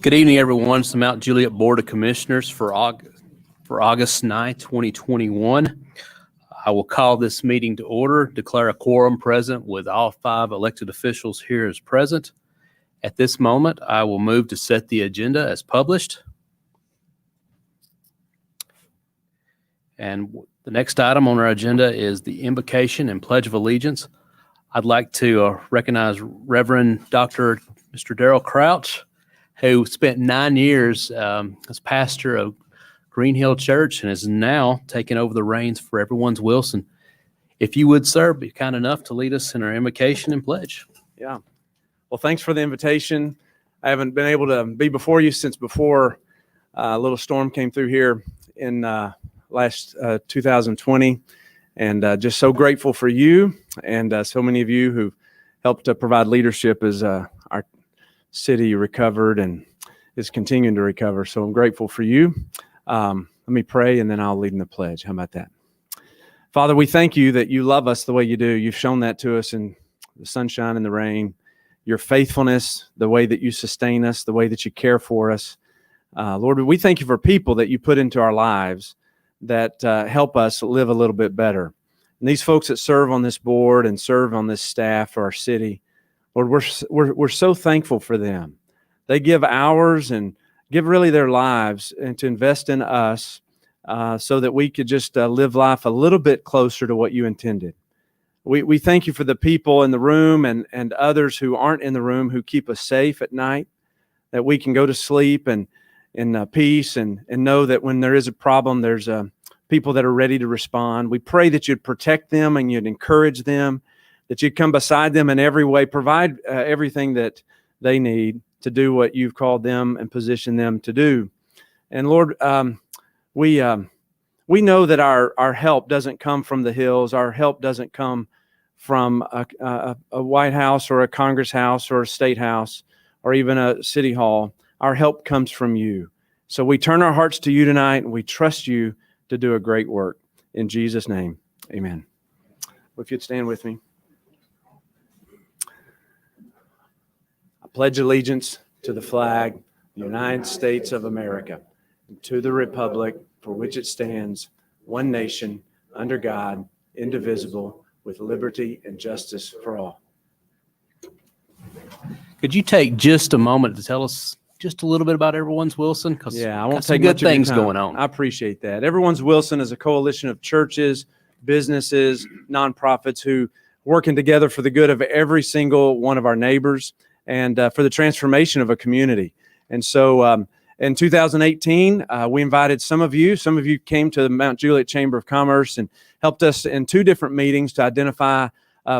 Good evening, everyone. It's the Mount Juliet Board of Commissioners for August 9, 2021. I will call this meeting to order, declare a quorum present with all 5 elected officials here as present. At this moment, I will move to set the agenda as published. And the next item on our agenda is the Invocation and Pledge of Allegiance. I'd like to recognize Reverend Dr. Mr. Darrell Crouch, who spent 9 years as pastor of Green Hill Church and is now taking over the reins for Everyone's Wilson. If you would, sir, be kind enough to lead us in our invocation and pledge. Yeah. Well, thanks for the invitation. I haven't been able to be before you since before a little storm came through here in last 2020. And just so grateful for you and so many of you who helped to provide leadership as our city recovered and is continuing to recover. So I'm grateful for you. Let me pray and then I'll lead in the pledge. How about that? Father, we thank you that you love us the way you do. You've shown that to us in the sunshine and the rain, your faithfulness, the way that you sustain us, the way that you care for us. Lord, we thank you for people that you put into our lives that help us live a little bit better. And these folks that serve on this board and serve on this staff for our city, Lord, we're so thankful for them. They give hours and give really their lives and to invest in us so that we could just live life a little bit closer to what you intended. We thank you for the people in the room and others who aren't in the room who keep us safe at night, that we can go to sleep and in peace and know that when there is a problem, there's people that are ready to respond. We pray that you'd protect them and you'd encourage them, that you'd come beside them in every way, provide everything that they need to do what you've called them and positioned them to do. And Lord, we know that our help doesn't come from the hills. Our help doesn't come from a White House or a Congress House or a State House or even a City Hall. Our help comes from you. So we turn our hearts to you tonight and we trust you to do a great work. In Jesus' name, amen. If you'd stand with me. I pledge allegiance to the flag, the United States of America, and to the republic for which it stands, one nation, under God, indivisible, with liberty and justice for all. Could you take just a moment to tell us just a little bit about Everyone's Wilson? Yeah, I won't take good things going on. I appreciate that. Everyone's Wilson is a coalition of churches, businesses, nonprofits who working together for the good of every single one of our neighbors and for the transformation of a community. And so in 2018, we invited some of you came to the Mount Juliet Chamber of Commerce and helped us in 2 different meetings to identify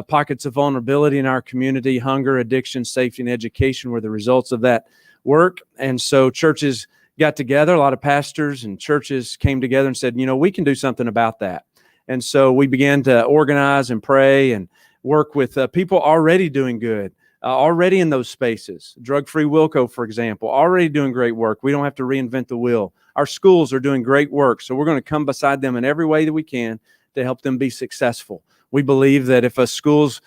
pockets of vulnerability in our community. Hunger, addiction, safety, and education were the results of that work. And so churches got together, a lot of pastors and churches came together and said, we can do something about that. And so we began to organize and pray and work with people already doing good, already in those spaces. Drug-Free Wilco, for example, already doing great work. We don't have to reinvent the wheel. Our schools are doing great work. So we're going to come beside them in every way that we can to help them be successful. We believe that if a school's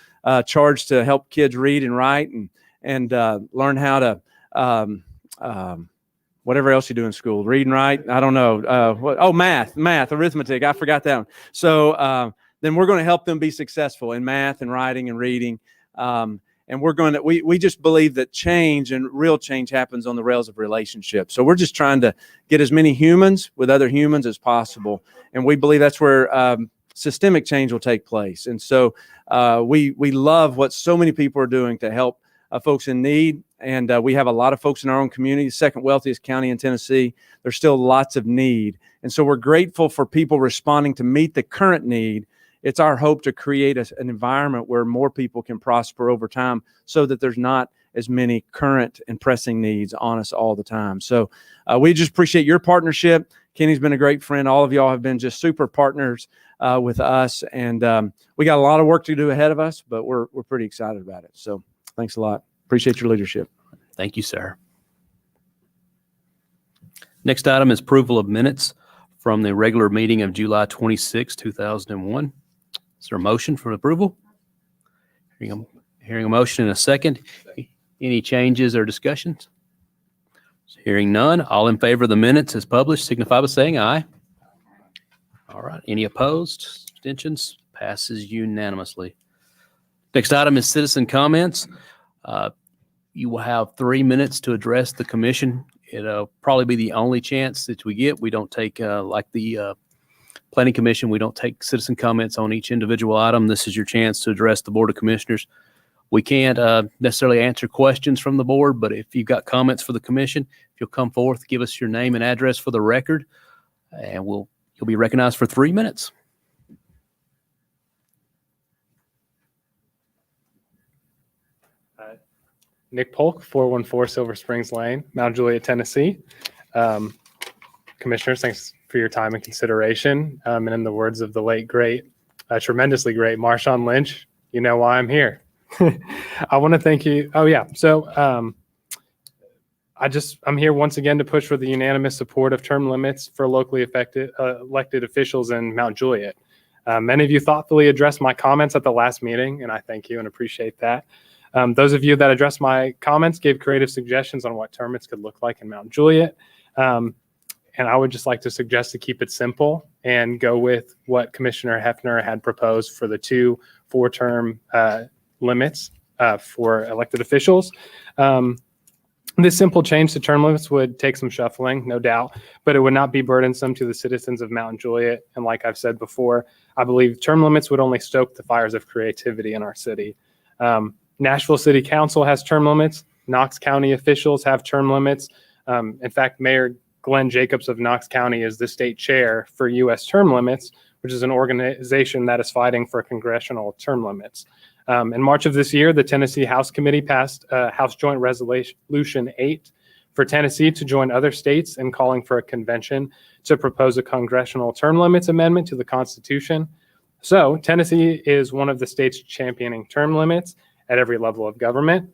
charged to help kids read and write and learn how to whatever else you do in school, read and write, I don't know. Math, arithmetic. I forgot that one. So then we're going to help them be successful in math and writing and reading. And we just believe that change and real change happens on the rails of relationships. So we're just trying to get as many humans with other humans as possible. And we believe that's where systemic change will take place. And so we love what so many people are doing to help folks in need. And we have a lot of folks in our own community, the second wealthiest county in Tennessee. There's still lots of need. And so we're grateful for people responding to meet the current need. It's our hope to create an environment where more people can prosper over time so that there's not as many current and pressing needs on us all the time. So we just appreciate your partnership. Kenny's been a great friend. All of y'all have been just super partners with us. And we got a lot of work to do ahead of us, but we're pretty excited about it. So thanks a lot. Appreciate your leadership. Thank you, sir. Next item is approval of minutes from the regular meeting of July 26, 2001. Is there a motion for approval? Hearing a motion in a second. Any changes or discussions? Hearing none, all in favor of the minutes as published signify by saying aye. All right. Any opposed? Abstentions? Passes unanimously. Next item is citizen comments. You will have 3 minutes to address the commission. It'll probably be the only chance that we get. We don't take, like the Planning Commission, we don't take citizen comments on each individual item. This is your chance to address the Board of Commissioners. We can't necessarily answer questions from the board, but if you've got comments for the commission, if you'll come forth, give us your name and address for the record, and you'll be recognized for 3 minutes. Nick Polk, 414 Silver Springs Lane, Mount Juliet, Tennessee. Commissioners, thanks for your time and consideration. And in the words of the late, great, tremendously great Marshawn Lynch, you know why I'm here. I want to thank you. Oh, yeah. So I'm here once again to push for the unanimous support of term limits for locally elected officials in Mount Juliet. Many of you thoughtfully addressed my comments at the last meeting, and I thank you and appreciate that. Those of you that addressed my comments gave creative suggestions on what term limits could look like in Mount Juliet. And I would just like to suggest to keep it simple and go with what Commissioner Hefner had proposed for the 2 4-term limits for elected officials. This simple change to term limits would take some shuffling, no doubt, but it would not be burdensome to the citizens of Mount Juliet. And like I've said before, I believe term limits would only stoke the fires of creativity in our city. Nashville City Council has term limits. Knox County officials have term limits. In fact, Mayor Glenn Jacobs of Knox County is the state chair for U.S. term limits, which is an organization that is fighting for congressional term limits. In March of this year, the Tennessee House Committee passed House Joint Resolution 8 for Tennessee to join other states in calling for a convention to propose a congressional term limits amendment to the Constitution. So Tennessee is one of the states championing term limits at every level of government.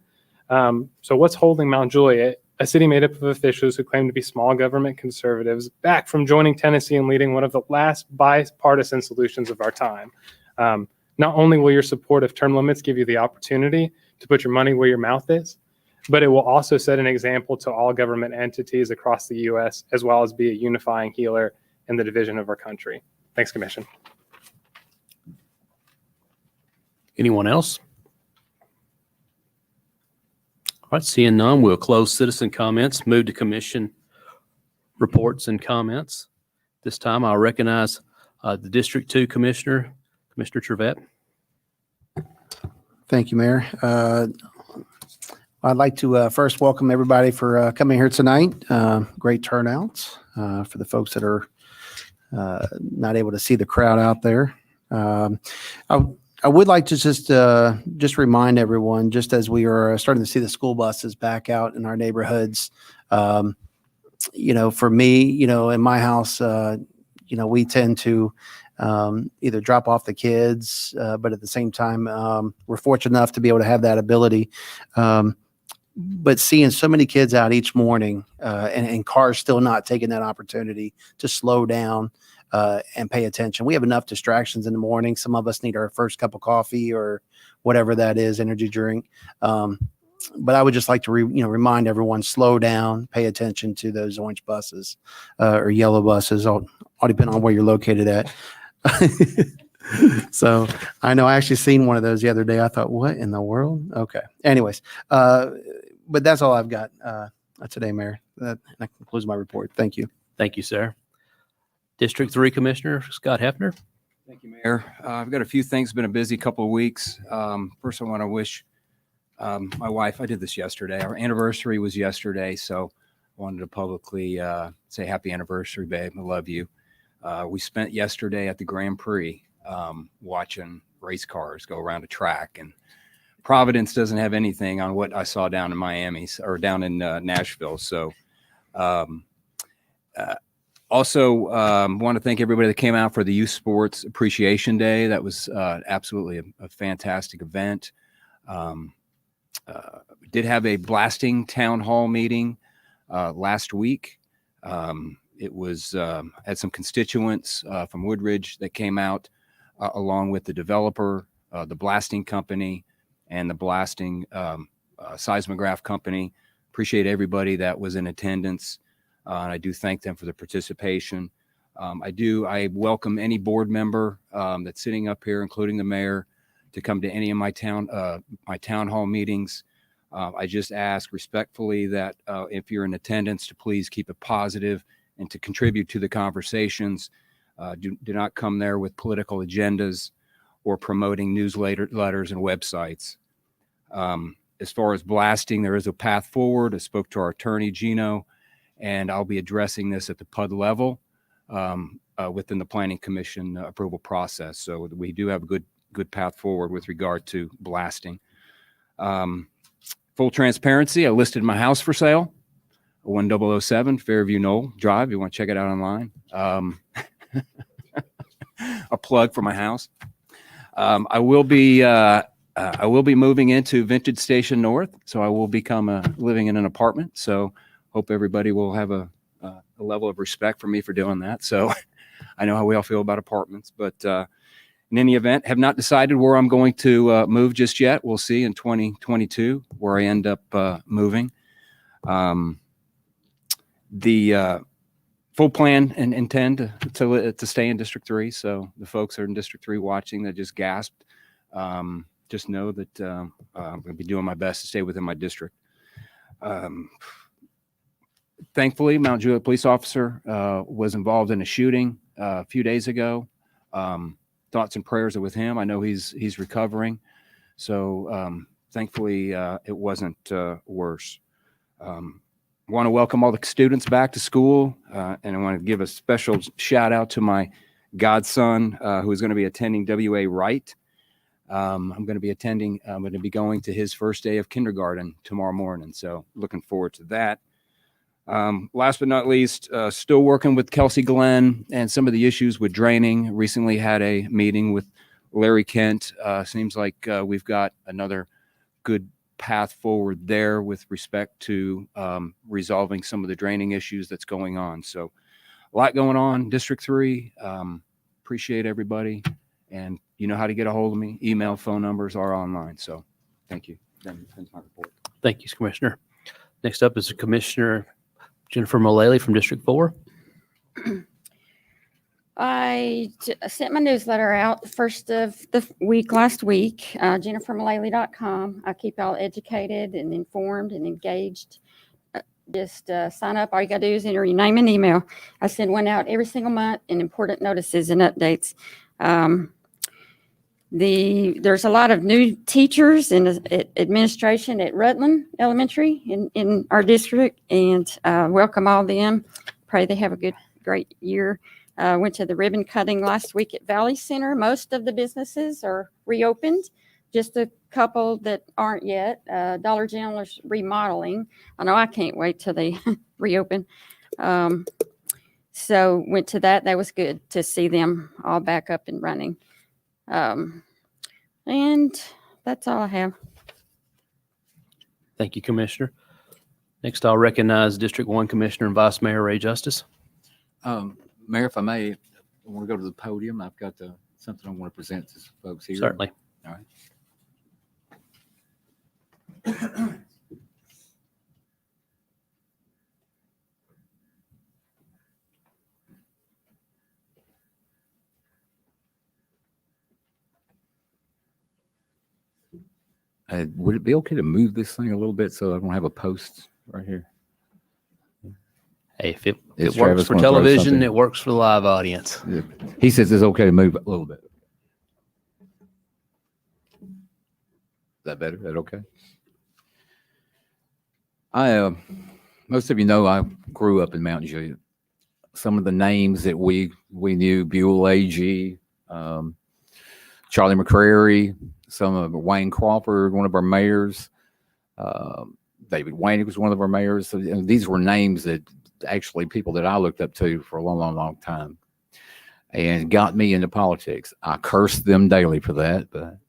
So what's holding Mount Juliet, a city made up of officials who claim to be small government conservatives, back from joining Tennessee and leading one of the last bipartisan solutions of our time? Not only will your support of term limits give you the opportunity to put your money where your mouth is, but it will also set an example to all government entities across the U.S., as well as be a unifying healer in the division of our country. Thanks, Commission. Anyone else? All right, seeing none, we'll close citizen comments, move to commission reports and comments. This time I'll recognize the District 2 Commissioner, Commissioner Trevette. Thank you, Mayor. I'd like to first welcome everybody for coming here tonight. Great turnout for the folks that are not able to see the crowd out there. I would like to just remind everyone, just as we are starting to see the school buses back out in our neighborhoods, for me, in my house, we tend to either drop off the kids, but at the same time, we're fortunate enough to be able to have that ability. But seeing so many kids out each morning and cars still not taking that opportunity to slow down and pay attention. We have enough distractions in the morning. Some of us need our first cup of coffee or whatever that is, energy drink. But I would just like to remind everyone, slow down, pay attention to those orange buses or yellow buses, all depend on where you're located at. So I know I actually seen one of those the other day. I thought, what in the world? Okay. Anyways, but that's all I've got today, Mayor. That concludes my report. Thank you. Thank you, sir. District 3 Commissioner Scott Hefner. Thank you, Mayor. I've got a few things. It's been a busy couple of weeks. First, I want to wish my wife, I did this yesterday. Our anniversary was yesterday, so I wanted to publicly say happy anniversary, babe. I love you. We spent yesterday at the Grand Prix watching race cars go around a track, and Providence doesn't have anything on what I saw down in Miami or down in Nashville. So also want to thank everybody that came out for the Youth Sports Appreciation Day. That was absolutely a fantastic event. We did have a blasting town hall meeting last week. It was had some constituents from Woodridge that came out along with the developer, the blasting company, and the blasting seismograph company. Appreciate everybody that was in attendance. And I do thank them for the participation. I welcome any board member that's sitting up here, including the mayor, to come to any of my town hall meetings. I just ask respectfully that if you're in attendance, to please keep it positive and to contribute to the conversations. Do not come there with political agendas or promoting newsletters and websites. As far as blasting, there is a path forward. I spoke to our attorney, Gino, and I'll be addressing this at the PUD level within the Planning Commission approval process. So we do have a good path forward with regard to blasting. Full transparency, I listed my house for sale, 1007 Fairview Knoll Drive. You want to check it out online. A plug for my house. I will be moving into Vintage Station North, so I will become living in an apartment. So hope everybody will have a level of respect for me for doing that. So I know how we all feel about apartments, but in any event, have not decided where I'm going to move just yet. We'll see in 2022 where I end up moving. The full plan and intend to stay in District 3. So the folks that are in District 3 watching that just gasped, just know that I'm going to be doing my best to stay within my district. Thankfully, Mount Juliet police officer was involved in a shooting a few days ago. Thoughts and prayers are with him. I know he's recovering. So thankfully, it wasn't worse. Want to welcome all the students back to school, and I want to give a special shout out to my godson who is going to be attending WA Wright. I'm going to be going to his first day of kindergarten tomorrow morning, so looking forward to that. Last but not least, still working with Kelsey Glenn and some of the issues with draining. Recently had a meeting with Larry Kent. Seems like we've got another good path forward there with respect to resolving some of the draining issues that's going on. So a lot going on, District 3. Appreciate everybody. And you know how to get a hold of me. Email, phone numbers are online. So thank you. That's my report. Thank you, Commissioner. Next up is Commissioner Jennifer Mullelly from District 4. I sent my newsletter out the first of the week last week, jennifermullelly.com. I keep y'all educated and informed and engaged. Just sign up. All you got to do is enter your name and email. I send one out every single month and important notices and updates. There's a lot of new teachers and administration at Rutland Elementary in our district, and welcome all of them. Pray they have a great year. Went to the ribbon cutting last week at Valley Center. Most of the businesses are reopened, just a couple that aren't yet. Dollar General is remodeling. I know I can't wait till they reopen. So went to that. That was good to see them all back up and running. And that's all I have. Thank you, Commissioner. Next, I'll recognize District 1 Commissioner and Vice Mayor Ray Justice. Mayor, if I may, I want to go to the podium. I've got something I want to present to folks here. Certainly. All right. Would it be okay to move this thing a little bit so I don't have a post right here? Hey, if it Is works Travis for gonna throw television, something? it works for the live audience. Yeah. He says it's okay to move a little bit. Is that better? Is that okay? Most of you know I grew up in Mount Juliet. Some of the names that we knew: Buell A.G., Charlie McCrary, some of Wayne Crawford, one of our mayors. David Wayne was one of our mayors. So, these were names that actually people that I looked up to for a long time, and got me into politics. I cursed them daily for that, but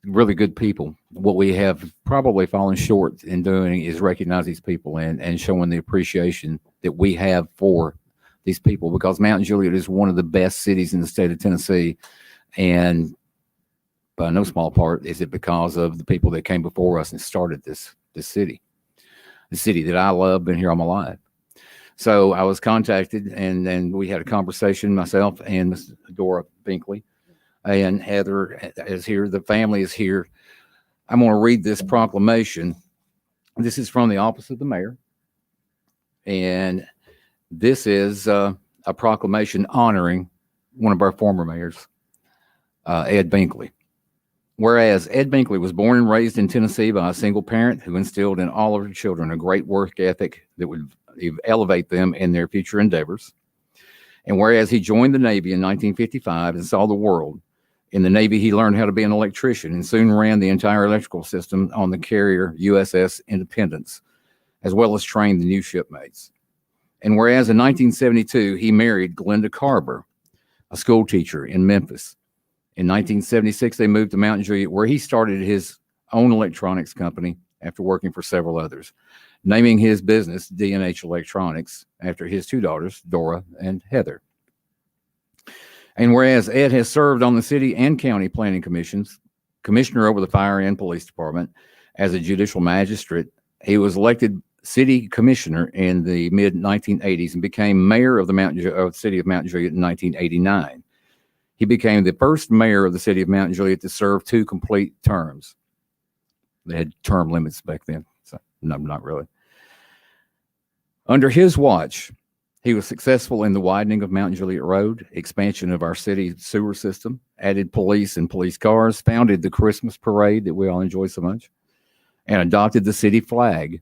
really good people. What we have probably fallen short in doing is recognize these people and showing the appreciation that we have for these people, because Mount Juliet is one of the best cities in the state of Tennessee. And by no small part is it because of the people that came before us and started this city. the city that I love, been here all my life. So I was contacted, and then we had a conversation, myself and Ms. Dora Binkley, and Heather is here. The family is here. I'm going to read this proclamation. This is from the office of the mayor, and this is a proclamation honoring one of our former mayors, Ed Binkley. Whereas Ed Binkley was born and raised in Tennessee by a single parent who instilled in all of her children a great work ethic that would elevate them in their future endeavors. And whereas he joined the Navy in 1955 and saw the world, in the Navy he learned how to be an electrician and soon ran the entire electrical system on the carrier USS Independence, as well as trained the new shipmates. And whereas in 1972 he married Glenda Carver, a school teacher in Memphis. In 1976, they moved to Mount Juliet, where he started his own electronics company after working for several others, naming his business D&H Electronics after his two daughters, Dora and Heather. And whereas Ed has served on the city and county planning commissions, commissioner over the fire and police department, as a judicial magistrate, he was elected city commissioner in the mid-1980s and became mayor of the city of Mount Juliet in 1989. He became the first mayor of the city of Mount Juliet to serve 2 complete terms. They had term limits back then, so no, not really. Under his watch, he was successful in the widening of Mount Juliet Road, expansion of our city sewer system, added police and police cars, founded the Christmas parade that we all enjoy so much, and adopted the city flag.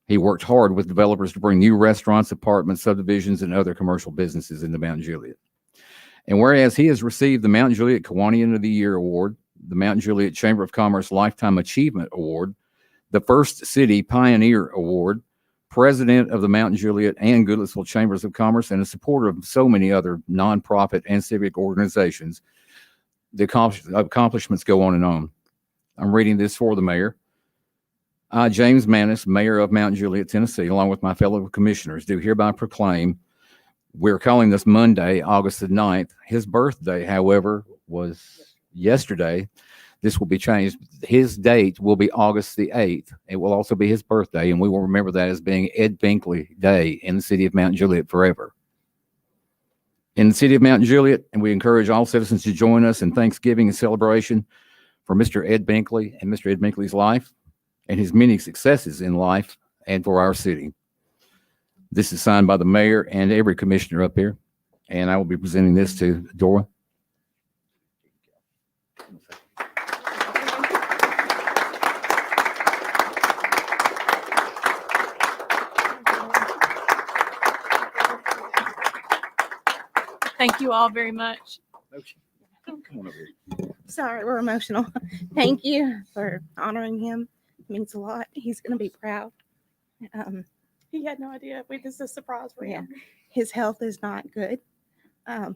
He worked hard with developers to bring new restaurants, apartments, subdivisions, and other commercial businesses into Mount Juliet. And whereas he has received the Mount Juliet Kiwanian of the Year Award, the Mount Juliet Chamber of Commerce Lifetime Achievement Award, the First City Pioneer Award, president of the Mount Juliet and Goodlettsville Chambers of Commerce, and a supporter of so many other nonprofit and civic organizations, the accomplishments go on and on. I'm reading this for the mayor. I, James Maness, mayor of Mount Juliet, Tennessee, along with my fellow commissioners, do hereby proclaim we're calling this Monday, August the 9th. His birthday, however, was yesterday. This will be changed. His date will be August the 8th. It will also be his birthday, and we will remember that as being Ed Binkley Day in the city of Mount Juliet forever. In the city of Mount Juliet, and we encourage all citizens to join us in Thanksgiving and celebration for Mr. Ed Binkley and Mr. Ed Binkley's life and his many successes in life and for our city. This is signed by the mayor and every commissioner up here, and I will be presenting this to Dora. Thank you all very much. Come on over here. Sorry, we're emotional. Thank you for honoring him. It means a lot. He's going to be proud. He had no idea. This is a surprise for him. His health is not good. But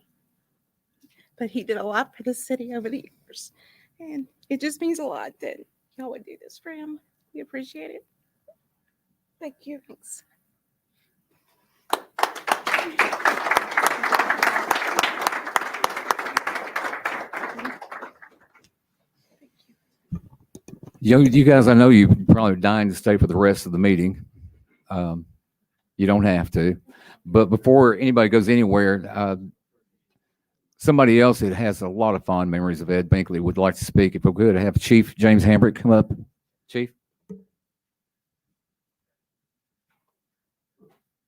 he did a lot for the city over the years. And it just means a lot that y'all would do this for him. We appreciate it. Thank you. Thanks. You guys, I know you probably dying to stay for the rest of the meeting. You don't have to. But before anybody goes anywhere, somebody else that has a lot of fond memories of Ed Binkley would like to speak. If we could have Chief James Hambrick come up. Chief.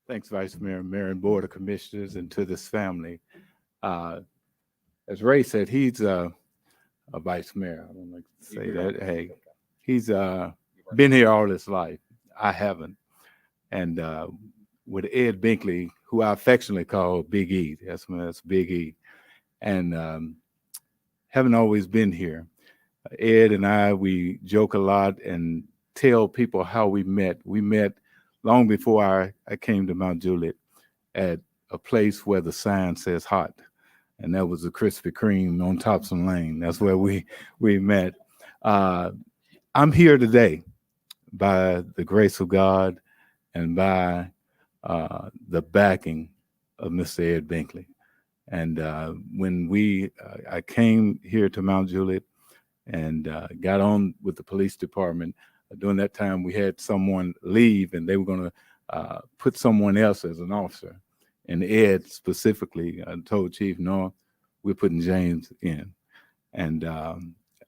Thanks, Vice Mayor, Mayor, and Board of Commissioners, and to this family. As Ray said, he's a vice mayor. I don't like to say that. Hey, he's been here all his life. I haven't. And with Ed Binkley, who I affectionately call Big E, that's Big E, and haven't always been here. Ed and I, we joke a lot and tell people how we met. We met long before I came to Mount Juliet at a place where the sign says hot. And that was the Krispy Kreme on Thompson Lane. That's where we met. I'm here today by the grace of God and by the backing of Mr. Ed Binkley. And when I came here to Mount Juliet and got on with the police department, during that time, we had someone leave, and they were going to put someone else as an officer. And Ed specifically told Chief, no, we're putting James in. And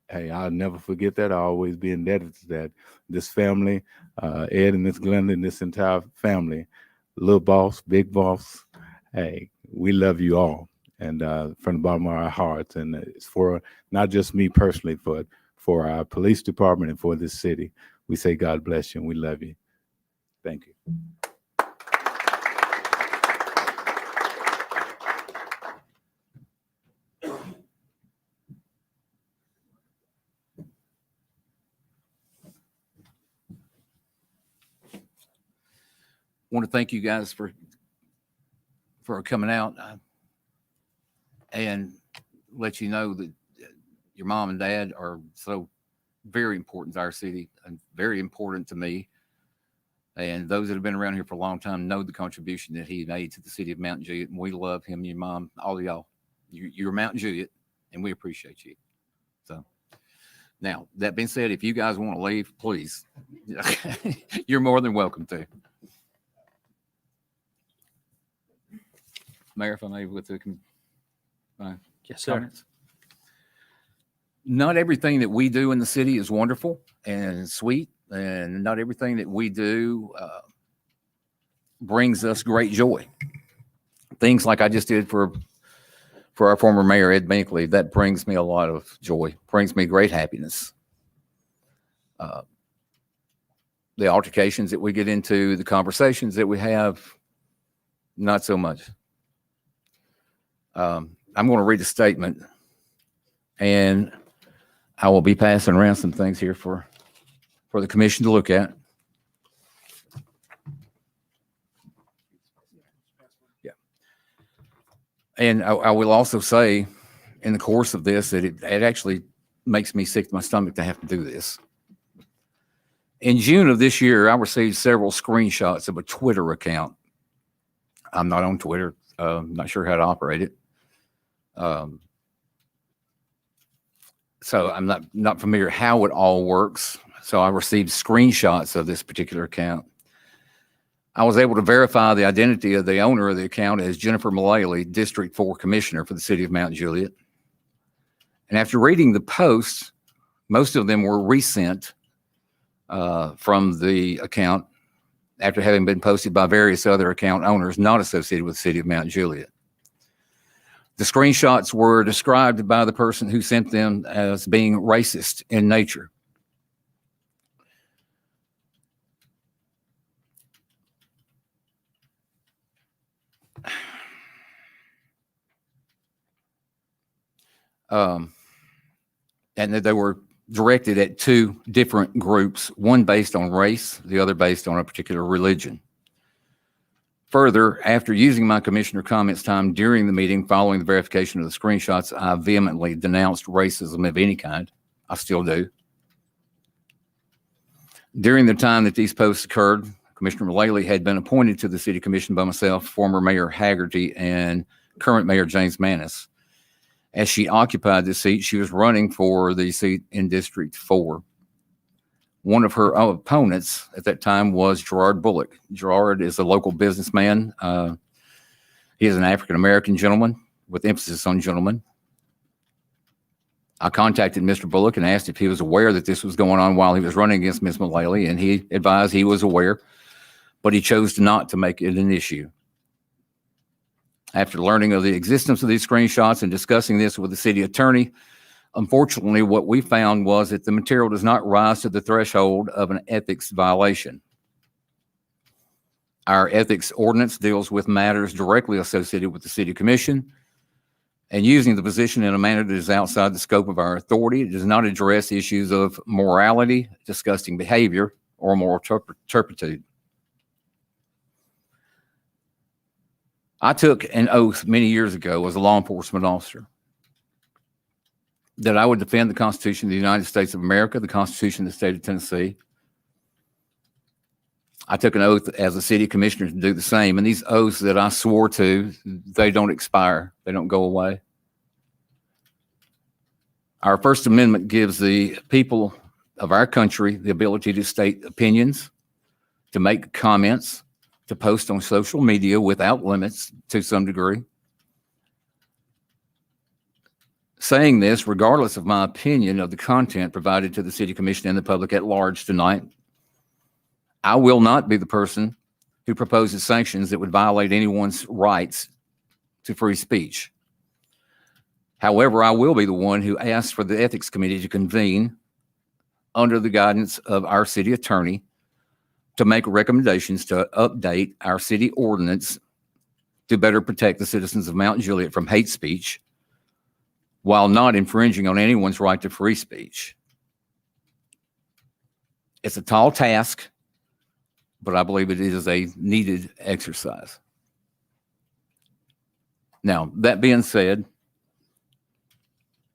hey, I'll never forget that. I'll always be indebted to that. This family, Ed and Miss Glenda, and this entire family, little boss, big boss, hey, we love you all. And from the bottom of our hearts. And it's for not just me personally, but for our police department and for this city. We say God bless you and we love you. Thank you. Want to thank you guys for coming out and let you know that your mom and dad are so very important to our city and very important to me. And those that have been around here for a long time know the contribution that he made to the city of Mount Juliet. And we love him, your mom, all of y'all. You're Mount Juliet, and we appreciate you. So now, that being said, if you guys want to leave, please, you're more than welcome to. Mayor, if I may, with the Yes, sir. comments. Not everything that we do in the city is wonderful and sweet, and not everything that we do brings us great joy. Things like I just did for our former mayor, Ed Binkley, that brings me a lot of joy, brings me great happiness. The altercations that we get into, the conversations that we have, not so much. I'm going to read a statement, and I will be passing around some things here for the commission to look at. Yeah. And I will also say in the course of this that it actually makes me sick to my stomach to have to do this. In June of this year, I received several screenshots of a Twitter account. I'm not on Twitter. Not sure how to operate it. So I'm not familiar how it all works. So I received screenshots of this particular account. I was able to verify the identity of the owner of the account as Jennifer Mullelly, District 4 Commissioner for the City of Mount Juliet. And after reading the posts, most of them were resent from the account after having been posted by various other account owners not associated with the City of Mount Juliet. The screenshots were described by the person who sent them as being racist in nature. And they were directed at two different groups, one based on race, the other based on a particular religion. Further, after using my commissioner comments time during the meeting following the verification of the screenshots, I vehemently denounced racism of any kind. I still do. During the time that these posts occurred, Commissioner Mullelly had been appointed to the City Commission by myself, former Mayor Haggerty, and current Mayor James Maness. As she occupied this seat, she was running for the seat in District 4. One of her opponents at that time was Gerard Bullock. Gerard is a local businessman. He is an African-American gentleman with emphasis on gentleman. I contacted Mr. Bullock and asked if he was aware that this was going on while he was running against Ms. Mullelly, and he advised he was aware, but he chose not to make it an issue. After learning of the existence of these screenshots and discussing this with the city attorney, unfortunately, what we found was that the material does not rise to the threshold of an ethics violation. Our ethics ordinance deals with matters directly associated with the city commission, and using the position in a manner that is outside the scope of our authority. It does not address issues of morality, disgusting behavior, or moral turpitude. I took an oath many years ago as a law enforcement officer that I would defend the Constitution of the United States of America, the Constitution of the state of Tennessee. I took an oath as a city commissioner to do the same. And these oaths that I swore to, they don't expire. They don't go away. Our First Amendment gives the people of our country the ability to state opinions, to make comments, to post on social media without limits to some degree. Saying this, regardless of my opinion of the content provided to the City Commission and the public at large tonight, I will not be the person who proposes sanctions that would violate anyone's rights to free speech. However, I will be the one who asks for the Ethics Committee to convene under the guidance of our city attorney to make recommendations to update our city ordinance to better protect the citizens of Mount Juliet from hate speech while not infringing on anyone's right to free speech. It's a tall task, but I believe it is a needed exercise. Now, that being said,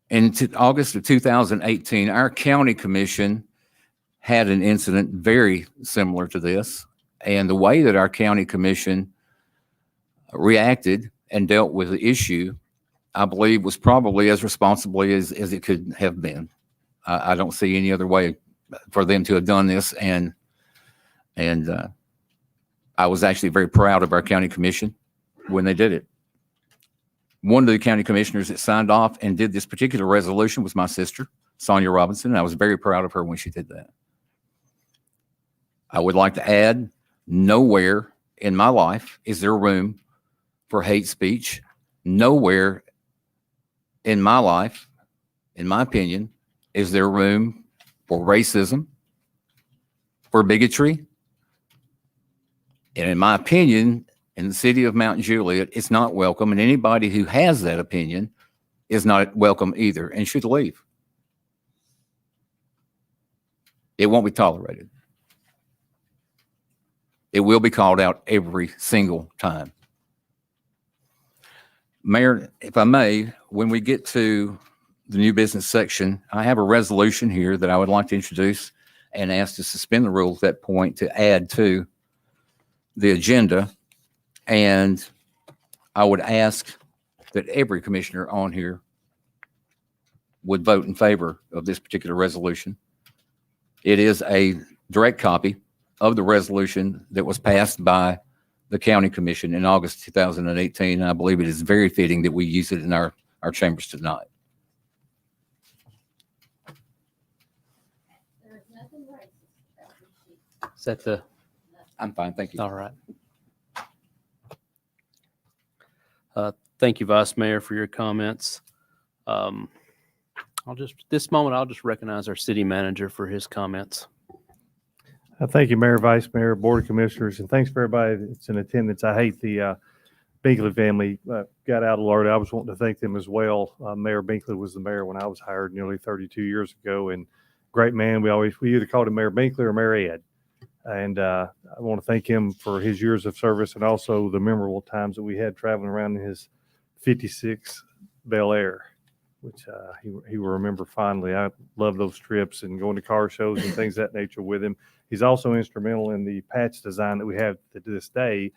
in August of 2018, our county commission had an incident very similar to this. And the way that our county commission reacted and dealt with the issue, I believe, was probably as responsibly as it could have been. I don't see any other way for them to have done this. And I was actually very proud of our county commission when they did it. One of the county commissioners that signed off and did this particular resolution was my sister, Sonia Robinson. And I was very proud of her when she did that. I would like to add, nowhere in my life is there room for hate speech. Nowhere in my life, in my opinion, is there room for racism, for bigotry. And in my opinion, in the city of Mount Juliet, it's not welcome. And anybody who has that opinion is not welcome either and should leave. It won't be tolerated. It will be called out every single time. Mayor, if I may, when we get to the new business section, I have a resolution here that I would like to introduce and ask to suspend the rules at that point to add to the agenda. And I would ask that every commissioner on here would vote in favor of this particular resolution. It is a direct copy of the resolution that was passed by the county commission in August 2018. And I believe it is very fitting that we use it in our chambers tonight. Is that the, I'm fine, thank you. all right. Thank you, Vice Mayor, for your comments. I'll just recognize our city manager for his comments. Thank you, Mayor, Vice Mayor, Board of Commissioners, and thanks for everybody that's in attendance. I hate the Binkley family got out alerted. I was wanting to thank them as well. Mayor Binkley was the mayor when I was hired nearly 32 years ago, and great man. We either called him Mayor Binkley or Mayor Ed. And I want to thank him for his years of service and also the memorable times that we had traveling around in his 56 Bel Air, which he will remember fondly. I love those trips and going to car shows and things of that nature with him. He's also instrumental in the patch design that we have to this day.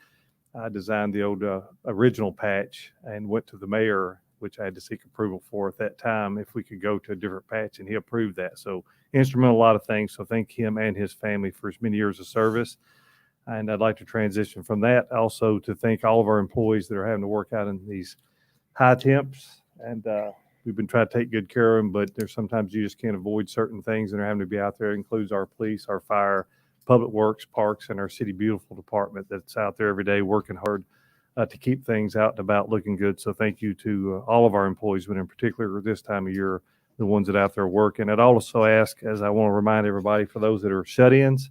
I designed the old original patch and went to the mayor, which I had to seek approval for at that time, if we could go to a different patch, and he approved that. So instrumental in a lot of things. So thank him and his family for his many years of service. And I'd like to transition from that also to thank all of our employees that are having to work out in these high temps. And we've been trying to take good care of them, but there's sometimes you just can't avoid certain things, and they're having to be out there. It includes our police, our fire, public works, parks, and our city beautiful department that's out there every day working hard to keep things out and about looking good. So thank you to all of our employees, but in particular this time of year, the ones that are out there working. I'd also ask, as I want to remind everybody, for those that are shut-ins,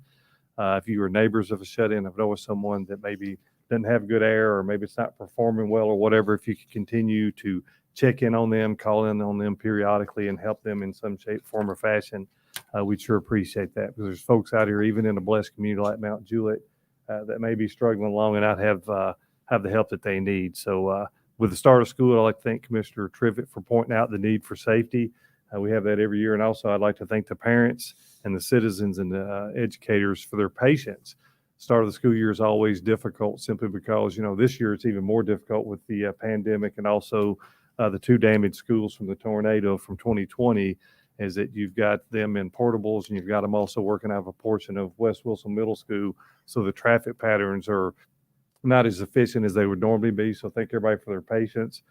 if you are neighbors of a shut-in, if know someone that maybe doesn't have good air or maybe it's not performing well or whatever, if you could continue to check in on them, call in on them periodically and help them in some shape, form, or fashion, we'd sure appreciate that, because there's folks out here, even in a blessed community like Mount Juliet, that may be struggling along and not have the help that they need. So with the start of school, I'd like to thank Commissioner Trivett for pointing out the need for safety. We have that every year. And also I'd like to thank the parents and the citizens and the educators for their patience. Start of the school year is always difficult simply because, this year it's even more difficult with the pandemic and also the two damaged schools from the tornado from 2020. is that you've got them in portables and you've got them also working out of a portion of West Wilson Middle School. So the traffic patterns are not as efficient as they would normally be. So thank everybody for their patience.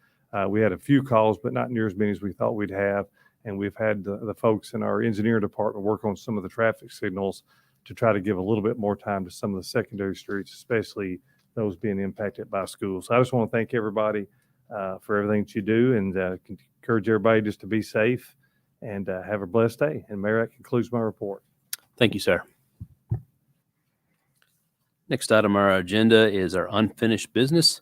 We had a few calls, but not near as many as we thought we'd have. And we've had the folks in our engineering department work on some of the traffic signals to try to give a little bit more time to some of the secondary streets, especially those being impacted by schools. So I just want to thank everybody for everything that you do, and encourage everybody just to be safe and have a blessed day. And Mayor, that concludes my report. Thank you, sir. Next item on our agenda is our unfinished business.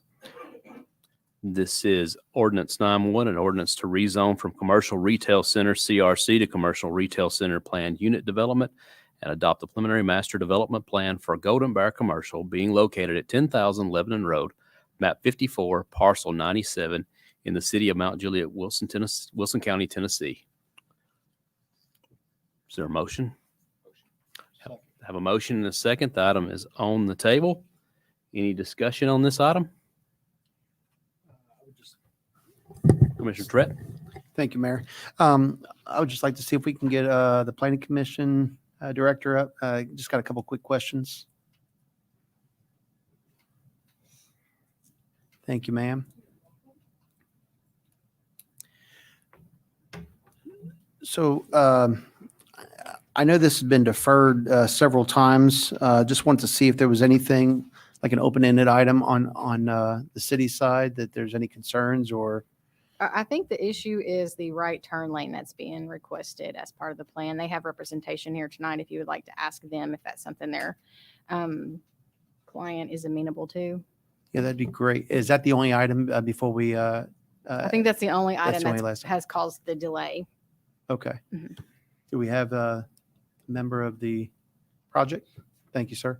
This is Ordinance 9-1, an ordinance to rezone from Commercial Retail Center, CRC, to Commercial Retail Center Planned Unit Development and adopt the preliminary master development plan for Golden Bear Commercial being located at 10,000 Lebanon Road, map 54, parcel 97 in the city of Mount Juliet, Wilson, Tennessee, Wilson County, Tennessee. Is there a motion? Have a motion and a second. The item is on the table. Any discussion on this item? Commissioner Trett? Thank you, Mayor. I would just like to see if we can get the Planning Commission Director up. Just got a couple quick questions. Thank you, ma'am. So I know this has been deferred several times. Just wanted to see if there was anything like an open-ended item on the city side, that there's any concerns or. I think the issue is the right turn lane that's being requested as part of the plan. They have representation here tonight if you would like to ask them if that's something their client is amenable to. Yeah, that'd be great. Is that the only item before we? I think that's the only that's item the only that last item. has caused the delay. Okay. Mhm. Do we have a member of the project? Thank you, sir.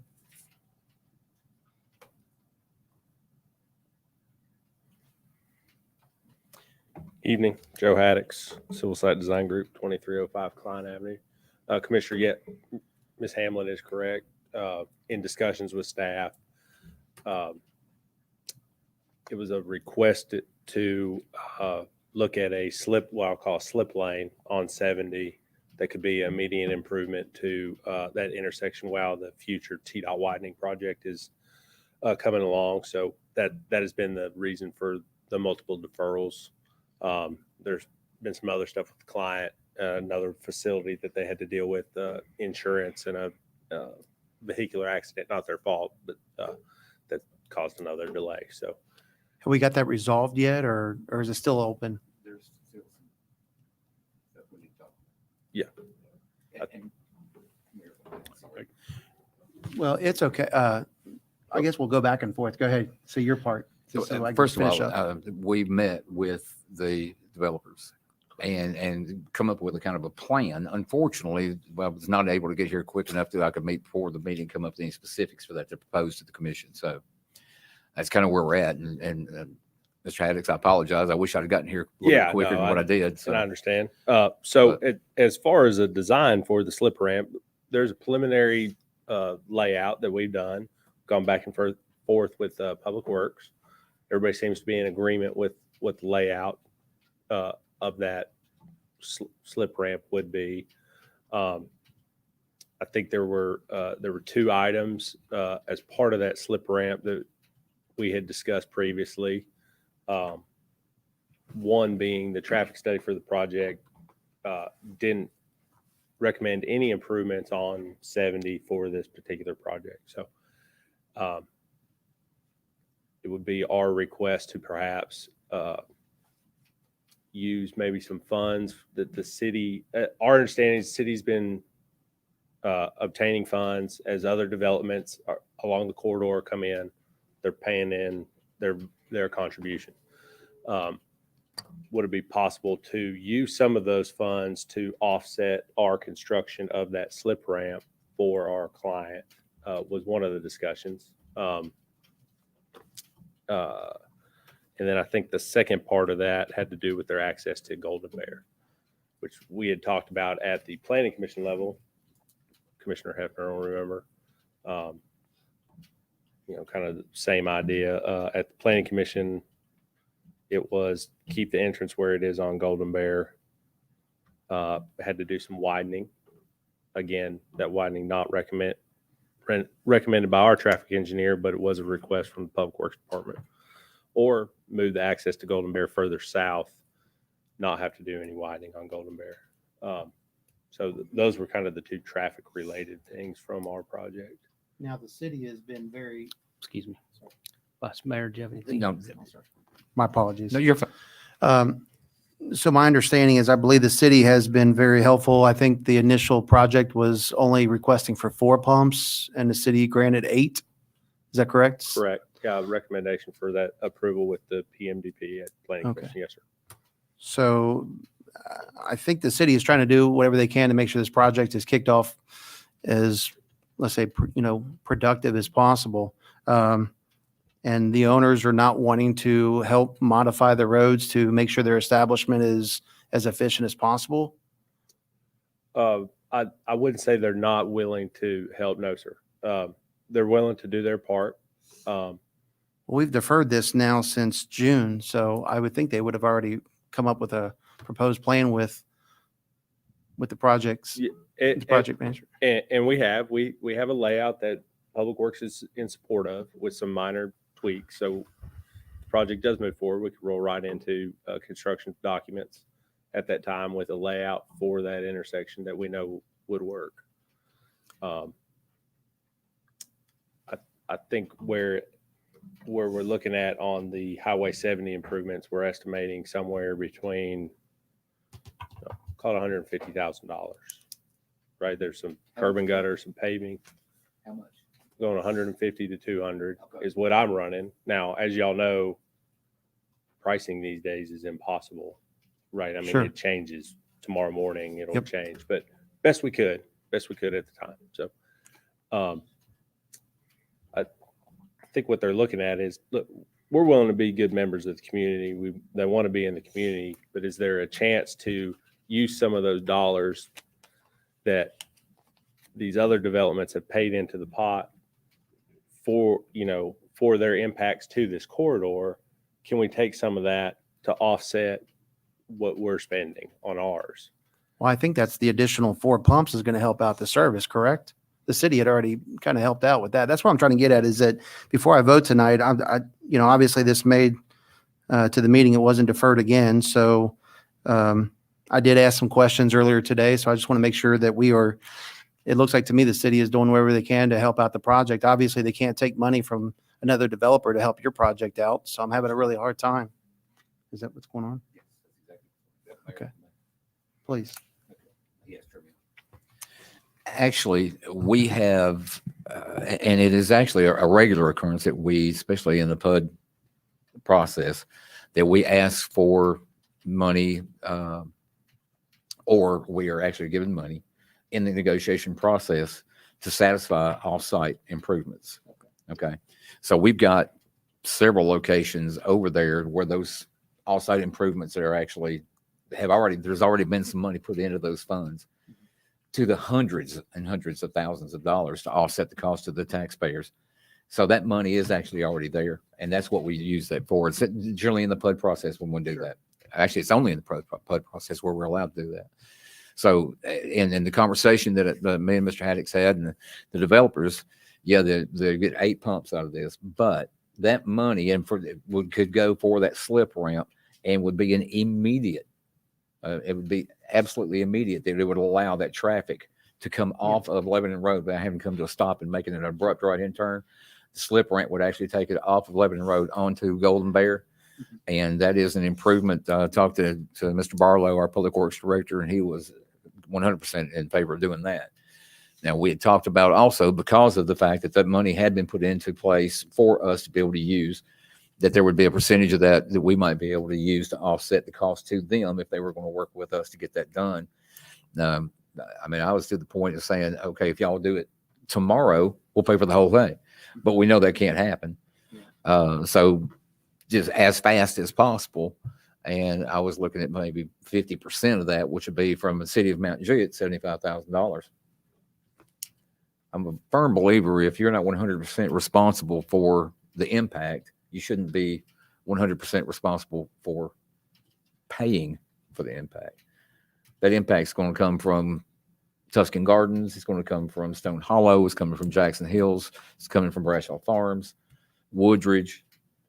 Evening, Joe Haddix, Civil Site Design Group, 2305 Klein Avenue. Commissioner, Ms. Hamlin is correct. In discussions with staff, it was a request to look at a what I'll call a slip lane on 70 that could be a median improvement to that intersection while the future TDOT widening project is coming along. So that has been the reason for the multiple deferrals. There's been some other stuff with the client, another facility that they had to deal with, insurance and a vehicular accident, not their fault, but that caused another delay. So Have we got that resolved yet, or is it still open? There's still some stuff we need to talk about. Yeah. Sorry. Well, it's okay. I guess we'll go back and forth. Go ahead. Say your part. So, So I can first of finish all, up. we met with the developers and come up with a kind of a plan. Unfortunately, I was not able to get here quick enough that I could meet before the meeting, come up with any specifics for that to propose to the commission. So that's kind of where we're at. And Mr. Haddix, I apologize. I wish I'd gotten here a little bit quicker than what I did. So and I understand. As far as a design for the slip ramp, there's a preliminary layout that we've done, gone back and forth with Public Works. Everybody seems to be in agreement with what the layout of that slip ramp would be. I think there were two items as part of that slip ramp that we had discussed previously. One being the traffic study for the project didn't recommend any improvements on 70 for this particular project. So it would be our request to perhaps use maybe some funds that the city, our understanding is the city's been obtaining funds as other developments along the corridor come in. They're paying in their contribution. Would it be possible to use some of those funds to offset our construction of that slip ramp for our client? Was one of the discussions. And then I think the second part of that had to do with their access to Golden Bear, which we had talked about at the Planning Commission level. Commissioner Hefner will remember. Kind of the same idea. At the Planning Commission, it was keep the entrance where it is on Golden Bear. had to do some widening. Again, that widening not recommended by our traffic engineer, but it was a request from the Public Works Department. Or move the access to Golden Bear further south, not have to do any widening on Golden Bear. Those were kind of the two traffic related things from our project. Now, the city has been very, Excuse me. Vice Mayor, do you have anything? No, my apologies. no, you're fine. So my understanding is I believe the city has been very helpful. I think the initial project was only requesting for 4 pumps and the city granted 8. Is that correct? Correct. Got a recommendation for that approval with the PMDP at Planning Okay. Commission. Yes, sir. So I think the city is trying to do whatever they can to make sure this project is kicked off as, let's say, productive as possible. And the owners are not wanting to help modify the roads to make sure their establishment is as efficient as possible. I wouldn't say they're not willing to help. No, sir. They're willing to do their part. We've deferred this now since June, so I would think they would have already come up with a proposed plan with the projects, the project manager. And we have a layout that Public Works is in support of with some minor tweaks. So the project does move forward. We could roll right into construction documents at that time with a layout for that intersection that we know would work. I think where we're looking at on the Highway 70 improvements, we're estimating somewhere between call it $150,000. Right, there's some curb and gutter, some paving. How much? Going 150 to 200 is what I'm running now. As y'all know, pricing these days is impossible, right? I mean, Sure. It changes tomorrow morning. It'll Yep. change, but best we could at the time. So, I think what they're looking at is, look, we're willing to be good members of the community. They want to be in the community, but is there a chance to use some of those dollars that these other developments have paid into the pot for their impacts to this corridor? Can we take some of that to offset what we're spending on ours? Well, I think that's the additional 4 pumps is going to help out the service, correct? The city had already kind of helped out with that. That's what I'm trying to get at, is that before I vote tonight, obviously this made to the meeting, it wasn't deferred again. So I did ask some questions earlier today. So I just want to make sure that it looks like to me the city is doing whatever they can to help out the project. Obviously, they can't take money from another developer to help your project out. So I'm having a really hard time. Is that what's going on? Okay. Please. Actually, we have, and it is actually a regular occurrence that we, especially in the PUD process, that we ask for money, or we are actually given money in the negotiation process to satisfy off-site improvements. Okay. So we've got several locations over there where those off-site improvements that are actually there's already been some money put into those funds to the hundreds and hundreds of thousands of dollars to offset the cost of the taxpayers. So that money is actually already there. And that's what we use that for. It's generally in the PUD process when we do that. Actually, it's only in the PUD process where we're allowed to do that. So in the conversation that me and Mr. Haddix had and the developers, yeah, they get 8 pumps out of this, but that money could go for that slip ramp and would be an immediate, it would be absolutely immediate that it would allow that traffic to come off of Lebanon Road without having to come to a stop and making an abrupt right-hand turn. The slip ramp would actually take it off of Lebanon Road onto Golden Bear. And that is an improvement. I talked to Mr. Barlow, our Public Works Director, and he was 100% in favor of doing that. Now, we had talked about also, because of the fact that money had been put into place for us to be able to use, that there would be a percentage of that we might be able to use to offset the cost to them if they were going to work with us to get that done. I mean, I was to the point of saying, okay, if y'all do it tomorrow, we'll pay for the whole thing. But we know that can't happen. So just as fast as possible. And I was looking at maybe 50% of that, which would be from the city of Mount Juliet, $75,000. I'm a firm believer, if you're not 100% responsible for the impact, you shouldn't be 100% responsible for paying for the impact. That impact's going to come from Tuscan Gardens. It's going to come from Stone Hollow. It's coming from Jackson Hills. It's coming from Brashaw Farms, Woodridge,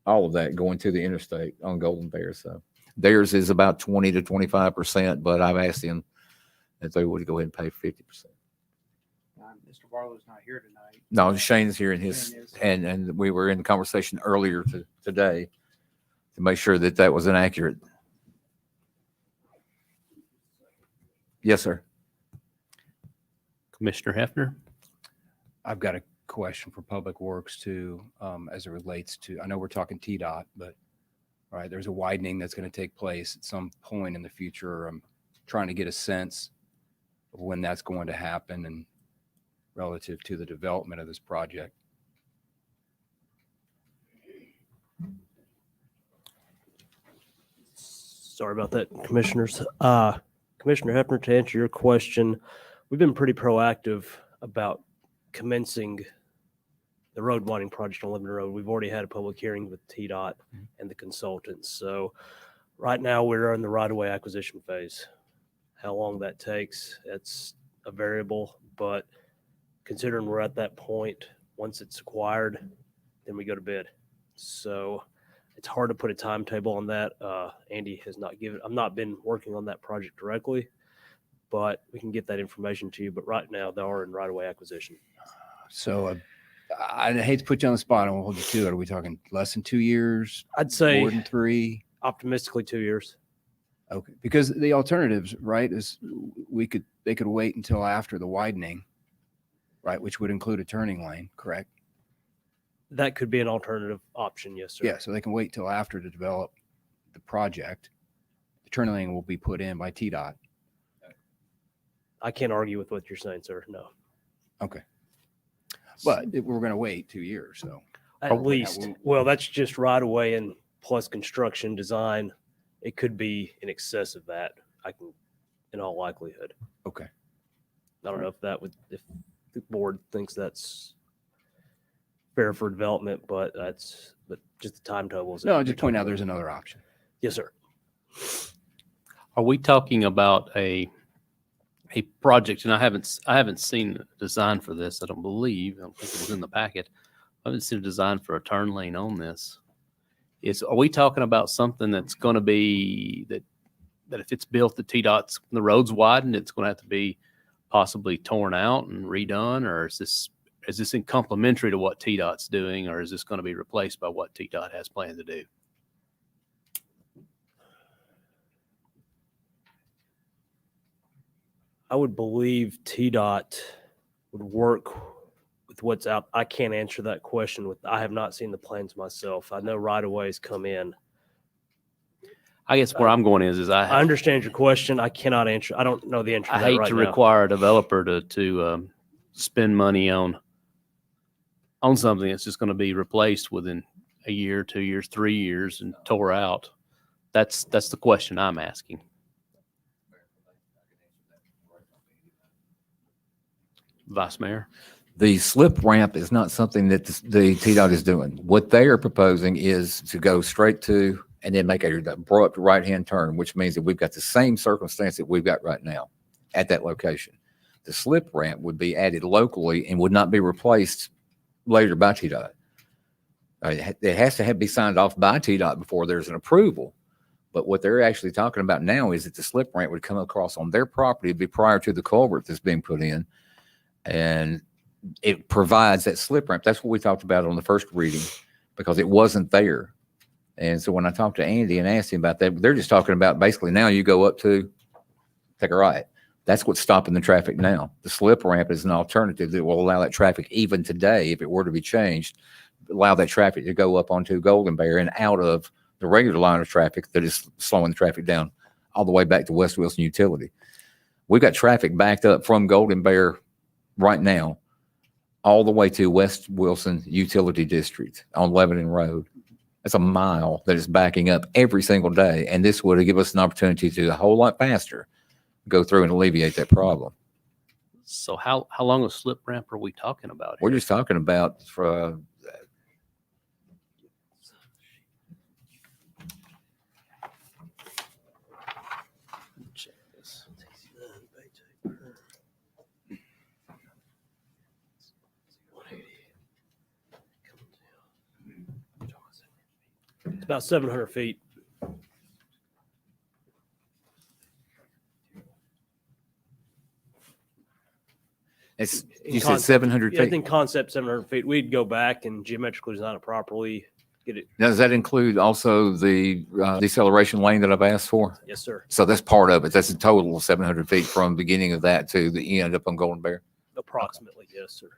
all of that going to the interstate on Golden Bear. So theirs is about 20 to 25%, but I've asked them if they would go ahead and pay 50%. Mr. Barlow's not here tonight. No, Shane's here in his, Shane is. and we were in the conversation earlier today to make sure that that was inaccurate. Yes, sir. Commissioner Hefner? I've got a question for Public Works too, as it relates to, I know we're talking TDOT, but all right, there's a widening that's going to take place at some point in the future. I'm trying to get a sense of when that's going to happen and relative to the development of this project. Sorry about that, commissioners. Commissioner Hefner, to answer your question, we've been pretty proactive about commencing the road widening project on Lebanon Road. We've already had a public hearing with TDOT and the consultants. So right now we're in the right-of-way acquisition phase. How long that takes, it's a variable, but considering we're at that point, once it's acquired, then we go to bid. So it's hard to put a timetable on that. Andy has not given, I've not been working on that project directly, but we can get that information to you. But right now they are in right-of-way acquisition. So I hate to put you on the spot. I won't hold you to it. Are we talking less than 2 years? I'd say More than 3? optimistically 2 years. Okay, because the alternatives, right, is they could wait until after the widening, right, which would include a turning lane, correct? That could be an alternative option, yes, sir. Yeah, so they can wait till after to develop the project. The turning lane will be put in by TDOT. I can't argue with what you're saying, sir. No. Okay. But we're going to wait 2 years, so. At Probably least. not. Well, that's just right away and plus construction design. It could be in excess of that. In all likelihood. Okay. I don't know if if the board thinks that's fair for development, but just the timetables. No, just point out there's another option. Yes, sir. Are we talking about a project? And I haven't seen a design for this. I don't think it was in the packet. I haven't seen a design for a turn lane on this. Are we talking about something that's going to be that if it's built, the road's widened, it's going to have to be possibly torn out and redone, or is this in complementary to what TDOT's doing, or is this going to be replaced by what TDOT has planned to do? I would believe TDOT would work with what's out. I can't answer that question I have not seen the plans myself. I know right of ways come in. I guess where I'm going is I understand your question. I cannot answer. I don't know the answer to I that hate right to now. require a developer to spend money on something that's just going to be replaced within a year, 2 years, 3 years, and tore out. That's the question I'm asking. Vice Mayor. The slip ramp is not something that the TDOT is doing. What they are proposing is to go straight to and then make a abrupt right-hand turn, which means that we've got the same circumstance that we've got right now at that location. The slip ramp would be added locally and would not be replaced later by TDOT. It has to be signed off by TDOT before there's an approval. But what they're actually talking about now is that the slip ramp would come across on their property, it'd be prior to the culvert that's being put in. And it provides that slip ramp. That's what we talked about on the first reading because it wasn't there. And so when I talked to Andy and asked him about that, they're just talking about basically now you go up to take a right. That's what's stopping the traffic now. The slip ramp is an alternative that will allow that traffic even today, if it were to be changed, allow that traffic to go up onto Golden Bear and out of the regular line of traffic that is slowing the traffic down all the way back to West Wilson Utility. We've got traffic backed up from Golden Bear right now all the way to West Wilson Utility District on Lebanon Road. That's a mile that is backing up every single day. And this would give us an opportunity to a whole lot faster go through and alleviate that problem. So how long a slip ramp are we talking about We're here? just talking about for Check this. About 700 feet. It's, In you said concept- 700 Yeah, I feet. think concept 700 feet. We'd go back and geometrically design it properly. Get it. Now, does that include also the deceleration lane that I've asked for? Yes, sir. So that's part of it. That's a total of 700 feet from beginning of that to the end up on Golden Bear. Approximately, yes, sir.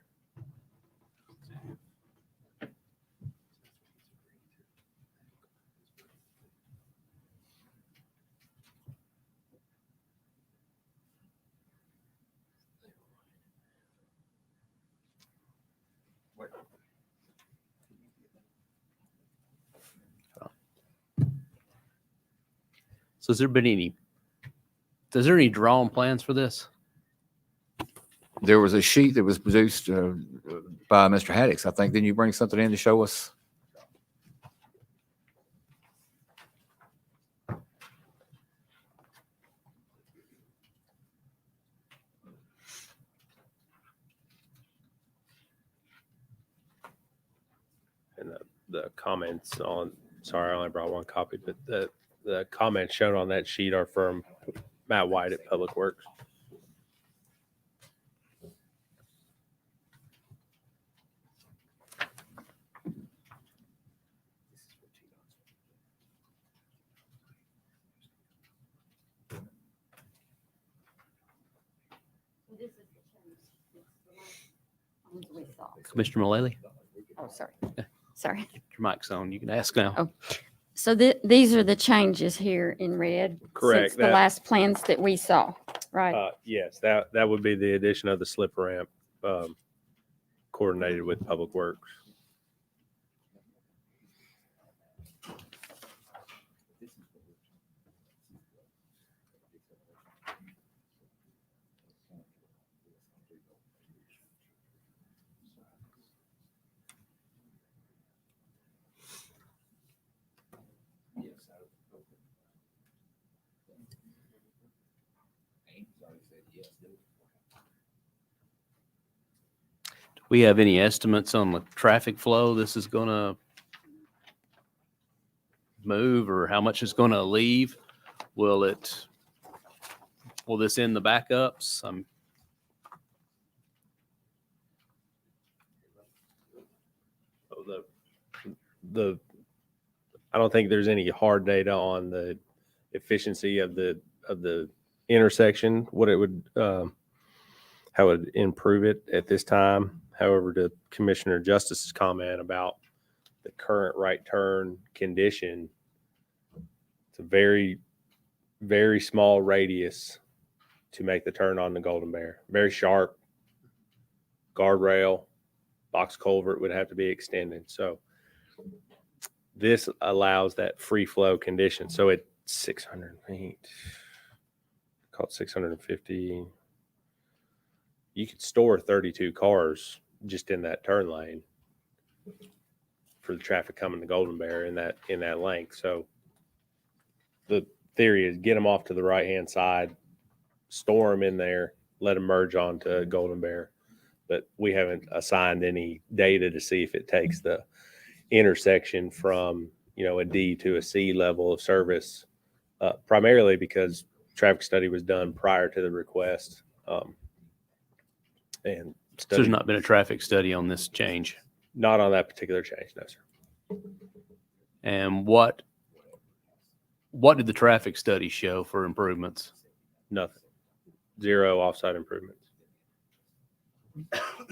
So has there any drawn plans for this? There was a sheet that was produced by Mr. Haddix. I think, didn't you bring something in to show us? And the comments on, sorry, I only brought one copy, but the comments shown on that sheet are from Matt White at Public Works. Commissioner Mullelly, Oh, sorry. Sorry. your mic's on. You can ask now. Oh. So these are the changes here in red. Correct, Since the that- last plans that we saw, right? Yes, that would be the addition of the slip ramp, coordinated with Public Works. Do we have any estimates on the traffic flow this is gonna move, or how much is gonna leave? Will this end the backups? I don't think there's any hard data on the efficiency of the intersection, what it would, how it would improve it at this time. However, to Commissioner Justice's comment about the current right turn condition, it's a very, very small radius to make the turn on the Golden Bear. Very sharp guardrail, box culvert would have to be extended. So this allows that free flow condition. So at 600 feet, call it 650, you could store 32 cars just in that turn lane for the traffic coming to Golden Bear in that length. So the theory is get them off to the right-hand side, store them in there, let them merge onto Golden Bear. But we haven't assigned any data to see if it takes the intersection from, a D to a C level of service, primarily because traffic study was done prior to the request. And So there's not been a traffic study on this change. not on that particular change, no, sir. And what did the traffic study show for improvements? Nothing. Zero offsite improvements.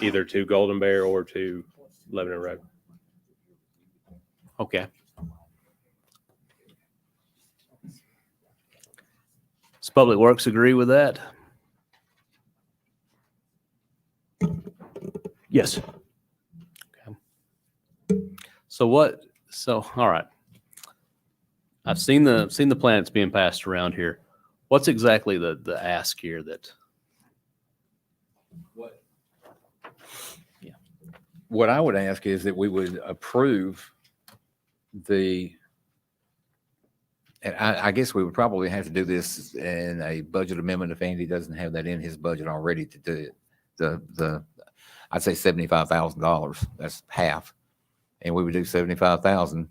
Either to Golden Bear or to Lebanon Road. Okay. Does Public Works agree with that? Yes. So all right. I've seen the plan that's being passed around here. What's exactly the ask here that? What I would ask is that we would approve and I guess we would probably have to do this in a budget amendment if Andy doesn't have that in his budget already to do it. I'd say $75,000. That's half. And we would do 75,000.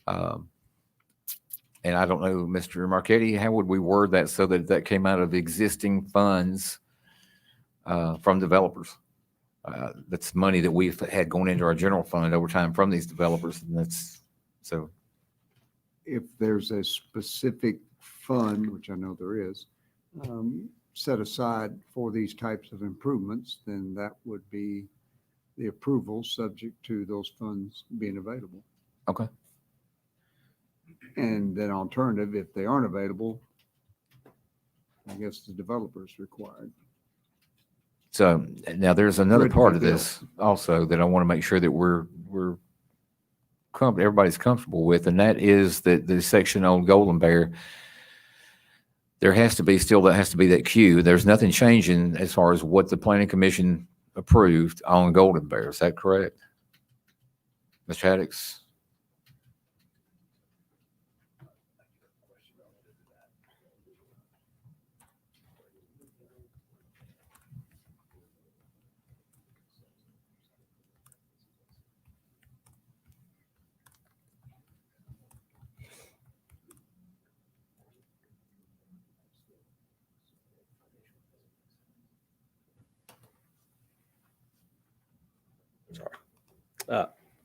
And I don't know, Mr. Marchetti, how would we word that so that that came out of existing funds from developers? That's money that we've had going into our general fund over time from these developers. And that's so. If there's a specific fund, which I know there is, set aside for these types of improvements, then that would be the approval subject to those funds being available. Okay. And then alternative, if they aren't available, I guess the developer is required. So now there's another Ready to part of build. this also that I want to make sure that everybody's comfortable with, and that is that the section on Golden Bear, there has to be that queue. There's nothing changing as far as what the planning commission approved on Golden Bear. Is that correct? Mr. Haddix?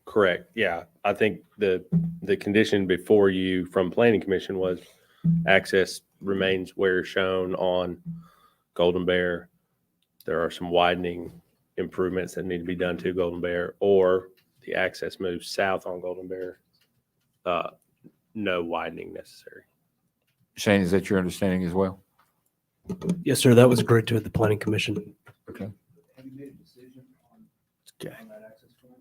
Correct. Yeah. I think the condition before you from Planning Commission was access remains where shown on Golden Bear. There are some widening improvements that need to be done to Golden Bear, or the access moves south on Golden Bear. No widening necessary. Shane, is that your understanding as well? Yes, sir. That was agreed to at the planning commission. Okay. Have you made a decision Okay. on that access point?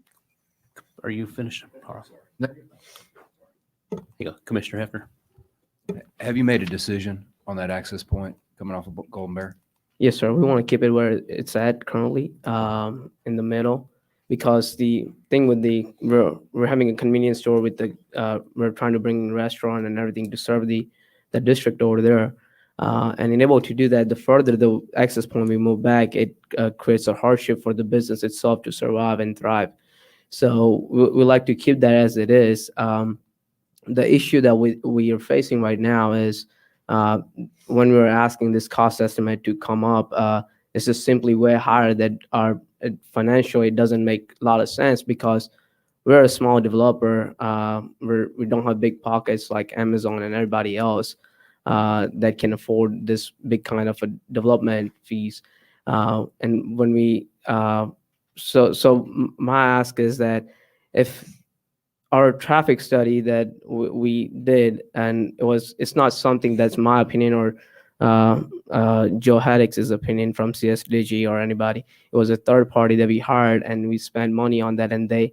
Are you finished, Carl? No. Here you go, Commissioner Hefner. Have you made a decision on that access point coming off of Golden Bear? Yes, sir. We want to keep it where it's at currently, in the middle, because the thing with we're having a convenience store with we're trying to bring a restaurant and everything to serve the district over there. And in able to do that, the further the access point we move back, it creates a hardship for the business itself to survive and thrive. So we like to keep that as it is. The issue that we are facing right now is when we were asking this cost estimate to come up, it's just simply way higher that our financially it doesn't make a lot of sense because we're a small developer. We don't have big pockets like Amazon and everybody else that can afford this big kind of a development fees. And when we so my ask is that if our traffic study that we did, and it's not something that's my opinion or Joe Haddix's opinion from CSDG or anybody. It was a third party that we hired and we spent money on that, and they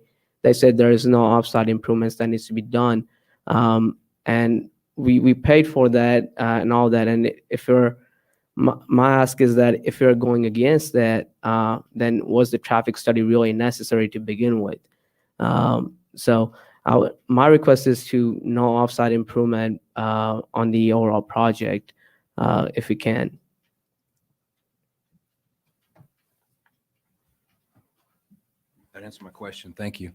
said there is no offsite improvements that needs to be done, and we paid for that and all that. And if you're my ask is that if you're going against that, then was the traffic study really necessary to begin with? So my request is to no offsite improvement on the overall project, if we can. That answered my question. Thank you.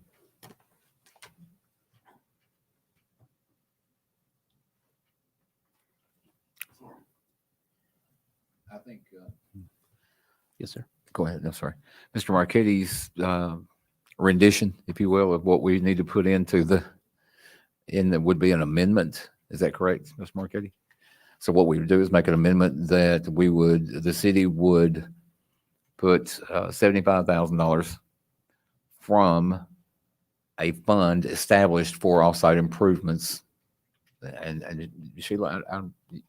I think. Yes, sir. Go ahead. No, sorry. Mr. Marchetti's rendition, if you will, of what we need to put into that would be an amendment. Is that correct, Mr. Marchetti? So what we would do is make an amendment that the city would put $75,000 from a fund established for offsite improvements. And Sheila,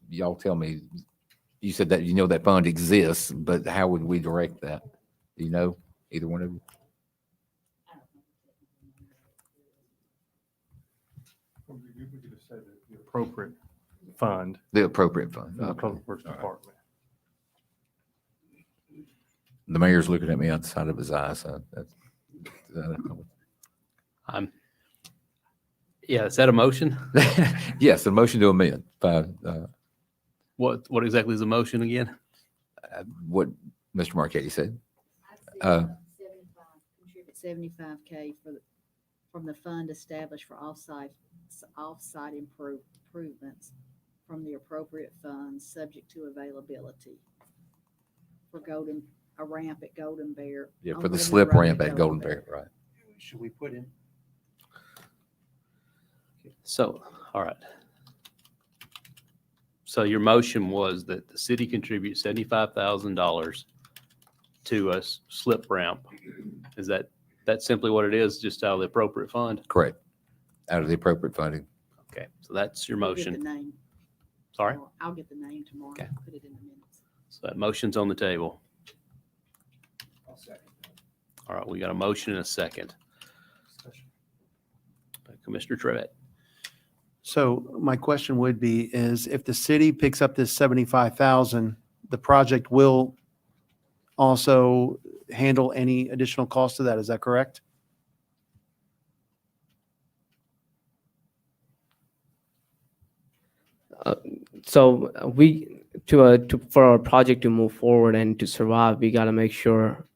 y'all tell me, you said that you know that fund exists, but how would we direct that? Do you know, either one of you? We could just say the appropriate fund. The appropriate fund. In the Okay. Public Works All right. Department. The mayor's looking at me outside of his eyes. So Yeah, is that a motion? yes, the motion to amend. What exactly is the motion again? What Mr. Marchetti said. Contribute $75K from the fund established for offsite off-site improvements from the appropriate funds, subject to availability. For a ramp at Golden Bear. Yeah, on for the Lemon slip Road ramp at Golden Bear, right. Should we put in? So, all right. So your motion was that the city contributes $75,000 to a slip ramp. Is that simply what it is, just out of the appropriate fund? Correct. Out of the appropriate funding. Okay, so that's your We'll get the motion. name. Sorry? I'll get the name tomorrow. Okay. Put it in the minutes. So that motion's on the table. All right, we got a motion and a second. Commissioner Trevette. So my question would be is if the city picks up this 75,000, the project will also handle any additional cost to that. Is that correct? So for our project to move forward and to survive, we got to make sure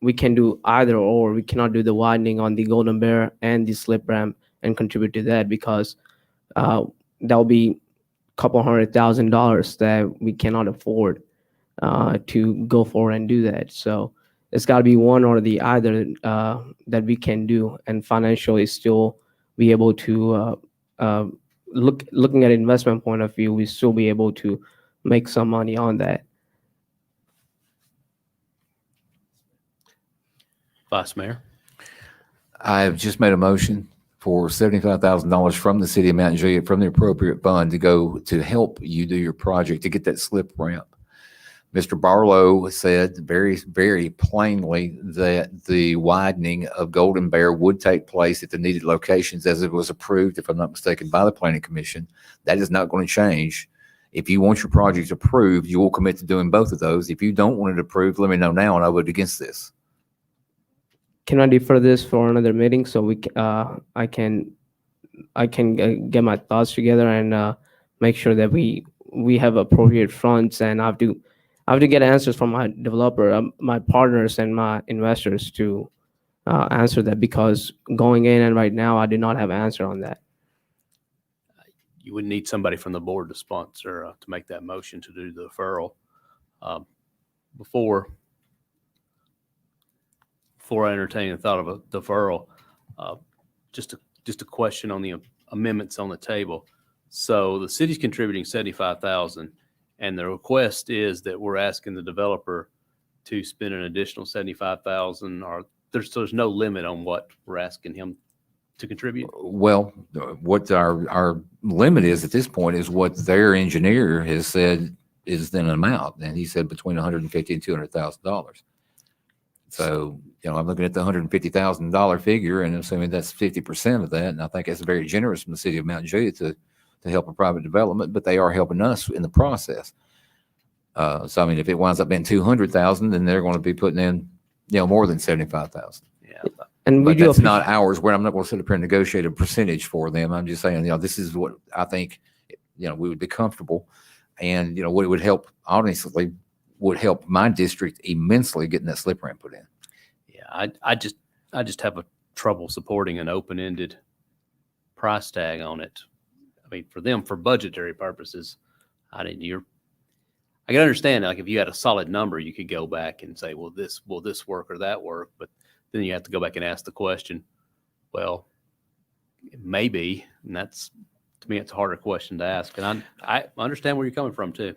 we can do either or. We cannot do the widening on the Golden Bear and the slip ramp and contribute to that because that'll be a couple $100,000 that we cannot afford to go forward and do that. So it's got to be one or the either that we can do and financially still be able to looking at investment point of view, we still be able to make some money on that. Vice Mayor. I have just made a motion for $75,000 from the city of Mount Juliet from the appropriate fund to go to help you do your project to get that slip ramp. Mr. Barlow said very, very plainly that the widening of Golden Bear would take place at the needed locations as it was approved, if I'm not mistaken, by the Planning Commission. That is not going to change. If you want your project approved, you will commit to doing both of those. If you don't want it approved, let me know now and I vote against this. Can I defer this for another meeting so I can get my thoughts together and make sure that we have appropriate funds, and I have to get answers from my developer, my partners, and my investors to answer that, because going in and right now I do not have an answer on that. You would need somebody from the board to sponsor, to make that motion to do the deferral. Before I entertain the thought of a deferral, just a question on the amendments on the table. So the city's contributing 75,000, and the request is that we're asking the developer to spend an additional 75,000, or there's no limit on what we're asking him to contribute? Well, what our limit is at this point is what their engineer has said is an amount, and he said between $150,000 and $200,000. So, I'm looking at the $150,000 figure and assuming that's 50% of that, and I think that's very generous from the city of Mount Juliet to help a private development, but they are helping us in the process. So, I mean, if it winds up being 200,000, then they're going to be putting in, more than 75,000. Yeah. And we But do that's not ours. Where I'm not going to sit up here and negotiate a percentage for them. I'm just saying, this is what I think, we would be comfortable, and what it would help, honestly, would help my district immensely getting that slip ramp put in. Yeah, I just have a trouble supporting an open-ended price tag on it. I mean, for them, for budgetary purposes, I can understand, like, if you had a solid number, you could go back and say, will this work or that work? But then you have to go back and ask the question, well, maybe, and that's, to me, it's a harder question to ask. And I understand where you're coming from too.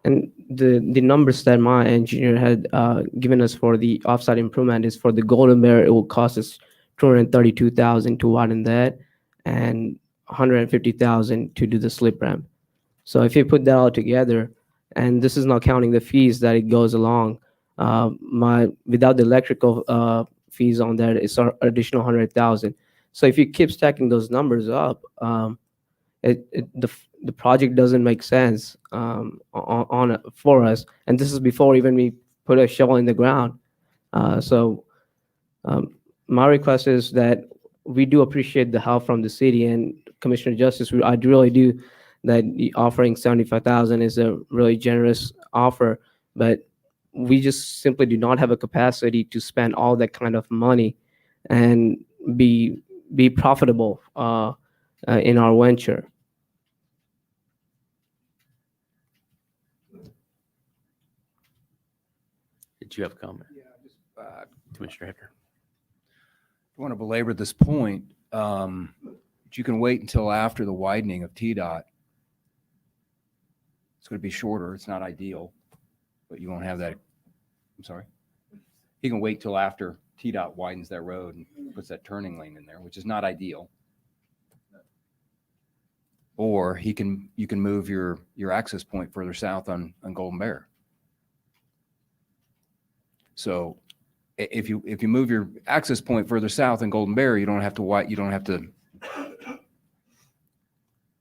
And the numbers that my engineer had given us for the offsite improvement is for the Golden Bear, it will cost us $232,000 to widen that and $150,000 to do the slip ramp. So if you put that all together, and this is not counting the fees that it goes along, without the electrical fees on that, it's an additional $100,000. So if you keep stacking those numbers up, the project doesn't make sense for us. And this is before even we put a shovel in the ground. So my request is that we do appreciate the help from the city and Commissioner Justice. I really do, that offering 75,000 is a really generous offer, but we just simply do not have a capacity to spend all that kind of money and be be profitable in our venture. Did you have a comment, Uh, Commissioner Hefner? I want to belabor this point. You can wait until after the widening of TDOT. It's going to be shorter. It's not ideal, but you won't have that. I'm sorry. He can wait till after TDOT widens that road and puts that turning lane in there, which is not ideal. Or you can move your access point further south on Golden Bear. So if you move your access point further south in Golden Bear, you don't have to.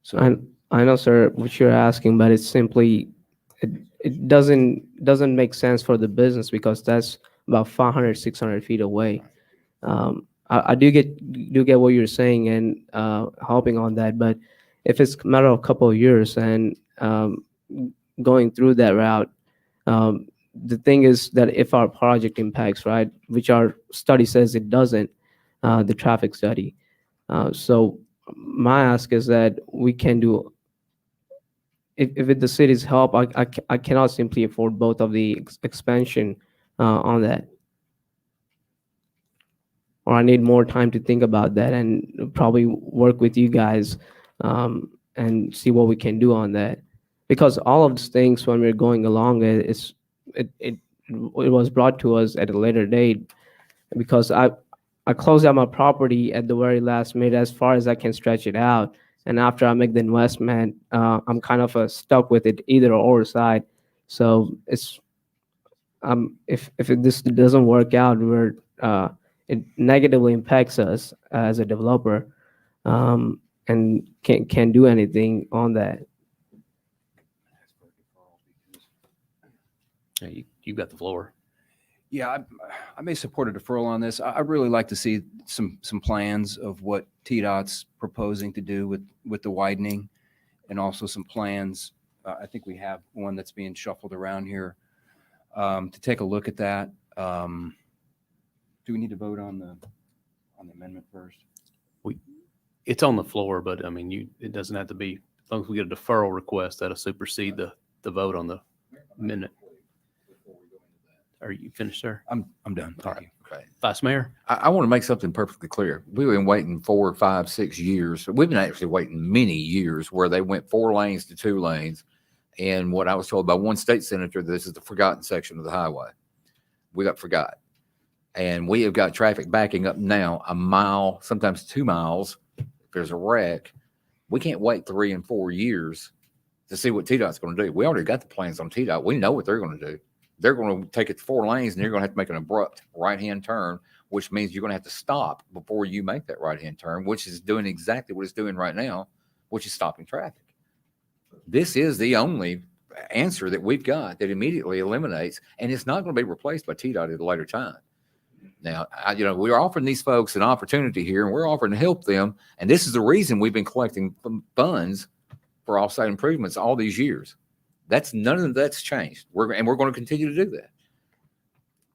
So I know, sir, what you're asking, but it's simply, it doesn't make sense for the business because that's about 500, 600 feet away. I do get what you're saying and helping on that, but if it's a matter of a couple of years and going through that route, the thing is that if our project impacts, right, which our study says it doesn't, the traffic study. So my ask is that we can do, if with the city's help, I cannot simply afford both of the expansion on that. Or I need more time to think about that and probably work with you guys and see what we can do on that. Because all of these things, when we're going along, it was brought to us at a later date because I closed out my property at the very last minute as far as I can stretch it out. And after I make the investment, I'm kind of stuck with it either or side. So it's if this doesn't work out, it negatively impacts us as a developer, and can't do anything on that. Yeah, you got the floor. yeah, I may support a deferral on this. I'd really like to see some plans of what TDOT's proposing to do with the widening, and also some plans. I think we have one that's being shuffled around here to take a look at that. Do we need to vote on the amendment first? It's on the floor, but I mean, it doesn't have to be, as long as we get a deferral request, that'll supersede the vote on the amendment. Are you finished, sir? I'm done. All Thank right. you. Okay. Vice Mayor? I want to make something perfectly clear. We've been waiting 4, 5, 6 years. We've been actually waiting many years where they went 4 lanes to 2 lanes. And what I was told by one state senator, this is the forgotten section of the highway. We got forgot. And we have got traffic backing up now a mile, sometimes 2 miles. If there's a wreck, we can't wait 3 and 4 years to see what TDOT's going to do. We already got the plans on TDOT. We know what they're going to do. They're going to take it to 4 lanes, and you're going to have to make an abrupt right-hand turn, which means you're going to have to stop before you make that right-hand turn, which is doing exactly what it's doing right now, which is stopping traffic. This is the only answer that we've got that immediately eliminates, and it's not going to be replaced by TDOT at a later time. Now, we're offering these folks an opportunity here, and we're offering to help them, and this is the reason we've been collecting funds for off-site improvements all these years. None of that's changed. We're going to continue to do that.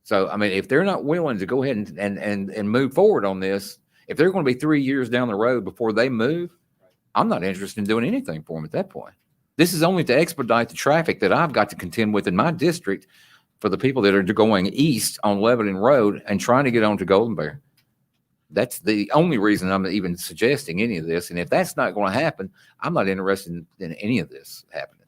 So, I mean, if they're not willing to go ahead and move forward on this, if they're going to be 3 years down the road before they move, I'm not interested in doing anything for them at that point. This is only to expedite the traffic that I've got to contend with in my district for the people that are going east on Lebanon Road and trying to get onto Golden Bear. That's the only reason I'm even suggesting any of this. And if that's not going to happen, I'm not interested in any of this happening.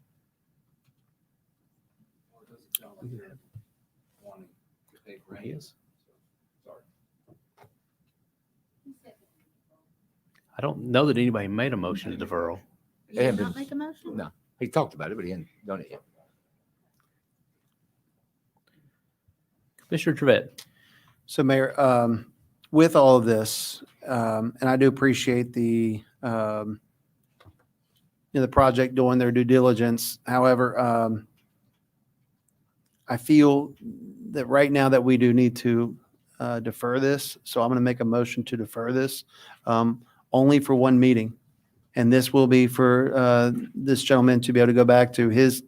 I don't know that anybody made a motion to deferral. You did not make a motion? No, he talked about it, but he hadn't done it yet. Commissioner Trevette? So Mayor, with all of this, and I do appreciate the project doing their due diligence. However, I feel that right now that we do need to defer this. So I'm going to make a motion to defer this only for one meeting. And this will be for this gentleman to be able to go back to his,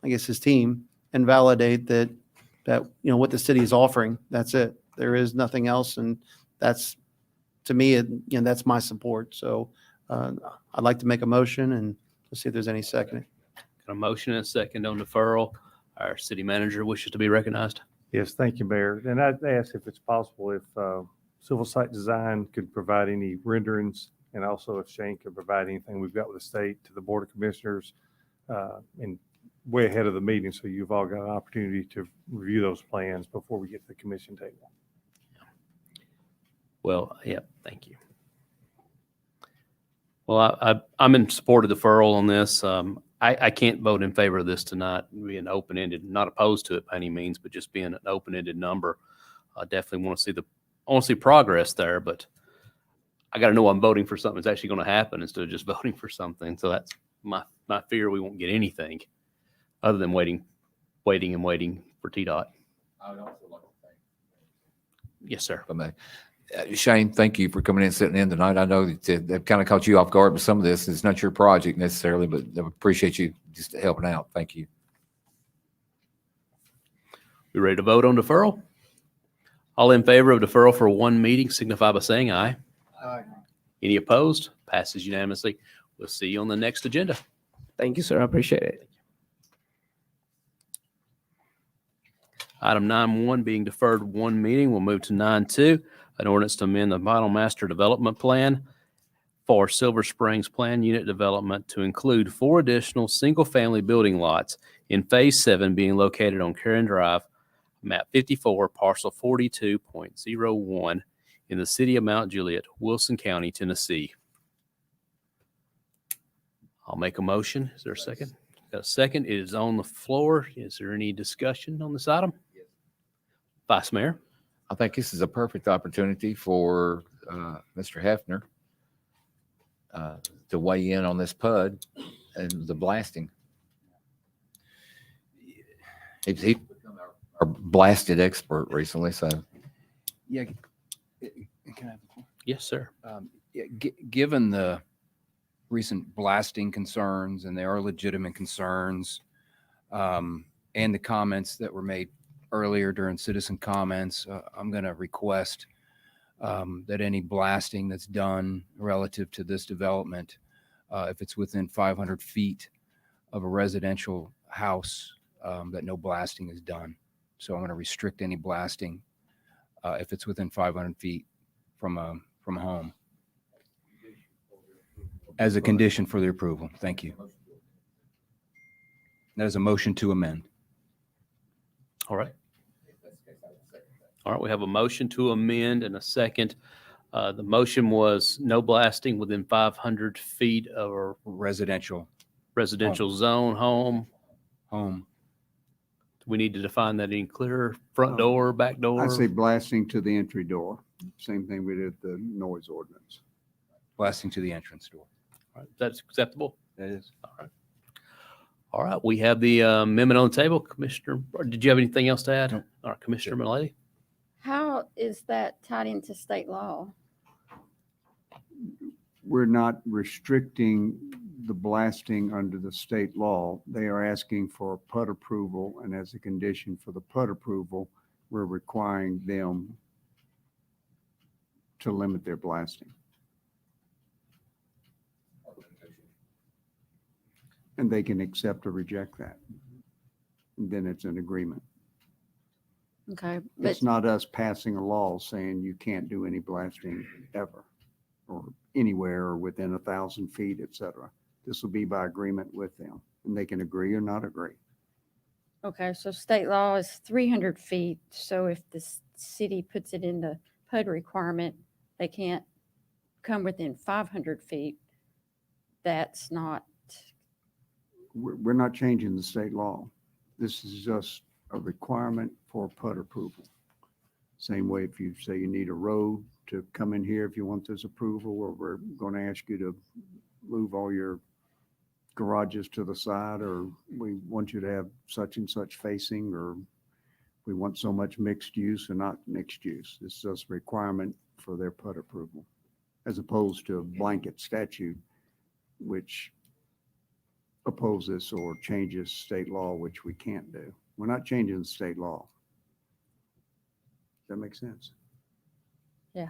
his team and validate that what the city is offering. That's it. There is nothing else, and that's, to me, that's my support. So I'd like to make a motion, and let's see if there's any second. Got a motion and a second on deferral. Our city manager wishes to be recognized. Yes, thank you, Mayor. And I'd ask if it's possible if Civil Site Design could provide any renderings, and also if Shane could provide anything we've got with the state to the Board of Commissioners and way ahead of the meeting, so you've all got an opportunity to review those plans before we get to the commission table. Well, yeah, thank you. Well, I'm in support of deferral on this. I can't vote in favor of this tonight, being open-ended, not opposed to it by any means, but just being an open-ended number. I definitely want to see progress there, but I got to know I'm voting for something that's actually going to happen instead of just voting for something. So that's my fear. We won't get anything other than waiting for TDOT. I would also like to thank. Yes, sir. If I may. Shane, thank you for coming in and sitting in tonight. I know that they've kind of caught you off guard with some of this. It's not your project necessarily, but I appreciate you just helping out. Thank you. We ready to vote on deferral? All in favor of deferral for one meeting signify by saying aye. Aye. Any opposed? Passes unanimously. We'll see you on the next agenda. Thank you, sir. I appreciate it. Item 9.1 being deferred one meeting. We'll move to 9.2, an ordinance to amend the final master development plan for Silver Springs Plan Unit Development to include 4 additional single-family building lots in Phase 7 being located on Karen Drive, map 54, parcel 42.01 in the city of Mount Juliet, Wilson County, Tennessee. I'll make a motion. Is there a second? Got a second. It is on the floor. Is there any discussion on this item? Vice Mayor? I think this is a perfect opportunity for Mr. Hefner to weigh in on this PUD and the blasting. He's become our blasted expert recently, so. Yeah. Can I have the floor? Yes, sir. Given the recent blasting concerns, and they are legitimate concerns, and the comments that were made earlier during citizen comments, I'm going to request that any blasting that's done relative to this development, if it's within 500 feet of a residential house, that no blasting is done. So I'm going to restrict any blasting if it's within 500 feet from a home, as a condition for the approval. Thank you. That is a motion to amend. All right. All right, we have a motion to amend and a second. The motion was no blasting within 500 feet of a Residential zone home. home. We need to define that any clearer, front door, back door. I say blasting to the entry door. Same thing we did the noise ordinance. Blasting to the entrance door. All right, that's acceptable? That is. All right. All right, we have the amendment on the table. Commissioner, did you have anything else to add? No. All right, Commissioner Mullelly. How is that tied into state law? We're not restricting the blasting under the state law. They are asking for a PUD approval, and as a condition for the PUD approval, we're requiring them to limit their blasting. And they can accept or reject that. And then it's an agreement. Okay, but It's not us passing a law saying you can't do any blasting ever, or anywhere, or within 1,000 feet, et cetera. This will be by agreement with them, and they can agree or not agree. okay, so state law is 300 feet. So if the city puts it in the PUD requirement, they can't come within 500 feet. That's not, We're not changing the state law. This is just a requirement for PUD approval. Same way if you say you need a road to come in here, if you want this approval, or we're going to ask you to move all your garages to the side, or we want you to have such and such facing, or we want so much mixed use or not mixed use. This is just a requirement for their PUD approval, as opposed to a blanket statute, which opposes or changes state law, which we can't do. We're not changing the state law. Does that make sense? Yeah.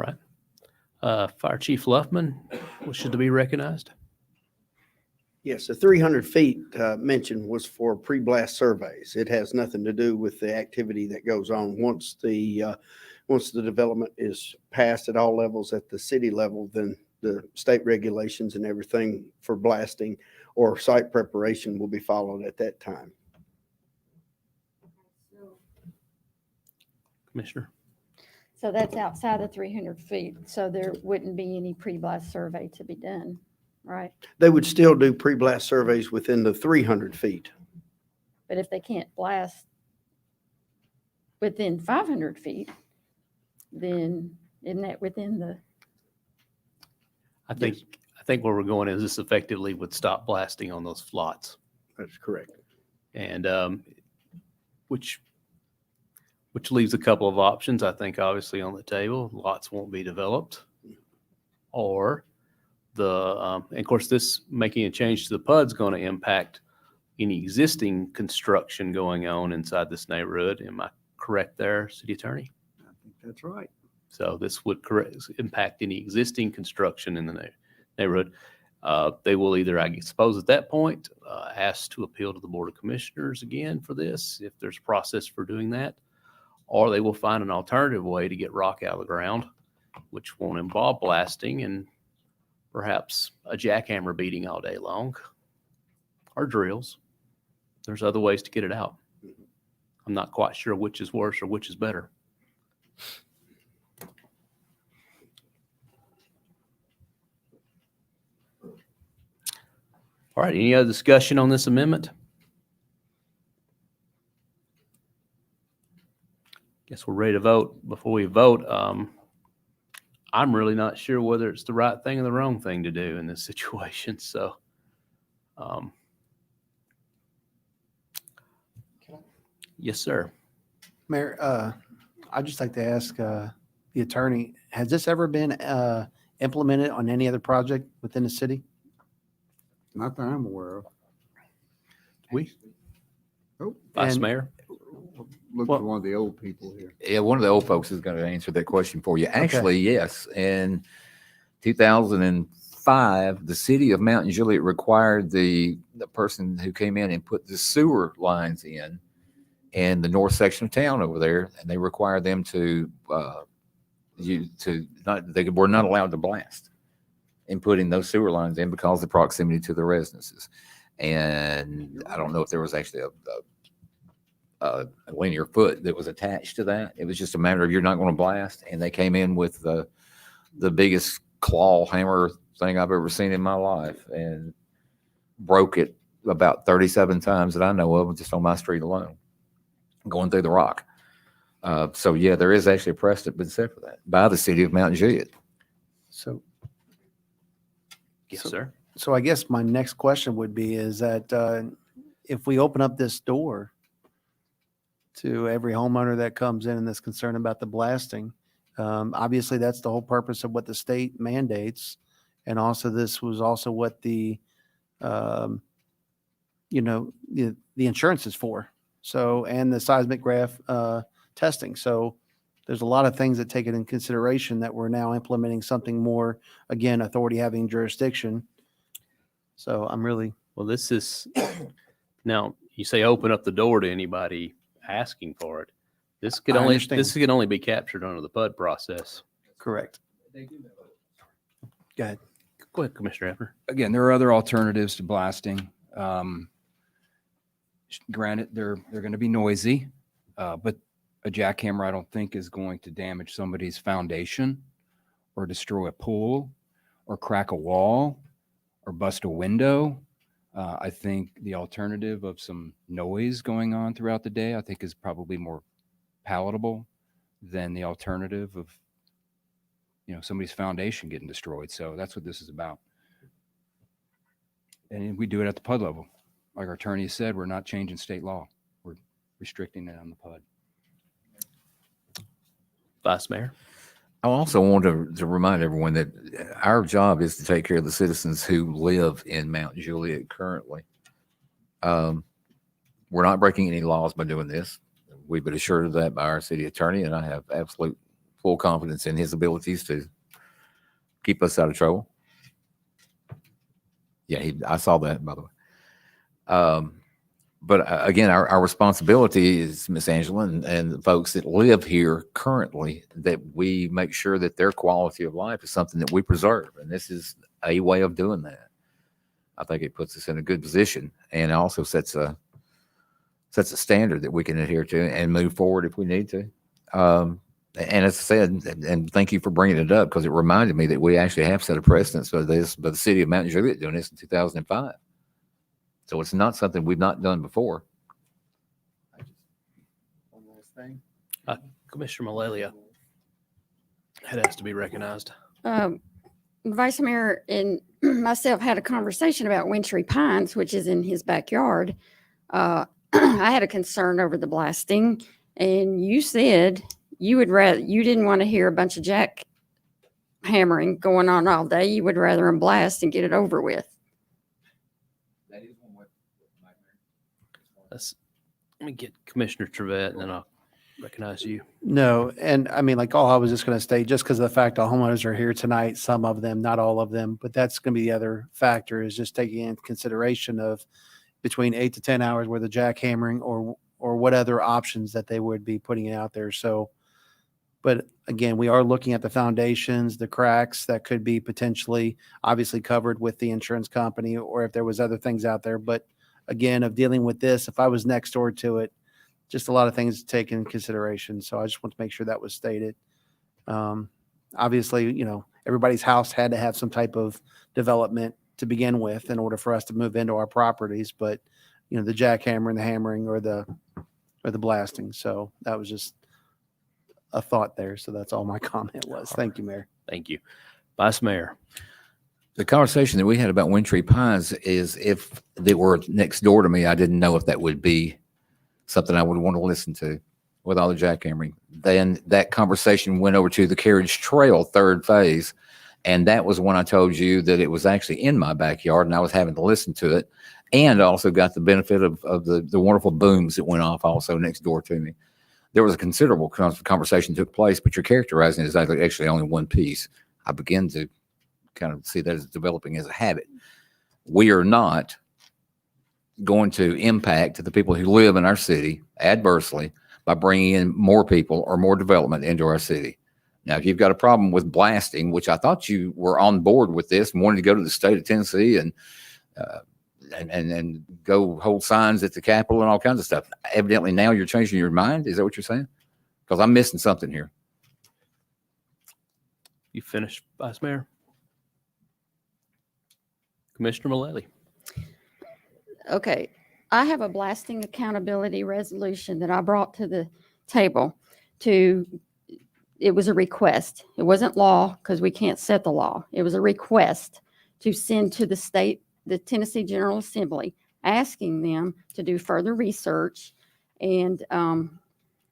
right. Fire Chief Luffman wishes to be recognized. Yes, the 300 feet mentioned was for pre-blast surveys. It has nothing to do with the activity that goes on. Once the development is passed at all levels at the city level, then the state regulations and everything for blasting or site preparation will be followed at that time. Commissioner? So that's outside the 300 feet. So there wouldn't be any pre-blast survey to be done, right? They would still do pre-blast surveys within the 300 feet. But if they can't blast within 500 feet, then isn't that within the, I think where we're going is this effectively would stop blasting on those lots. That's correct. And which leaves a couple of options, I think, obviously on the table. Lots won't be developed. Or and of course, this making a change to the PUD's going to impact any existing construction going on inside this neighborhood. Am I correct there, City Attorney? I think that's right. So this would impact any existing construction in the neighborhood. They will either, I suppose at that point, ask to appeal to the Board of Commissioners again for this, if there's a process for doing that, or they will find an alternative way to get rock out of the ground, which won't involve blasting and perhaps a jackhammer beating all day long, or drills. There's other ways to get it out. I'm not quite sure which is worse or which is better. All right, any other discussion on this amendment? Guess we're ready to vote. Before we vote, I'm really not sure whether it's the right thing or the wrong thing to do in this situation. So, yes, sir. Mayor, I'd just like to ask the attorney, has this ever been implemented on any other project within the city? Not that I'm aware of. We, Oh, Vice And- Mayor. look Well- to one of the old people here. Yeah, one of the old folks is going to answer that question for you. Actually, yes. In 2005, the city of Mountain Juliet required the person who came in and put the sewer lines in the north section of town over there, and they required them to they were not allowed to blast in putting those sewer lines in because of the proximity to the residences. And I don't know if there was actually a linear foot that was attached to that. It was just a matter of you're not going to blast. And they came in with the biggest claw hammer thing I've ever seen in my life and broke it about 37 times that I know of just on my street alone, going through the rock. So yeah, there is actually a precedent been set for that by the city of Mountain Juliet. So, Yes, sir. so I guess my next question would be is that if we open up this door to every homeowner that comes in and is concerned about the blasting, obviously that's the whole purpose of what the state mandates. And also this was also what the insurance is for. So, and the seismic graph testing. So there's a lot of things that take it in consideration that we're now implementing something more, again, authority having jurisdiction. So I'm really, Well, this is, now you say open up the door to anybody asking for it. This could I only, understand. this can only be captured under the PUD process. correct. Go ahead. Go ahead, Commissioner Hefner. Again, there are other alternatives to blasting. Granted, they're going to be noisy, but a jackhammer I don't think is going to damage somebody's foundation or destroy a pool or crack a wall or bust a window. I think the alternative of some noise going on throughout the day, I think is probably more palatable than the alternative of, somebody's foundation getting destroyed. So that's what this is about. And we do it at the PUD level. Like our attorney said, we're not changing state law. We're restricting it on the PUD. Vice Mayor. I also want to remind everyone that our job is to take care of the citizens who live in Mount Juliet currently. We're not breaking any laws by doing this. We've been assured of that by our city attorney, and I have absolute full confidence in his abilities to keep us out of trouble. Yeah, I saw that, by the way. But again, our responsibility is, Miss Angela, and the folks that live here currently, that we make sure that their quality of life is something that we preserve. And this is a way of doing that. I think it puts us in a good position, and also sets a standard that we can adhere to and move forward if we need to. And as I said, and thank you for bringing it up, because it reminded me that we actually have set a precedence for this, by the city of Mount Juliet doing this in 2005. So it's not something we've not done before. One last thing. Commissioner Mullelly had asked to be recognized. Vice Mayor and myself had a conversation about Wintry Pines, which is in his backyard. I had a concern over the blasting, and you said you didn't want to hear a bunch of jackhammering going on all day. You would rather them blast and get it over with. Let me get Commissioner Trevette, and then I'll recognize you. No, and I mean, like, all I was just going to state, just because of the fact all homeowners are here tonight, some of them, not all of them, but that's going to be the other factor, is just taking into consideration of between 8 to 10 hours worth of jackhammering, or what other options that they would be putting out there. So, but again, we are looking at the foundations, the cracks that could be potentially obviously covered with the insurance company, or if there was other things out there. But again, of dealing with this, if I was next door to it, just a lot of things to take in consideration. So I just want to make sure that was stated. Obviously, everybody's house had to have some type of development to begin with in order for us to move into our properties. But, the jackhammering, the hammering, or the blasting. So that was just a thought there. So that's all my comment was. Thank you, Mayor. Thank you. Vice Mayor. The conversation that we had about Wintry Pines is, if they were next door to me, I didn't know if that would be something I would want to listen to with all the jackhammering. Then that conversation went over to the Carriage Trail third phase. And that was when I told you that it was actually in my backyard and I was having to listen to it, and also got the benefit of the wonderful booms that went off also next door to me. There was a considerable conversation took place, but you're characterizing it as actually only one piece. I begin to kind of see that as developing as a habit. We are not going to impact the people who live in our city adversely by bringing in more people or more development into our city. Now, if you've got a problem with blasting, which I thought you were on board with this and wanted to go to the state of Tennessee and go hold signs at the Capitol and all kinds of stuff, evidently now you're changing your mind. Is that what you're saying? Because I'm missing something here. You finished, Vice Mayor? Commissioner Mullelly. Okay, I have a blasting accountability resolution that I brought to the table it was a request. It wasn't law, because we can't set the law. It was a request to send to the Tennessee General Assembly, asking them to do further research and on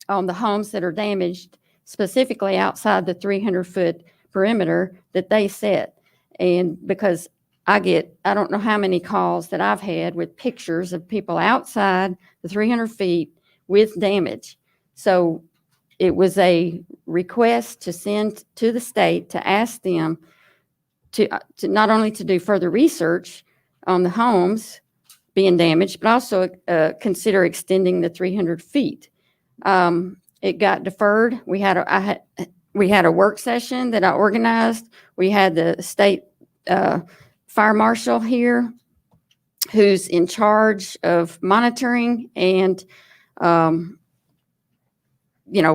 the homes that are damaged, specifically outside the 300-foot perimeter that they set. And because I don't know how many calls that I've had with pictures of people outside the 300 feet with damage. So it was a request to send to the state to ask them to not only to do further research on the homes being damaged, but also consider extending the 300 feet. It got deferred. We had a work session that I organized. We had the state fire marshal here, who's in charge of monitoring and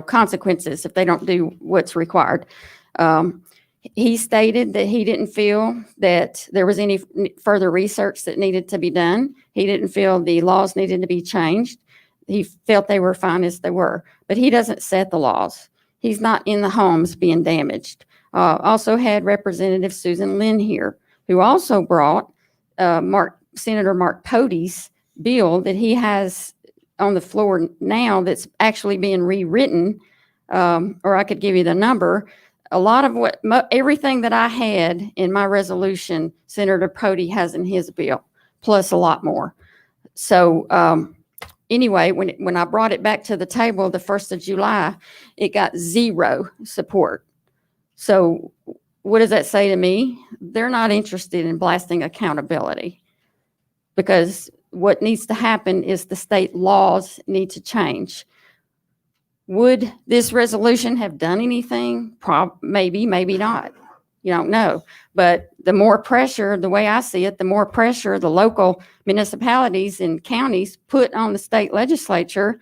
consequences if they don't do what's required. He stated that he didn't feel that there was any further research that needed to be done. He didn't feel the laws needed to be changed. He felt they were fine as they were, but he doesn't set the laws. He's not in the homes being damaged. Also had Representative Susan Lynn here, who also brought Senator Mark Pody's bill that he has on the floor now that's actually being rewritten, or I could give you the number. A lot of everything that I had in my resolution, Senator Pody has in his bill, plus a lot more. So anyway, when I brought it back to the table the 1st of July, it got 0 support. So what does that say to me? They're not interested in blasting accountability, because what needs to happen is the state laws need to change. Would this resolution have done anything? Maybe, maybe not. You don't know. But the more pressure, the way I see it, the more pressure the local municipalities and counties put on the state legislature,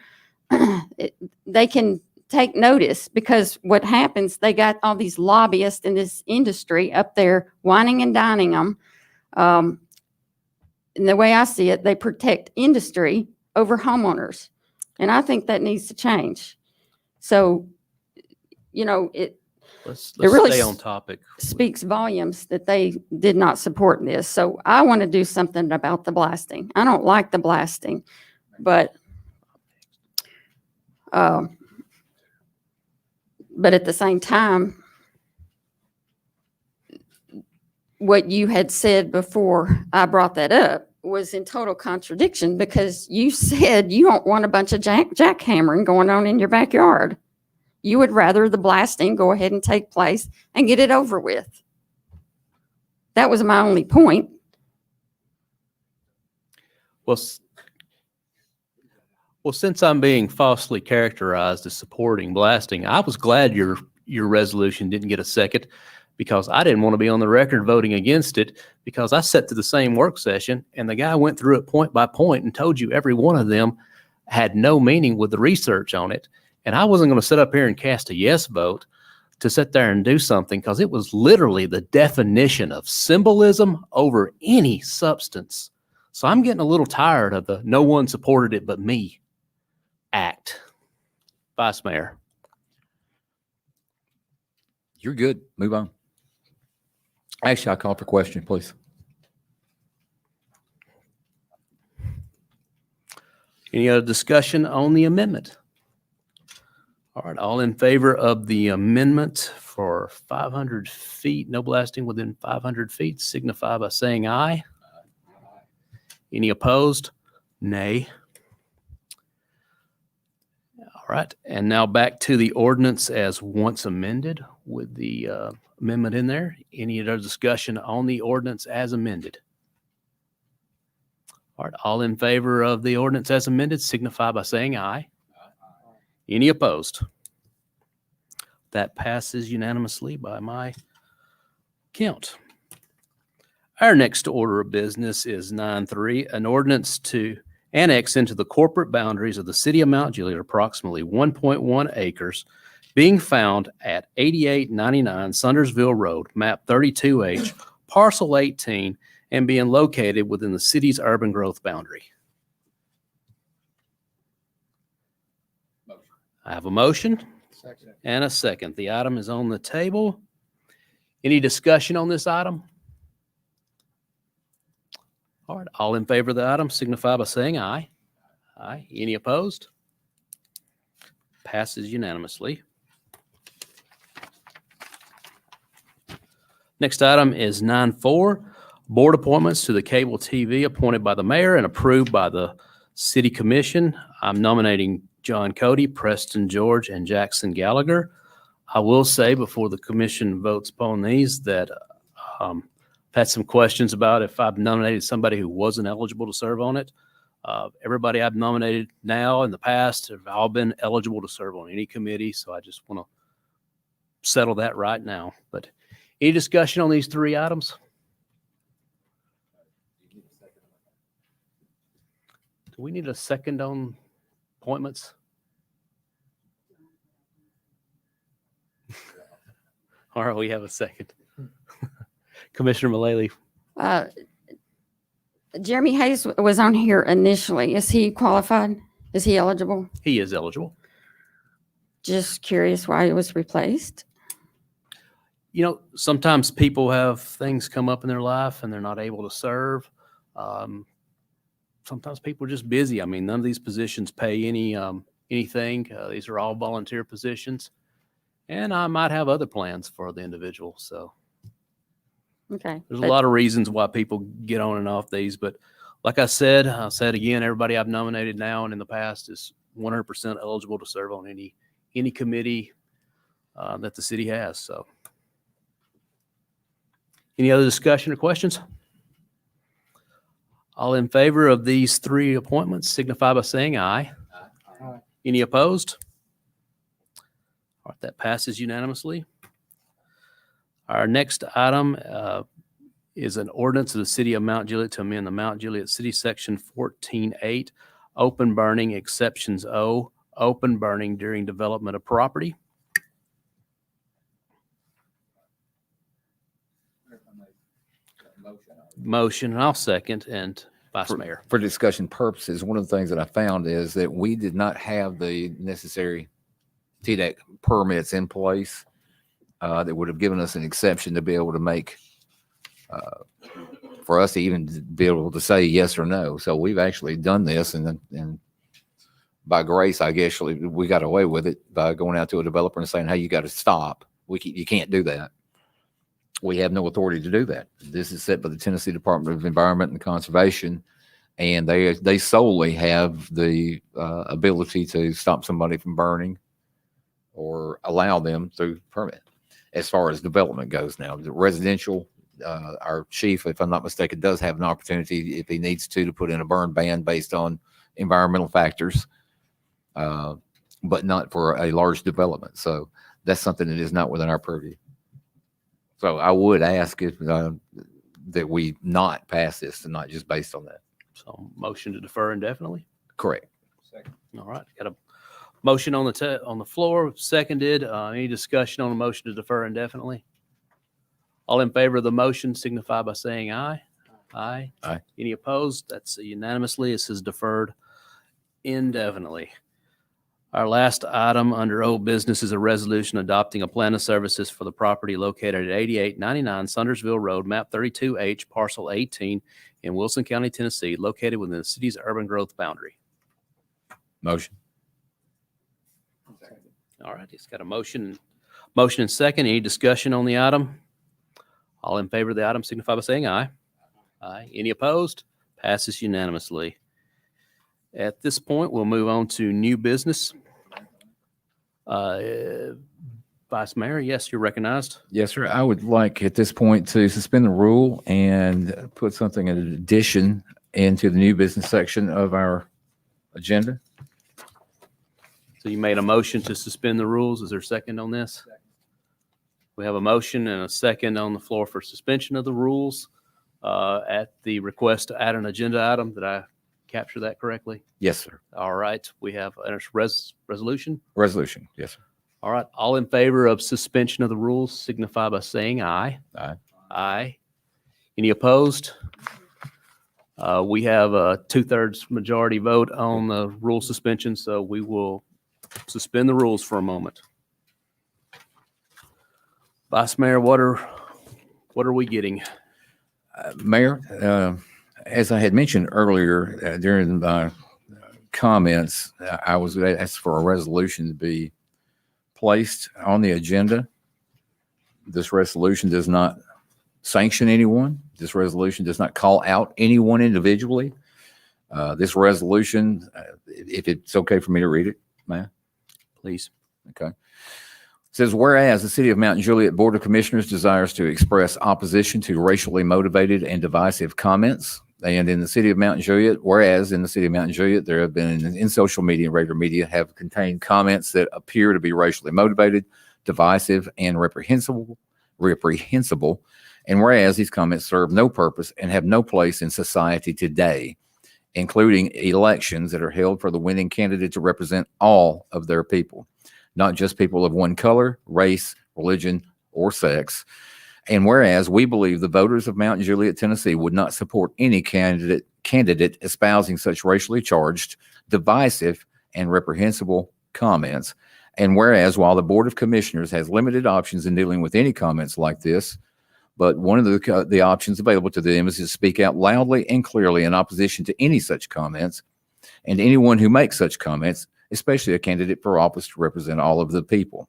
they can take notice, because what happens, they got all these lobbyists in this industry up there whining and dining them. And the way I see it, they protect industry over homeowners. And I think that needs to change. So, Let's really stay on topic. speaks volumes that they did not support this. So I want to do something about the blasting. I don't like the blasting, but at the same time, what you had said before I brought that up was in total contradiction, because you said you don't want a bunch of jackhammering going on in your backyard. You would rather the blasting go ahead and take place and get it over with. That was my only point. Well, since I'm being falsely characterized as supporting blasting, I was glad your resolution didn't get a second, because I didn't want to be on the record voting against it, because I sat through the same work session and the guy went through it point by point and told you every one of them had no meaning with the research on it. And I wasn't going to sit up here and cast a yes vote to sit there and do something, because it was literally the definition of symbolism over any substance. So I'm getting a little tired of the no one supported it but me act. Vice Mayor. You're good. Move on. Actually, I'll call for question, please. Any other discussion on the amendment? All right, all in favor of the amendment for 500 feet, no blasting within 500 feet, signify by saying aye. Any opposed? Nay. All right, and now back to the ordinance as once amended with the amendment in there. Any other discussion on the ordinance as amended? All right, all in favor of the ordinance as amended, signify by saying aye. Any opposed? That passes unanimously by my count. Our next order of business is 9.3, an ordinance to annex into the corporate boundaries of the city of Mount Juliet approximately 1.1 acres being found at 8899 Sundersville Road, map 32H, parcel 18, and being located within the city's urban growth boundary. I have a motion and a second. The item is on the table. Any discussion on this item? All right, all in favor of the item signify by saying aye. Aye. Any opposed? Passes unanimously. Next item is 9.4, board appointments to the cable TV appointed by the mayor and approved by the city commission. I'm nominating John Cody, Preston George, and Jackson Gallagher. I will say before the commission votes upon these that I've had some questions about if I've nominated somebody who wasn't eligible to serve on it. Everybody I've nominated now in the past have all been eligible to serve on any committee, so I just want to settle that right now. But any discussion on these three items? Do we need a second on appointments? All right, we have a second. Commissioner Mullelly. Jeremy Hayes was on here initially. Is he qualified? Is he eligible? He is eligible. Just curious why he was replaced. You know, sometimes people have things come up in their life and they're not able to serve. Sometimes people are just busy. I mean, none of these positions pay anything. These are all volunteer positions. And I might have other plans for the individual. So Okay. there's a lot of reasons why people get on and off these, but Like I said, I'll say it again, everybody I've nominated now and in the past is 100% eligible to serve on any committee that the city has. So any other discussion or questions? All in favor of these three appointments signify by saying aye. Aye. Any opposed? All right, that passes unanimously. Our next item is an ordinance of the city of Mount Juliet to amend the Mount Juliet City Section 14.8, open burning exceptions O, open burning during development of property. Motion, and I'll second, and Vice Mayor. For discussion purposes, one of the things that I found is that we did not have the necessary TDEC permits in place that would have given us an exception to be able to make, for us to even be able to say yes or no. So we've actually done this, and by grace, I guess we got away with it by going out to a developer and saying, hey, you got to stop. You can't do that. We have no authority to do that. This is set by the Tennessee Department of Environment and Conservation, and they solely have the ability to stop somebody from burning or allow them through permit. As far as development goes now, the residential, our chief, if I'm not mistaken, does have an opportunity if he needs to put in a burn ban based on environmental factors, but not for a large development. So that's something that is not within our purview. So I would ask if that we not pass this and not just based on that. So motion to defer indefinitely. Correct. Second. All right, got a motion on the floor, seconded. Any discussion on the motion to defer indefinitely? All in favor of the motion signify by saying aye. Aye. Aye. Any opposed? That's unanimously. It says deferred indefinitely. Our last item under old business is a resolution adopting a plan of services for the property located at 8899 Saundersville Road, map 32H, parcel 18 in Wilson County, Tennessee, located within the city's urban growth boundary. Motion. All right, it's got a motion and second. Any discussion on the item? All in favor of the item signify by saying aye. Aye. Any opposed? Passes unanimously. At this point, we'll move on to new business. Vice Mayor, yes, you're recognized. Yes, sir. I would like at this point to suspend the rule and put something in addition into the new business section of our agenda. So you made a motion to suspend the rules. Is there a second on this? We have a motion and a second on the floor for suspension of the rules at the request to add an agenda item. Did I capture that correctly? Yes, sir. All right. We have a resolution. Resolution. Yes, sir. All right. All in favor of suspension of the rules signify by saying aye. Aye. Aye. Any opposed? We have a 2/3 majority vote on the rule suspension, so we will suspend the rules for a moment. Vice Mayor, what are we getting? Mayor, as I had mentioned earlier during my comments, I was asked for a resolution to be placed on the agenda. This resolution does not sanction anyone. This resolution does not call out anyone individually. This resolution, if it's okay for me to read it, Matt? Please. Okay. It says, whereas the City of Mount Juliet Board of Commissioners desires to express opposition to racially motivated and divisive comments. And in the City of Mount Juliet, whereas in the City of Mount Juliet, there have been in social media and regular media have contained comments that appear to be racially motivated, divisive, and reprehensible. And whereas these comments serve no purpose and have no place in society today, including elections that are held for the winning candidate to represent all of their people, not just people of one color, race, religion, or sex. And whereas we believe the voters of Mount Juliet, Tennessee would not support any candidate espousing such racially charged, divisive, and reprehensible comments. And whereas while the Board of Commissioners has limited options in dealing with any comments like this, but one of the options available to them is to speak out loudly and clearly in opposition to any such comments, and anyone who makes such comments, especially a candidate for office to represent all of the people.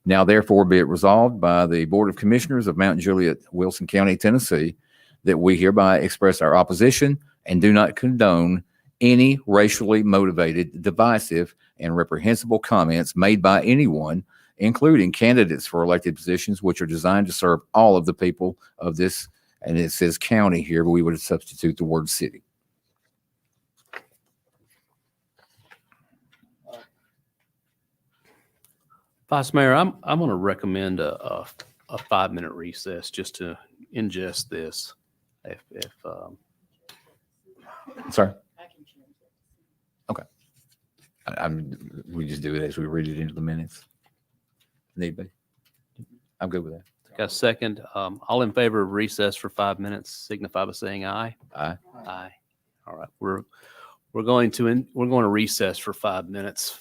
Now, therefore, be it resolved by the Board of Commissioners of Mount Juliet, Wilson County, Tennessee, that we hereby express our opposition and do not condone any racially motivated, divisive, and reprehensible comments made by anyone, including candidates for elected positions, which are designed to serve all of the people of this, and it says county here, but we would substitute the word city. Vice Mayor, I'm going to recommend a 5-minute recess just to ingest this. Sorry. Okay. We just do it as we read it into the minutes. Need be. I'm good with that. Got a second? All in favor of recess for 5 minutes, signify by saying aye. Aye. Aye. All right. We're going to recess for 5 minutes.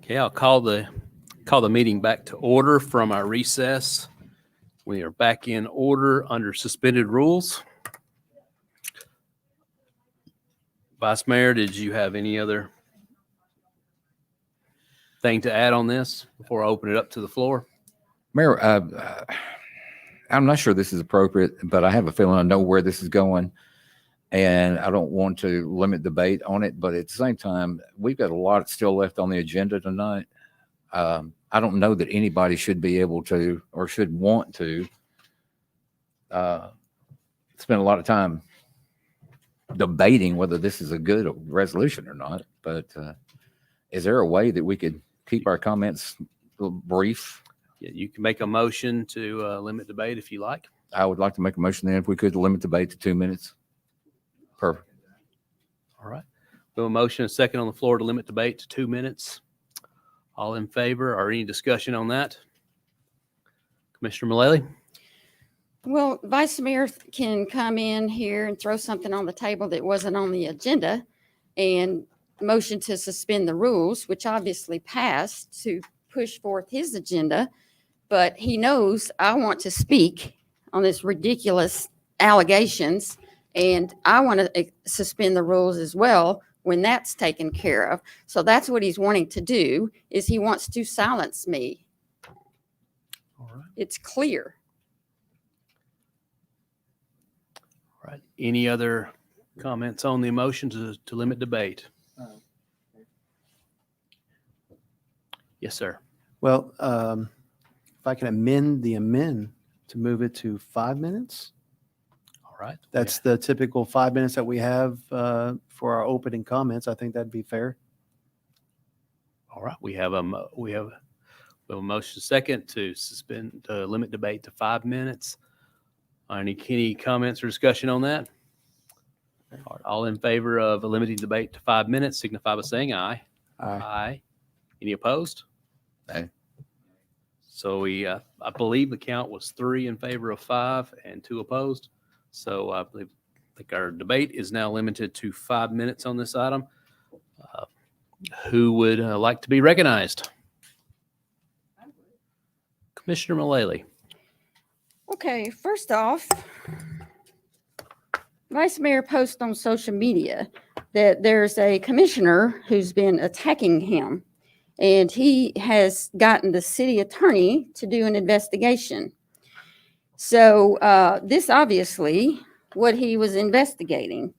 Okay, I'll call the meeting back to order from our recess. We are back in order under suspended rules. Vice Mayor, did you have any other thing to add on this before I open it up to the floor? Mayor, I'm not sure this is appropriate, but I have a feeling I know where this is going. And I don't want to limit debate on it, but at the same time, we've got a lot still left on the agenda tonight. I don't know that anybody should be able to or should want to spend a lot of time debating whether this is a good resolution or not. But is there a way that we could keep our comments brief? Yeah, you can make a motion to limit debate if you like. I would like to make a motion then if we could limit debate to 2 minutes. Perfect. All right. We have a motion and a second on the floor to limit debate to 2 minutes. All in favor or any discussion on that? Commissioner Mullelly? Well, Vice Mayor can come in here and throw something on the table that wasn't on the agenda and motion to suspend the rules, which obviously passed to push forth his agenda. But he knows I want to speak on this ridiculous allegations, and I want to suspend the rules as well when that's taken care of. So that's what he's wanting to do, is he wants to silence me. All right. It's clear. All right. Any other comments on the motion to limit debate? Yes, sir. Well, if I can amend to move it to 5 minutes. All right. That's the typical 5 minutes that we have for our opening comments. I think that'd be fair. All right. We have a motion second to suspend, limit debate to 5 minutes. Any comments or discussion on that? All right, all in favor of limiting debate to 5 minutes, signify by saying aye. Aye. Any opposed? Aye. So I believe the count was 3 in favor of 5 and 2 opposed. So I think our debate is now limited to 5 minutes on this item. Who would like to be recognized? Commissioner Mullelly. Okay, first off, Vice Mayor posted on social media that there's a commissioner who's been attacking him, and he has gotten the city attorney to do an investigation. So this obviously what he was investigating.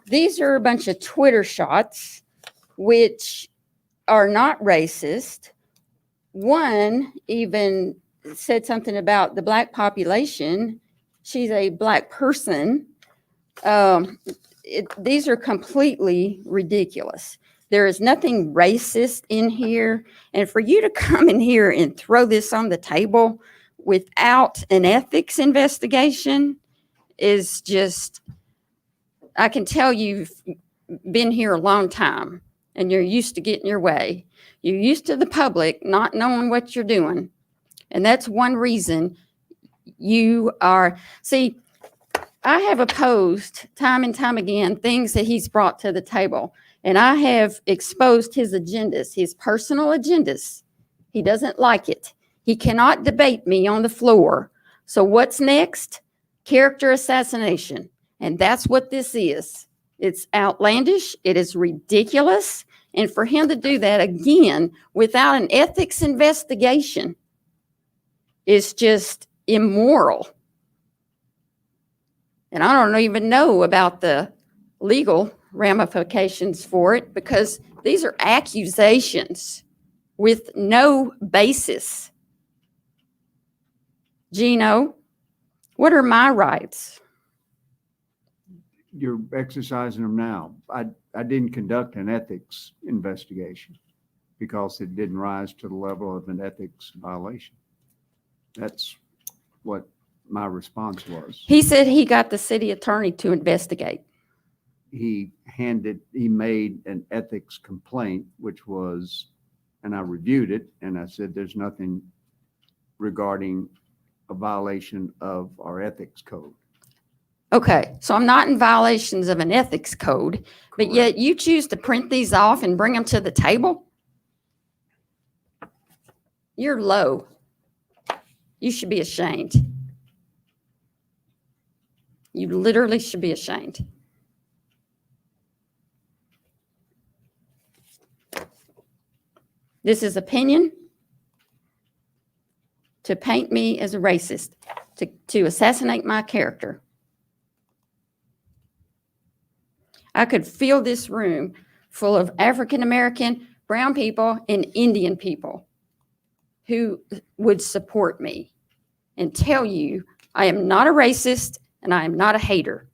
These are a bunch of Twitter shots which are not racist. One even said something about the Black population. She's a Black person. These are completely ridiculous. There is nothing racist in here. And for you to come in here and throw this on the table without an ethics investigation is just, I can tell you've been here a long time and you're used to getting your way. You're used to the public not knowing what you're doing. And that's one reason you are, see, I have opposed time and time again things that he's brought to the table. And I have exposed his agendas, his personal agendas. He doesn't like it. He cannot debate me on the floor. So what's next? Character assassination. And that's what this is. It's outlandish. It is ridiculous. And for him to do that again without an ethics investigation is just immoral. And I don't even know about the legal ramifications for it, because these are accusations with no basis. Gino, what are my rights? You're exercising them now. I didn't conduct an ethics investigation because it didn't rise to the level of an ethics violation. That's what my response was. He said he got the city attorney to investigate. He made an ethics complaint, which was, and I reviewed it, and I said, there's nothing regarding a violation of our ethics code. Okay, so I'm not in violations of an ethics code, but yet you choose to print these off and bring them to the table? You're low. You should be ashamed. You literally should be ashamed. This is opinion to paint me as a racist, to assassinate my character. I could fill this room full of African American, brown people, and Indian people who would support me and tell you I am not a racist and I am not a hater.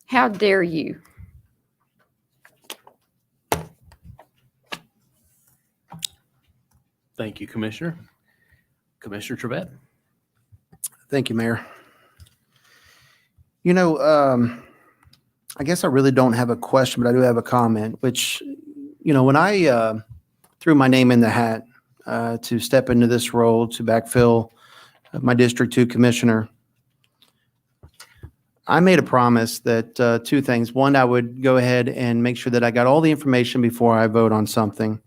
How dare you? Thank you, Commissioner. Commissioner Trevette. Thank you, Mayor. I guess I really don't have a question, but I do have a comment, which, when I threw my name in the hat to step into this role to backfill my District 2 Commissioner, I made a promise that two things. One, I would go ahead and make sure that I got all the information before I vote on something.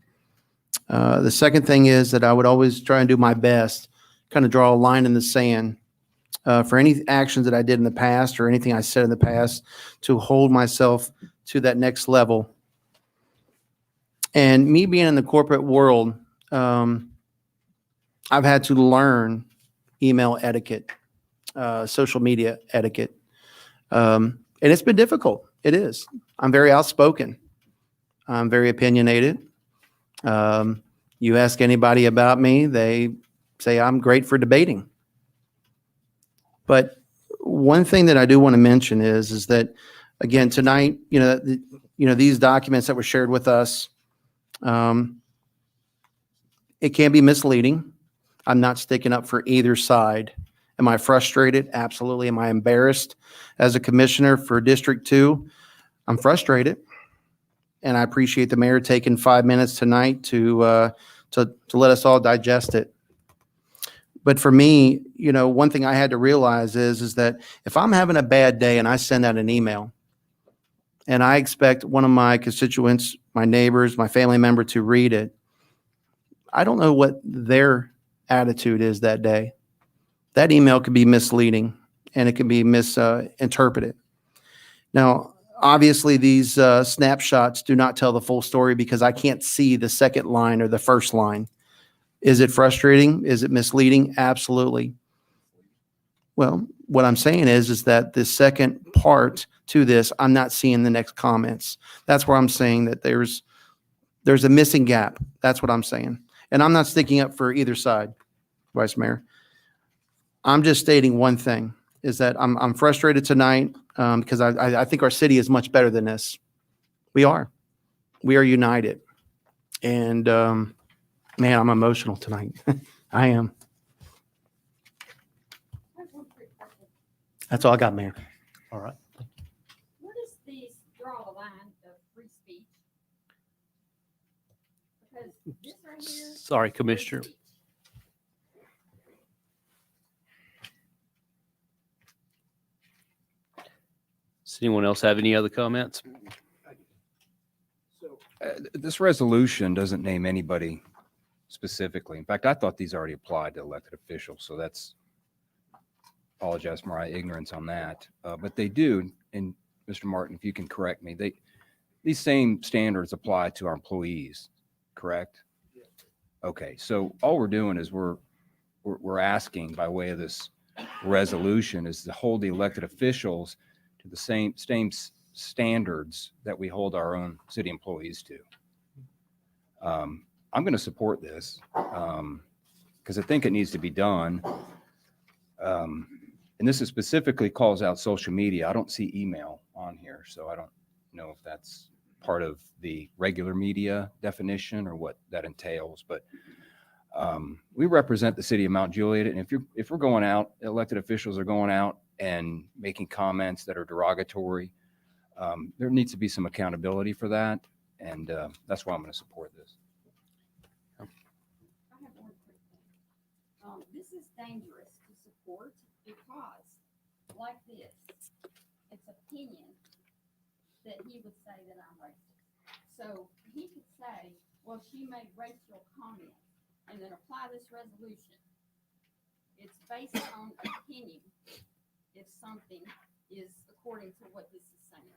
The second thing is that I would always try and do my best, kind of draw a line in the sand for any actions that I did in the past or anything I said in the past to hold myself to that next level. And me being in the corporate world, I've had to learn email etiquette, social media etiquette. And it's been difficult. It is. I'm very outspoken. I'm very opinionated. You ask anybody about me, they say I'm great for debating. But one thing that I do want to mention is that, again, tonight, these documents that were shared with us, it can be misleading. I'm not sticking up for either side. Am I frustrated? Absolutely. Am I embarrassed as a commissioner for District 2? I'm frustrated. And I appreciate the mayor taking 5 minutes tonight to let us all digest it. But for me, one thing I had to realize is that if I'm having a bad day and I send out an email and I expect one of my constituents, my neighbors, my family member to read it, I don't know what their attitude is that day. That email could be misleading and it can be misinterpreted. Now, obviously, these snapshots do not tell the full story because I can't see the second line or the first line. Is it frustrating? Is it misleading? Absolutely. Well, what I'm saying is that the second part to this, I'm not seeing the next comments. That's where I'm saying that there's a missing gap. That's what I'm saying. And I'm not sticking up for either side, Vice Mayor. I'm just stating one thing, is that I'm frustrated tonight because I think our city is much better than this. We are. We are united. And, man, I'm emotional tonight. I am. That's all I got, Mayor. All right. Where does these draw the line of free speech? Because this right here. Sorry, Commissioner. Does anyone else have any other comments? This resolution doesn't name anybody specifically. In fact, I thought these already applied to elected officials, so apologize for my ignorance on that. But they do, and Mr. Martin, if you can correct me, these same standards apply to our employees, correct? Yes. Okay, so all we're doing is we're asking by way of this resolution is to hold the elected officials to the same standards that we hold our own city employees to. I'm going to support this because I think it needs to be done. And this is specifically calls out social media. I don't see email on here, so I don't know if that's part of the regular media definition or what that entails. But we represent the city of Mount Juliet, and if we're going out, elected officials are going out and making comments that are derogatory, there needs to be some accountability for that, and that's why I'm going to support this. I have one quick thing. This is dangerous to support because, like this, it's opinion that he would say that I'm racist. So he could say, Well, she made racial comments, and then apply this resolution. It's based on opinion if something is according to what this is saying.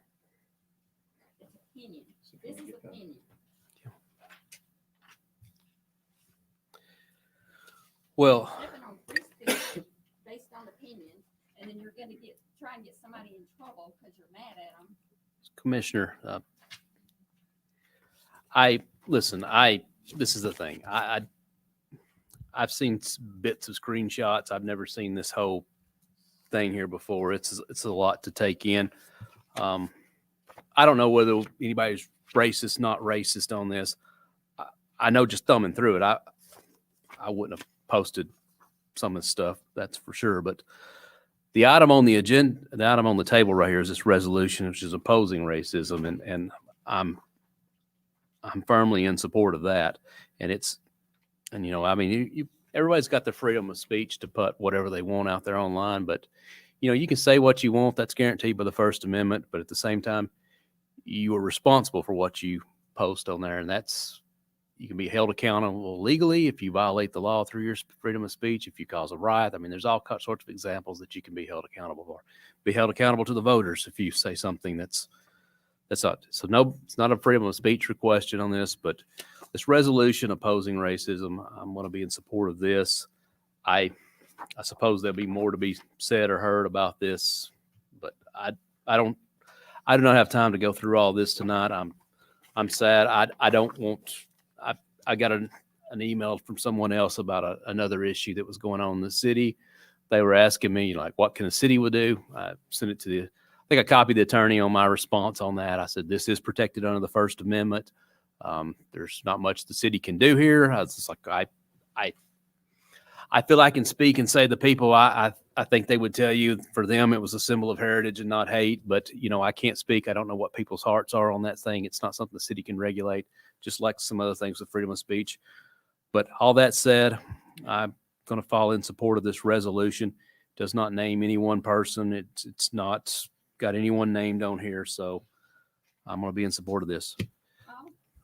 It's opinion. This is opinion. Well, Stepping on free speech based on opinion, and then you're gonna try and get somebody in trouble because you're mad at them. Commissioner, this is the thing. I've seen bits of screenshots. I've never seen this whole thing here before. It's a lot to take in. I don't know whether anybody's racist, not racist on this. I know just thumbing through it, I wouldn't have posted some of the stuff, that's for sure. But the item on the agenda, the item on the table right here is this resolution, which is opposing racism, and I'm firmly in support of that. And I mean, everybody's got the freedom of speech to put whatever they want out there online, but you can say what you want. That's guaranteed by the First Amendment. But at the same time, you are responsible for what you post on there, and you can be held accountable legally if you violate the law through your freedom of speech, if you cause a riot. I mean, there's all sorts of examples that you can be held accountable for. Be held accountable to the voters if you say something that's not. So no, it's not a freedom of speech question on this, but this resolution opposing racism, I'm going to be in support of this. I suppose there'll be more to be said or heard about this, but I do not have time to go through all this tonight. I'm sad. I don't want. I got an email from someone else about another issue that was going on in the city. They were asking me, like, what can a city would do? I sent it to I think I copied the attorney on my response on that. I said, this is protected under the First Amendment. There's not much the city can do here. I was just like, I feel I can speak and say the people, I think they would tell you for them it was a symbol of heritage and not hate. But, I can't speak. I don't know what people's hearts are on that thing. It's not something the city can regulate, just like some other things with freedom of speech. But all that said, I'm going to fall in support of this resolution. It does not name any one person. It's not got anyone named on here. So I'm going to be in support of this.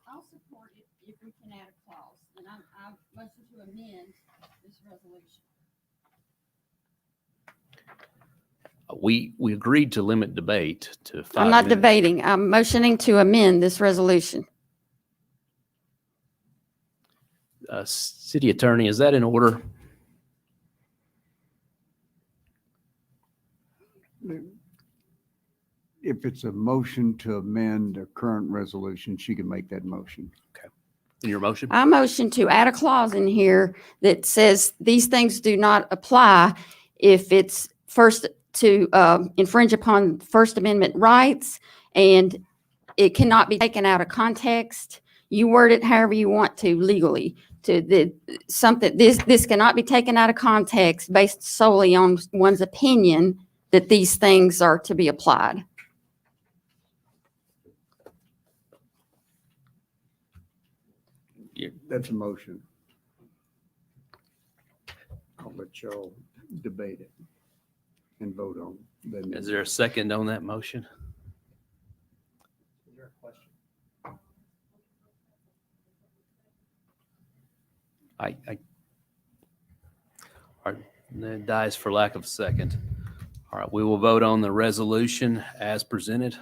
I'll support it if we can add a clause, and I motion to amend this resolution. We agreed to limit debate to 5 I'm not minutes. debating. I'm motioning to amend this resolution. City Attorney, is that in order? If it's a motion to amend a current resolution, she can make that motion. In your motion? I motion to add a clause in here that says these things do not apply if it's first to infringe upon First Amendment rights, and it cannot be taken out of context. You word it however you want to legally. This cannot be taken out of context based solely on one's opinion that these things are to be applied. That's a motion. I'll let y'all debate it and vote on it. Is there a second on that motion? Is there a question? All right, that dies for lack of a second. All right, we will vote on the resolution as presented.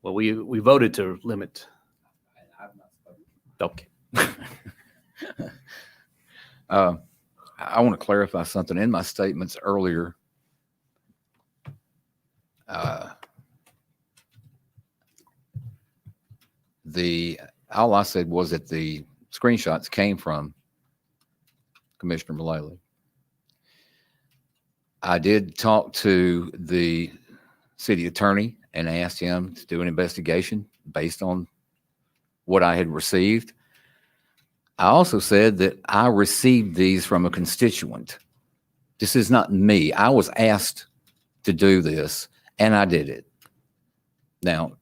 Well, we voted to limit. Okay. I want to clarify something in my statements earlier. All I said was that the screenshots came from Commissioner Mullelly. I did talk to the city attorney and asked him to do an investigation based on what I had received. I also said that I received these from a constituent. This is not me. I was asked to do this, and I did it. Now,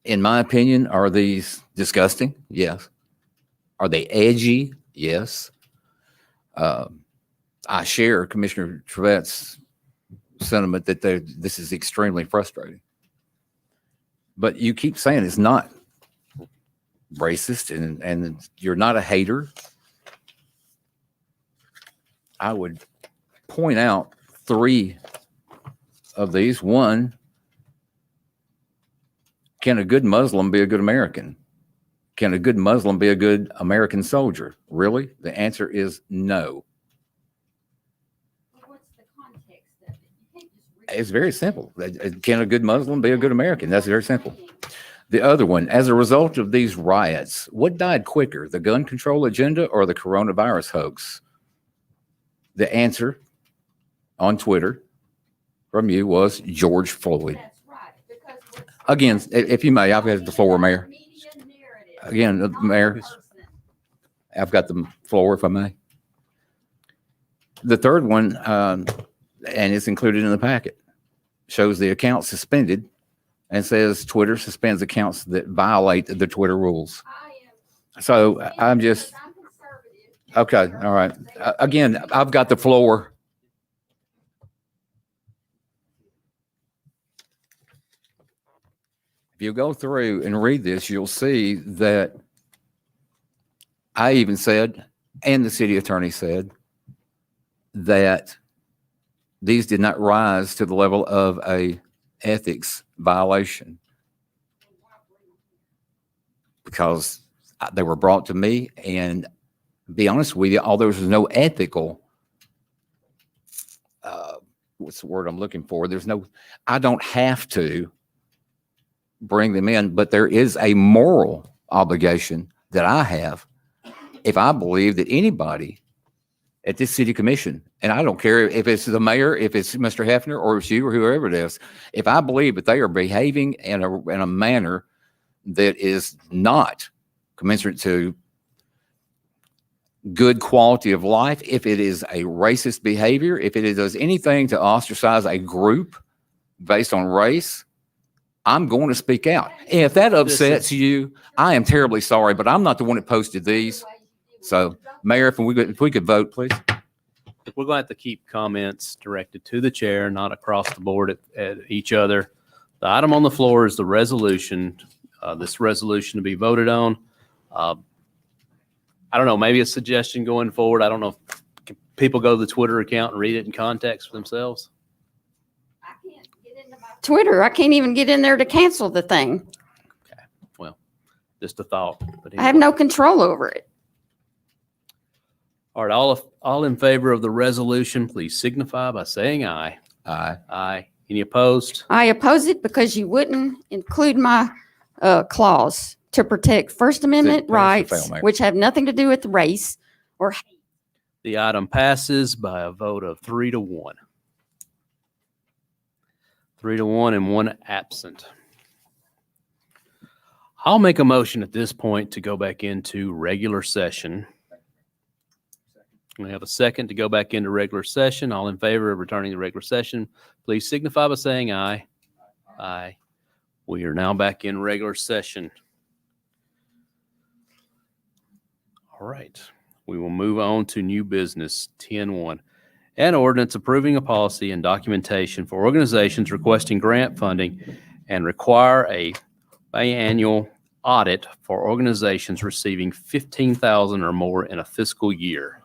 in my opinion, are these disgusting? Yes. Are they edgy? Yes. I share Commissioner Trevette's sentiment that this is extremely frustrating. But you keep saying it's not racist and you're not a hater. I would point out 3 of these. One, can a good Muslim be a good American? Can a good Muslim be a good American soldier? Really? The answer is no. It's very simple. Can a good Muslim be a good American? That's very simple. The other one, as a result of these riots, what died quicker, the gun control agenda or the coronavirus hoax? The answer on Twitter from you was George Floyd. Again, if you may, I've got the floor, Mayor. Again, Mayor, I've got the floor, if I may. The third one, and it's included in the packet, shows the account suspended and says Twitter suspends accounts that violate the Twitter rules. So I'm just, okay, all right. Again, I've got the floor. If you go through and read this, you'll see that I even said, and the city attorney said, that these did not rise to the level of a ethics violation because they were brought to me, and be honest with you, although there was no ethical, what's the word I'm looking for? I don't have to bring them in, but there is a moral obligation that I have if I believe that anybody at this city commission, and I don't care if it's the mayor, if it's Mr. Hefner, or it's you or whoever it is, if I believe that they are behaving in a manner that is not commensurate to good quality of life, if it is a racist behavior, if it does anything to ostracize a group based on race, I'm going to speak out. And if that upsets you, I am terribly sorry, but I'm not the one that posted these. So, Mayor, if we could vote, please. We're going to have to keep comments directed to the chair, not across the board at each other. The item on the floor is the resolution, this resolution to be voted on. I don't know, maybe a suggestion going forward. I don't know if people go to the Twitter account and read it in context for themselves. Twitter, I can't even get in there to cancel the thing. Okay, well, just a thought. But I have anyway. no control over it. All right, all in favor of the resolution, please signify by saying aye. Aye. Aye. Any opposed? I oppose it because you wouldn't include my clause to protect First Amendment pass or rights, fail, Mayor? which have nothing to do with race or hate. The item passes by a vote of 3-1. 3-1 and 1 absent. I'll make a motion at this point to go back into regular session. We have a second to go back into regular session. All in favor of returning to regular session, please signify by saying aye. Aye. We are now back in regular session. All right. We will move on to new business 10-1. An ordinance approving a policy and documentation for organizations requesting grant funding and require a biannual audit for organizations receiving $15,000 or more in a fiscal year.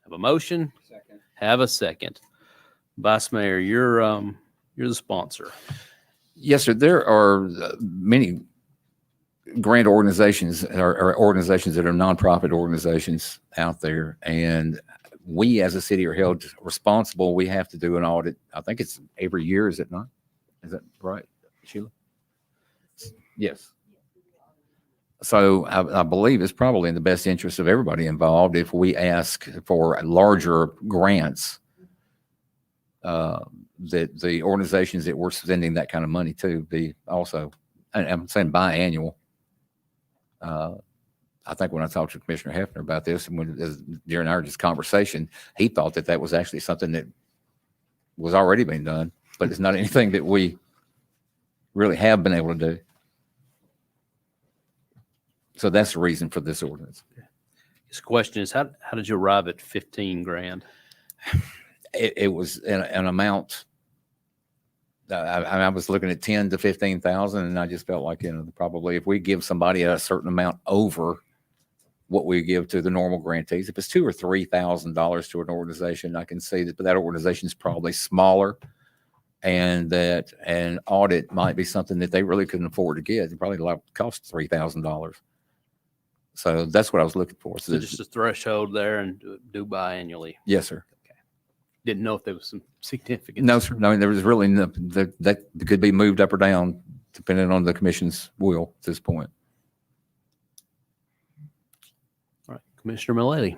Have a motion? Second. Have a second. Vice Mayor, you're the sponsor. Yes, sir. There are many grant organizations or organizations that are nonprofit organizations out there, and we as a city are held responsible. We have to do an audit. I think it's every year, is it not? Is that right, Sheila? Yes. So I believe it's probably in the best interest of everybody involved if we ask for larger grants that the organizations that we're sending that kind of money to be also, and I'm saying biannual. I think when I talked to Commissioner Hefner about this, and during our just conversation, he thought that was actually something that was already being done, but it's not anything that we really have been able to do. So that's the reason for this ordinance. His question is, how did you arrive at 15 grand? It was an amount I was looking at 10 to 15,000, and I just felt like, probably if we give somebody a certain amount over what we give to the normal grantees, if it's $2,000 or $3,000 to an organization, I can see that, but that organization is probably smaller, and that an audit might be something that they really couldn't afford to get. It probably cost $3,000. So that's what I was looking for. So just a threshold there and do biannually. Yes, sir. Didn't know if there was some significance. No, sir. No, there was really no, that could be moved up or down depending on the commission's will at this point. All right, Commissioner Mullelly.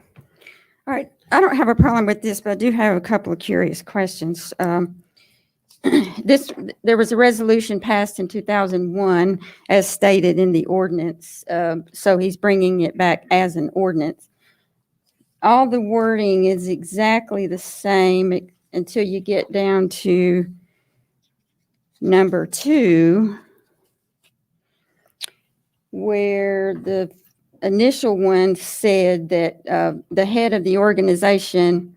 All right, I don't have a problem with this, but I do have a couple of curious questions. There was a resolution passed in 2001 as stated in the ordinance. So he's bringing it back as an ordinance. All the wording is exactly the same until you get down to number 2, where the initial one said that the head of the organization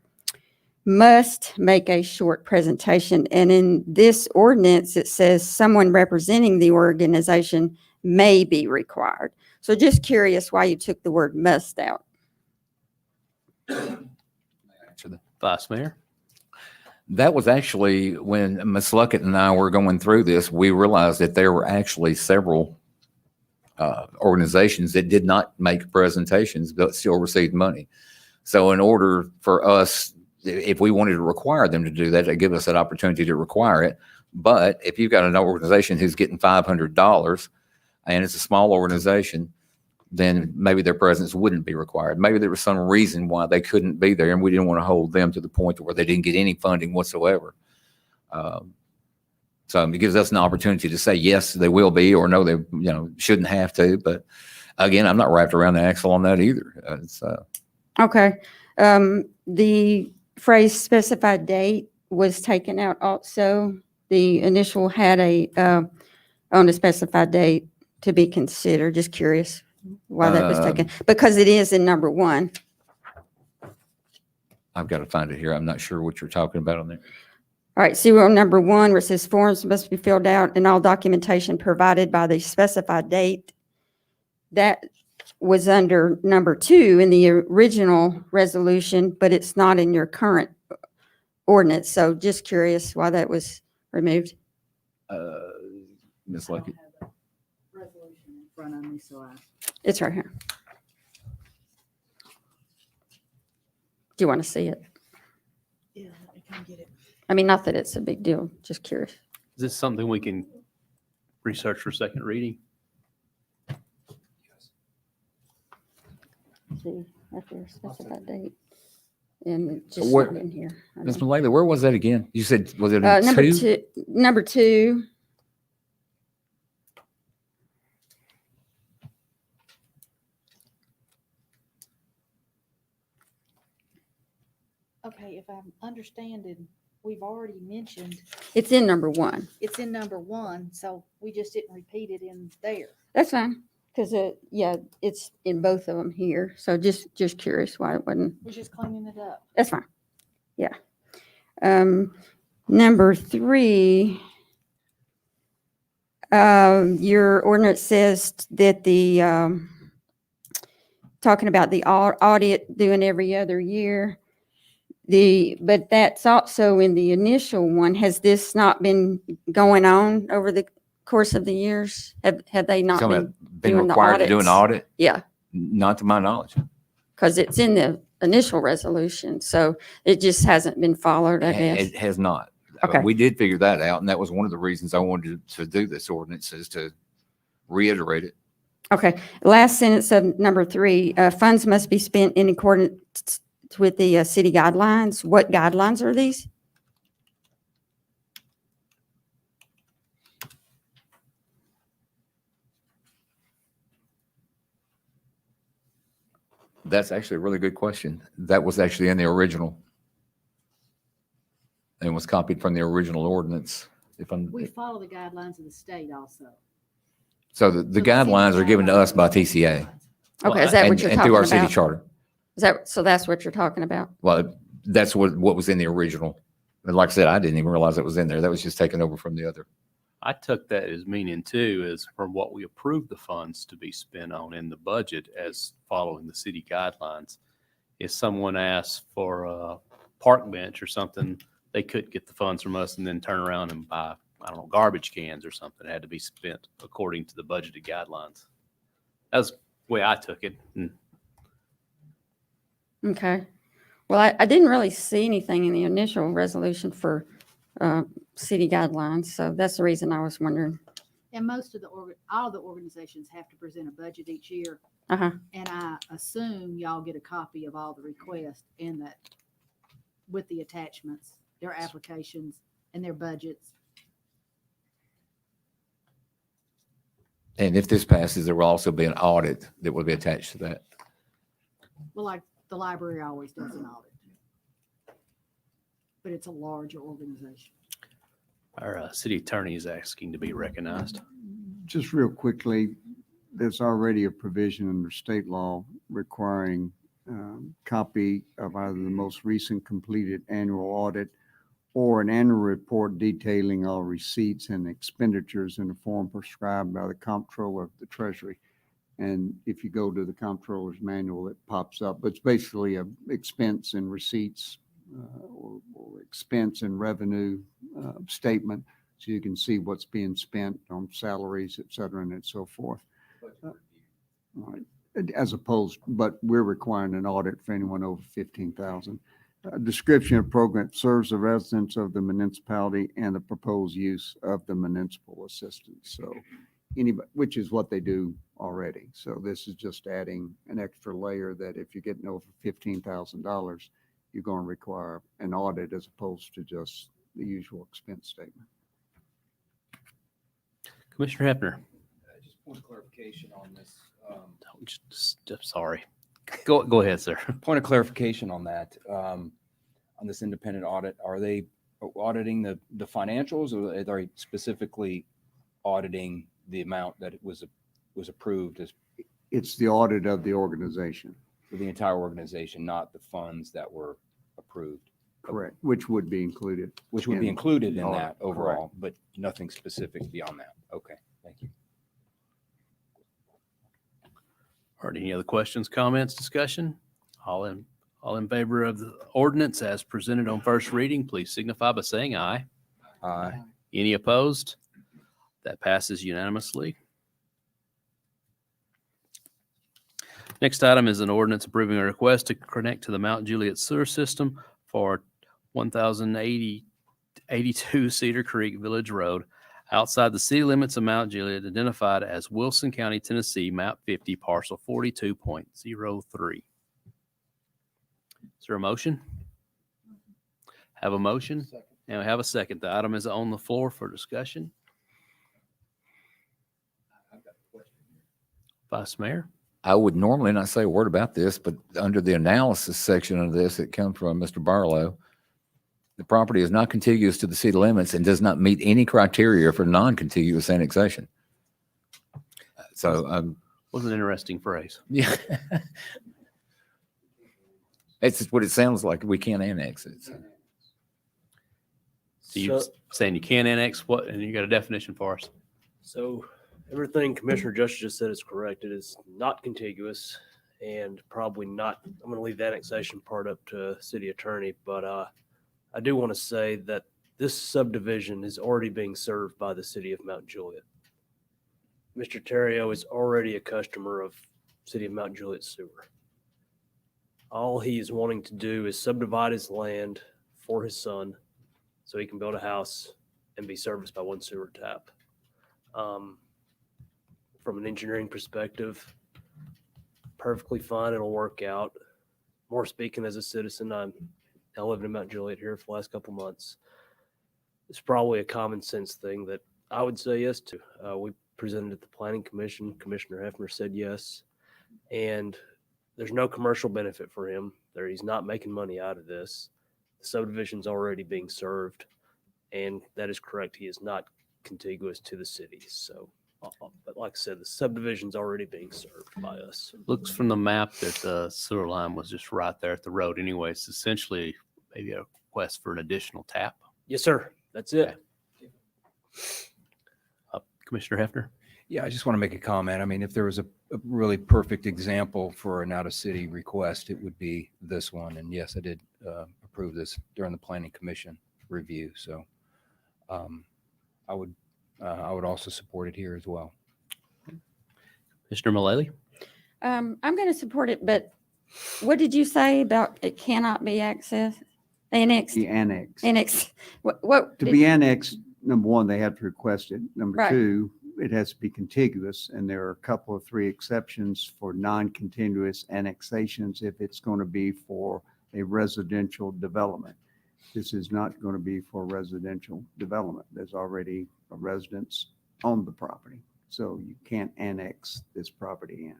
must make a short presentation. And in this ordinance, it says someone representing the organization may be required. So just curious why you took the word must out. Vice Mayor. That was actually when Ms. Luckett and I were going through this, we realized that there were actually several organizations that did not make presentations but still received money. So in order for us, if we wanted to require them to do that, they give us that opportunity to require it. But if you've got an organization who's getting $500 and it's a small organization, then maybe their presence wouldn't be required. Maybe there was some reason why they couldn't be there, and we didn't want to hold them to the point where they didn't get any funding whatsoever. So it gives us an opportunity to say, yes, they will be, or no, they shouldn't have to. But again, I'm not wrapped around the axle on that either. Okay. The phrase specified date was taken out also. The initial had on a specified date to be considered. Just curious why that was taken, because it is in number 1. I've got to find it here. I'm not sure what you're talking about on there. All right, see, we're on number 1 where it says forms must be filled out and all documentation provided by the specified date. That was under number 2 in the original resolution, but it's not in your current ordinance. So just curious why that was removed. Ms. Luckett. Resolution in front of me, so It's right here. Do you want to see it? yeah, let me come get it. I mean, not that it's a big deal, just curious. Is this something we can research for second reading? See, right there, specified date. And it's just Where- not in here. I Ms. don't- Mullelly, where was that again? You said, was it in Number 2? 2, number 2. Okay, if I'm understanding, we've already mentioned It's in number 1. it's in number 1, so we just didn't repeat it in there. That's fine, because it's in both of them here. So just curious why it wasn't. We're just cleaning it up. That's fine. Yeah. Number 3, your ordinance says that talking about the audit doing every other year. But that's also in the initial one. Has this not been going on over the course of the years? Have they not Been doing the required to do an audits? audit? Yeah, Not to my knowledge. because it's in the initial resolution, so it just hasn't been followed, I guess. It has not. Okay. We did figure that out, and that was one of the reasons I wanted to do this ordinance, is to reiterate it. Okay, last sentence of number 3, funds must be spent in accordance with the city guidelines. What guidelines are these? That's actually a really good question. That was actually in the original and was copied from the original ordinance. We follow the guidelines of the state also. So the So guidelines city are given to us by guidelines. TCA Okay, is that what and you're and talking through our city about? charter. So that's what you're talking about? Well, that's what was in the original. And like I said, I didn't even realize it was in there. That was just taken over from the other. I took that as meaning too, is from what we approved the funds to be spent on in the budget as following the city guidelines. If someone asks for a park bench or something, they couldn't get the funds from us and then turn around and buy, I don't know, garbage cans or something. It had to be spent according to the budgeted guidelines. That's the way I took it. Okay. Well, I didn't really see anything in the initial resolution for city guidelines, so that's the reason I was wondering. And most of all the organizations have to present a budget each year. Uh-huh. And I assume y'all get a copy of all the requests in that with the attachments, their applications and their budgets. And if this passes, there will also be an audit that will be attached to that. Well, like the library always does an audit. But it's a larger organization. Our city attorney is asking to be recognized. Just real quickly, there's already a provision under state law requiring copy of either the most recent completed annual audit or an annual report detailing all receipts and expenditures in the form prescribed by the comptroller of the Treasury. And if you go to the comptroller's manual, it pops up. But it's basically a expense and receipts or expense and revenue statement, so you can see what's being spent on salaries, et cetera, and so forth. Right. As opposed, but we're requiring an audit for anyone over 15,000. Description of program serves the residents of the municipality and the proposed use of the municipal assistance. So anybody, which is what they do already. So this is just adding an extra layer that if you're getting over $15,000, you're going to require an audit as opposed to just the usual expense statement. Commissioner Hefner. Just point of clarification on this. Sorry. Go ahead, sir. Point of clarification on that. On this independent audit, are they auditing the financials, or are they specifically auditing the amount that it was approved as It's the audit of the organization. for the entire organization, not the funds that were approved? Correct. Which would be included. Which would be included in audit, that overall, but nothing specific beyond that. Okay, thank you. All right, any other questions, comments, discussion? All in favor of the ordinance as presented on first reading, please signify by saying aye. Aye. Any opposed? That passes unanimously. Next item is an ordinance approving a request to connect to the Mount Juliet sewer system for 1082 Cedar Creek Village Road outside the city limits of Mount Juliet, identified as Wilson County, Tennessee, map 50, parcel 42.03. Is there a motion? Have a motion? And we have a second. The item is on the floor for discussion. Vice Mayor? I would normally not say a word about this, but under the analysis section of this, it comes from Mr. Barlow. The property is not contiguous to the city limits and does not meet any criteria for non-contiguous annexation. So, Was an interesting phrase. yeah. It's just what it sounds like. We can't annex it. So. So you're saying you can't annex what, and you got a definition for us? So everything Commissioner Justice just said is correct. It is not contiguous and probably not, I'm going to leave the annexation part up to city attorney, but I do want to say that this subdivision is already being served by the city of Mount Juliet. Mr. Terrio is already a customer of city of Mount Juliet sewer. All he is wanting to do is subdivide his land for his son so he can build a house and be serviced by one sewer tap. From an engineering perspective, perfectly fine. It'll work out. More speaking as a citizen, I lived in Mount Juliet here for the last couple months. It's probably a common sense thing that I would say yes to. We presented at the Planning Commission. Commissioner Hefner said yes. And there's no commercial benefit for him. He's not making money out of this. The subdivision's already being served. And that is correct. He is not contiguous to the city. So, but like I said, the subdivision's already being served by us. Looks from the map that the sewer line was just right there at the road anyway. It's essentially maybe a request for an additional tap. Yes, sir. That's it. Commissioner Hefner? Yeah, I just want to make a comment. I mean, if there was a really perfect example for an out-of-city request, it would be this one. And yes, I did approve this during the Planning Commission review. So I would also support it here as well. Commissioner Mullelly? I'm going to support it, but what did you say about it cannot be annexed? The annex. Annexed. What? To did- be annexed, number one, they have to request it. Number Right. two, it has to be contiguous, and there are a couple of three exceptions for non-continuous annexations if it's going to be for a residential development. This is not going to be for residential development. There's already a residence on the property, so you can't annex this property in.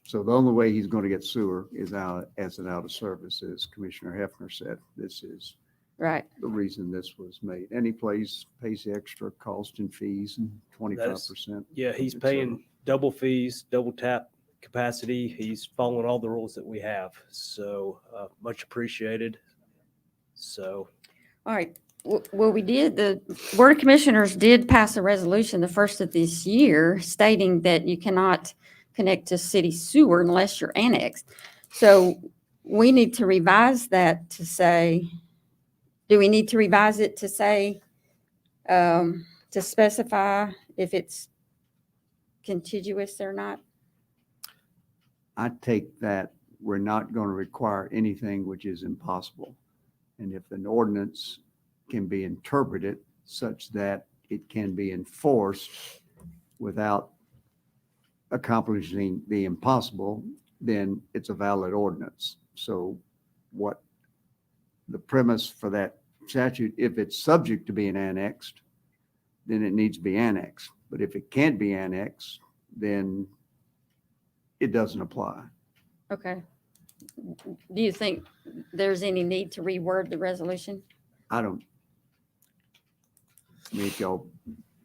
So the only way he's going to get sewer is out as an out of service, as Commissioner Hefner said. This is Right. the reason this was made. Any place pays the extra cost and fees and 25%. Yeah, he's et paying cetera. double fees, double tap capacity. He's following all the rules that we have. So much appreciated. So All right. Well, the Board of Commissioners did pass a resolution the first of this year stating that you cannot connect to city sewer unless you're annexed. So we need to revise that to say, do we need to revise it to say, to specify if it's contiguous or not? I take that we're not going to require anything which is impossible. And if an ordinance can be interpreted such that it can be enforced without accomplishing the impossible, then it's a valid ordinance. So what the premise for that statute, if it's subject to being annexed, then it needs to be annexed. But if it can't be annexed, then it doesn't apply. Okay. Do you think there's any need to reword the resolution? I mean, if y'all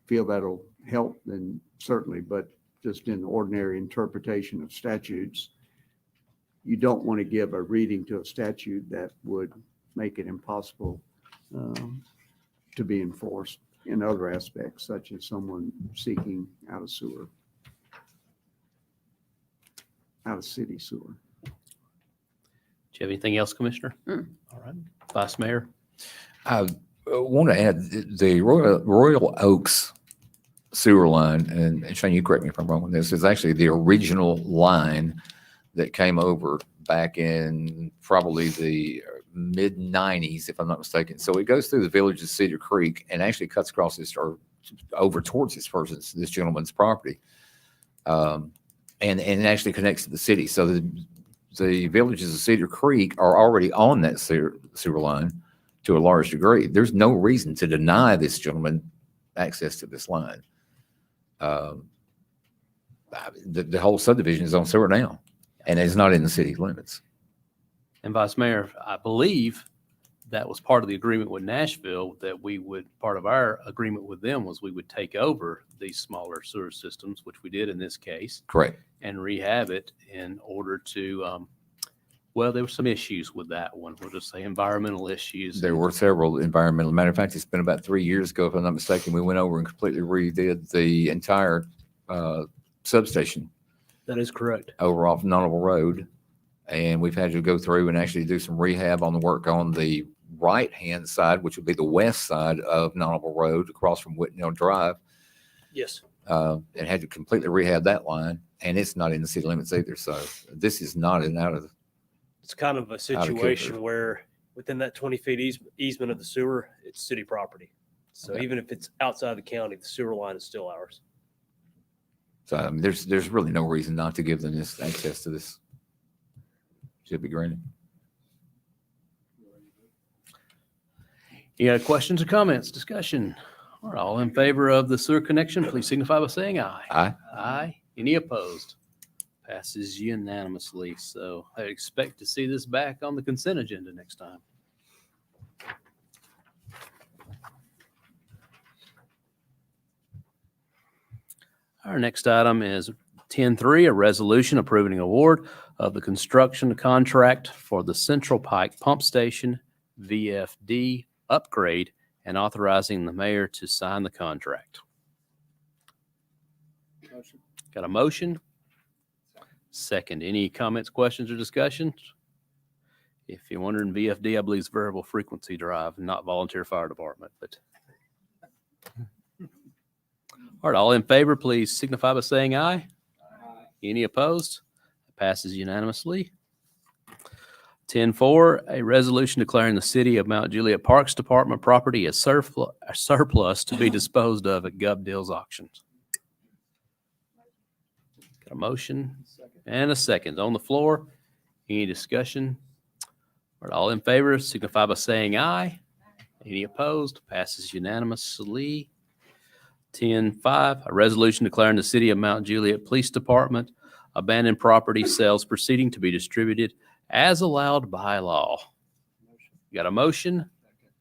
feel that'll help, then certainly, but just in ordinary interpretation of statutes, you don't want to give a reading to a statute that would make it impossible to be enforced in other aspects, such as someone seeking out of sewer, out of city sewer. Do you have anything else, Commissioner? Mm. All right. Vice Mayor? I want to add the Royal Oaks sewer line, and Shane, you correct me if I'm wrong on this, is actually the original line that came over back in probably the mid 90s, if I'm not mistaken. So it goes through the village of Cedar Creek and actually cuts across this or over towards this gentleman's property. And it actually connects to the city. So the villages of Cedar Creek are already on that sewer line to a large degree. There's no reason to deny this gentleman access to this line. The whole subdivision is on sewer now, and it's not in the city limits. And Vice Mayor, I believe that was part of the agreement with Nashville, that part of our agreement with them was we would take over these smaller sewer systems, which we did in this case. Correct. And rehab it in order to, well, there were some issues with that one. We'll just say environmental issues. There were several environmental. Matter of fact, it's been about 3 years ago, if I'm not mistaken, we went over and completely redid the entire substation that is correct. over off Nonnable Road. And we've had to go through and actually do some rehab on the work on the right-hand side, which would be the west side of Nonnable Road across from Whitnell Drive. Yes. And had to completely rehab that line, and it's not in the city limits either. So this is not an out of. It's kind of a situation where within that 20 feet easement of the sewer, it's city property. So Okay. even if it's outside the county, the sewer line is still ours. So I mean, there's really no reason not to give them this access to this. Should be granted. You got questions or comments, discussion? All right, all in favor of the sewer connection, please signify by saying aye. Aye. Aye. Any opposed? Passes unanimously. So I expect to see this back on the consent agenda next time. Our next item is 10.3, a resolution approving award of the construction contract for the Central Pike Pump Station VFD upgrade and authorizing the mayor to sign the contract. Got a motion? Second. Any comments, questions, or discussions? If you're wondering, VFD, I believe is variable frequency drive, not volunteer fire department, but. All right, all in favor, please signify by saying aye. Any opposed? Passes unanimously. 10-4, a resolution declaring the City of Mount Juliet Parks Department property as surplus to be disposed of at Gov Deals auctions. Got a motion and a second on the floor. Any discussion? All right, all in favor, signify by saying aye. Any opposed? Passes unanimously. 10-5, a resolution declaring the City of Mount Juliet Police Department abandoned property sales proceeding to be distributed as allowed by law. Got a motion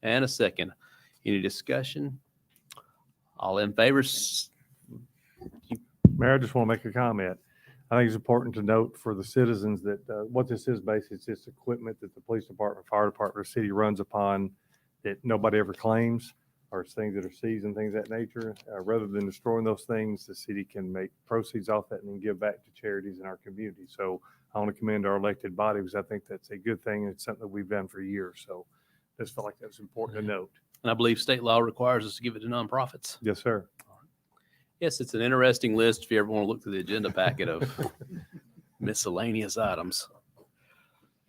and a second. Any discussion? All in favor? Mayor, I just want to make a comment. I think it's important to note for the citizens that what this is basically, it's just equipment that the police department, fire department, or city runs upon that nobody ever claims, or it's things that are seized and things of that nature. Rather than destroying those things, the city can make proceeds off that and then give back to charities in our community. So I want to commend our elected body because I think that's a good thing. And it's something that we've done for years. So I just felt like that was important to note. And I believe state law requires us to give it to nonprofits. Yes, sir. Yes, it's an interesting list if you ever want to look through the agenda packet of miscellaneous items.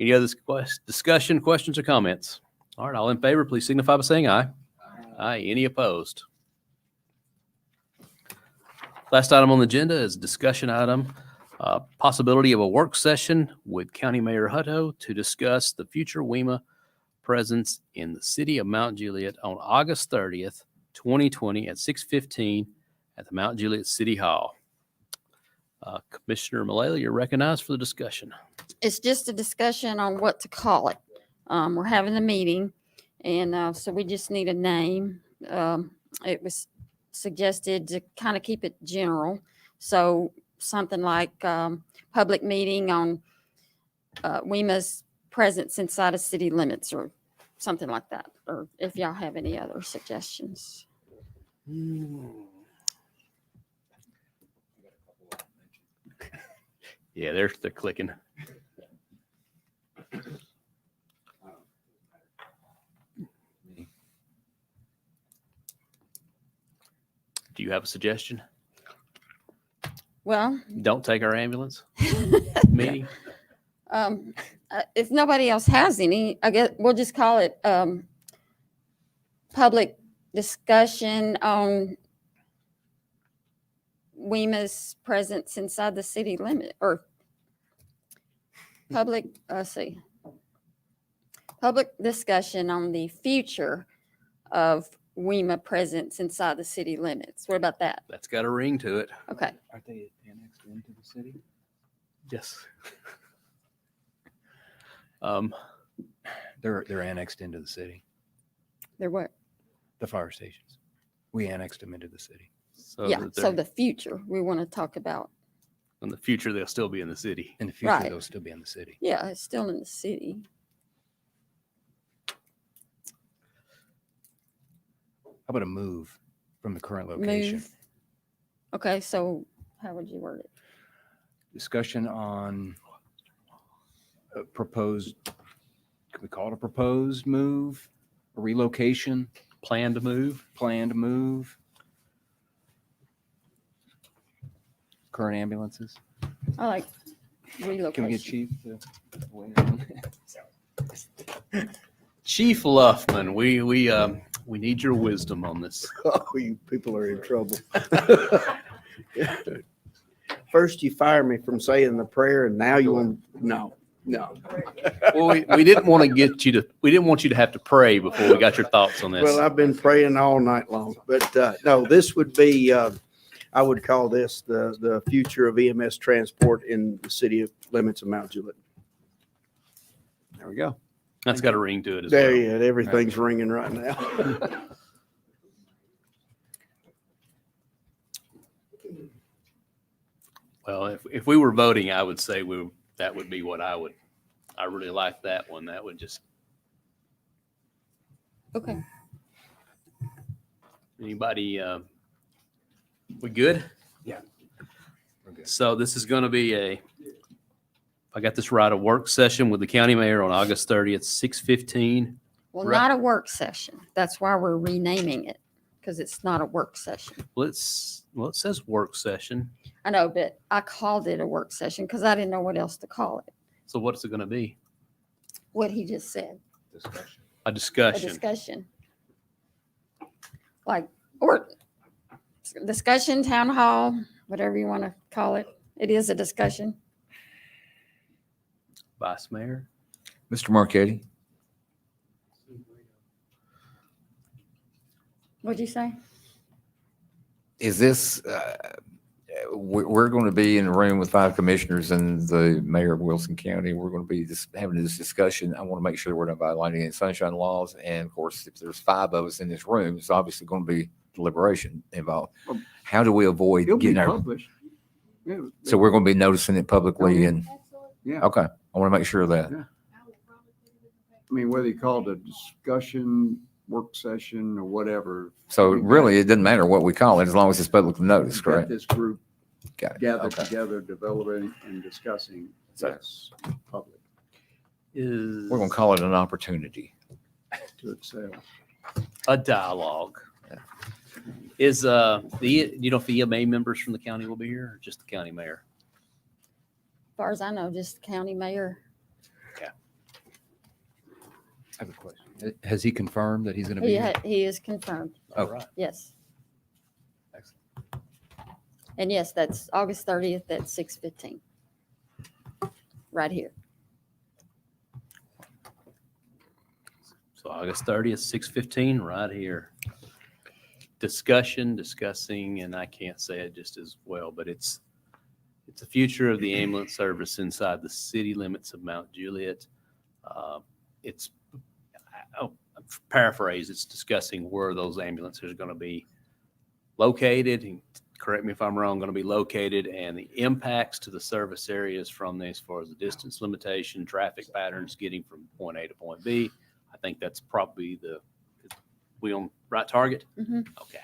Any other discussion, questions, or comments? All right, all in favor, please signify by saying aye. Aye. Any opposed? Last item on the agenda is discussion item, possibility of a work session with County Mayor Hutto to discuss the future WEMA presence in the City of Mount Juliet on August 30th, 2020 at 6:15 at the Mount Juliet City Hall. Commissioner Mullelly, you're recognized for the discussion. It's just a discussion on what to call it. We're having a meeting, and so we just need a name. It was suggested to kind of keep it general. So something like public meeting on WEMA's presence inside of city limits or something like that. Or if y'all have any other suggestions. Yeah, they're clicking. Do you have a suggestion? Well, Don't take our ambulance meeting. if nobody else has any, I guess we'll just call it public discussion on WEMA's presence inside the city limit, or public, public discussion on the future of WEMA presence inside the city limits. What about that? That's got a ring to it. Okay. Aren't they annexed into the city? Yes. They're annexed into the city, They're what? the fire stations. We annexed them into the city. So Yeah, that so they're- the future we want to talk about. in the future, they'll still be in the city. In the future, Right. they'll still be in the city. Yeah, it's still in the city. How about a move from the current location? Move. Okay, so how would you word it? Discussion on a proposed, can we call it a proposed move? A relocation, Plan to move. planned move? Current ambulances? I like relocation. Can we get Chief to weigh in on it? Chief Luffman, we need your wisdom on this. Oh, you people are in trouble. First you fire me from saying the prayer and now you want, no. Well, we didn't want you to have to pray before we got your thoughts on this. Well, I've been praying all night long, but no, this would be, I would call this the future of EMS transport in the city limits of Mount Juliet. There we go. That's got a ring to it as There well. you go. Everything's ringing right now. Well, if we were voting, I would say that would be what I really like that one. That would just Okay. Anybody, we good? Yeah. We're good. So this is going to be if I got this right, a work session with the county mayor on August 30th, 6:15. Well, Right. not a work session. That's why we're renaming it, because it's not a work session. Well, it says work session. I know, but I called it a work session because I didn't know what else to call it. So what's it going to be? What he just said, Discussion. A a discussion. discussion. Like, or discussion, town hall, whatever you want to call it. It is a discussion. Vice Mayor? Mr. Marquetti, What'd you say? is this, we're going to be in a room with 5 commissioners and the mayor of Wilson County. We're going to be just having this discussion. I want to make sure we're not violating any sunshine laws. And of course, if there's 5 of us in this room, it's obviously going to be deliberation involved. How do we avoid It'll be getting our, published. Yeah, so we're going to be noticing it publicly and, Yeah. okay, I want to make sure of that. I mean, whether you call it a discussion, work session, or whatever. So we've got- really, it doesn't matter what we call it as long as it's publicly noticed, we've got correct? This group Got it. gathered Okay. together, developing and discussing. So- Yes, public Is We're going to call it an opportunity. to itself. a dialogue. Yeah. Is you know if the EMA members from the county will be here or just the county mayor? As far as I know, just the county mayor. I have a question. Has he confirmed that he's going to be here? He is confirmed. All right. Yes. Excellent. And yes, that's August 30th at 6:15. Right here. So August 30th, 6:15, right here. Discussing, and I can't say it just as well, but it's the future of the ambulance service inside the city limits of Mount Juliet. I'll paraphrase, it's discussing where those ambulances are going to be located, and correct me if I'm wrong, going to be located, and the impacts to the service areas from this as far as the distance limitation, traffic patterns, getting from point A to point B. I think that's probably we on right target? Mhm. Okay.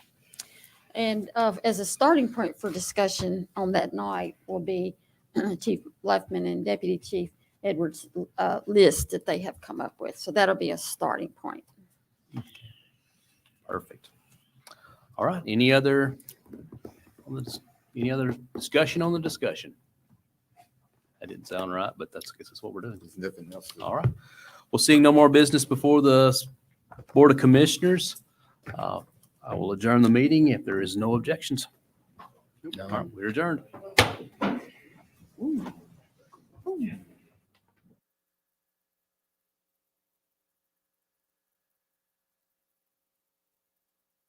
And as a starting point for discussion on that night will be Chief Leffman and Deputy Chief Edwards' list that they have come up with. So that'll be a starting point. Perfect. All right. Any other discussion on the discussion? That didn't sound right, but I guess that's what we're doing. There's nothing else. All right. Well, seeing no more business before the Board of Commissioners, I will adjourn the meeting if there is no objections. All right, we're adjourned.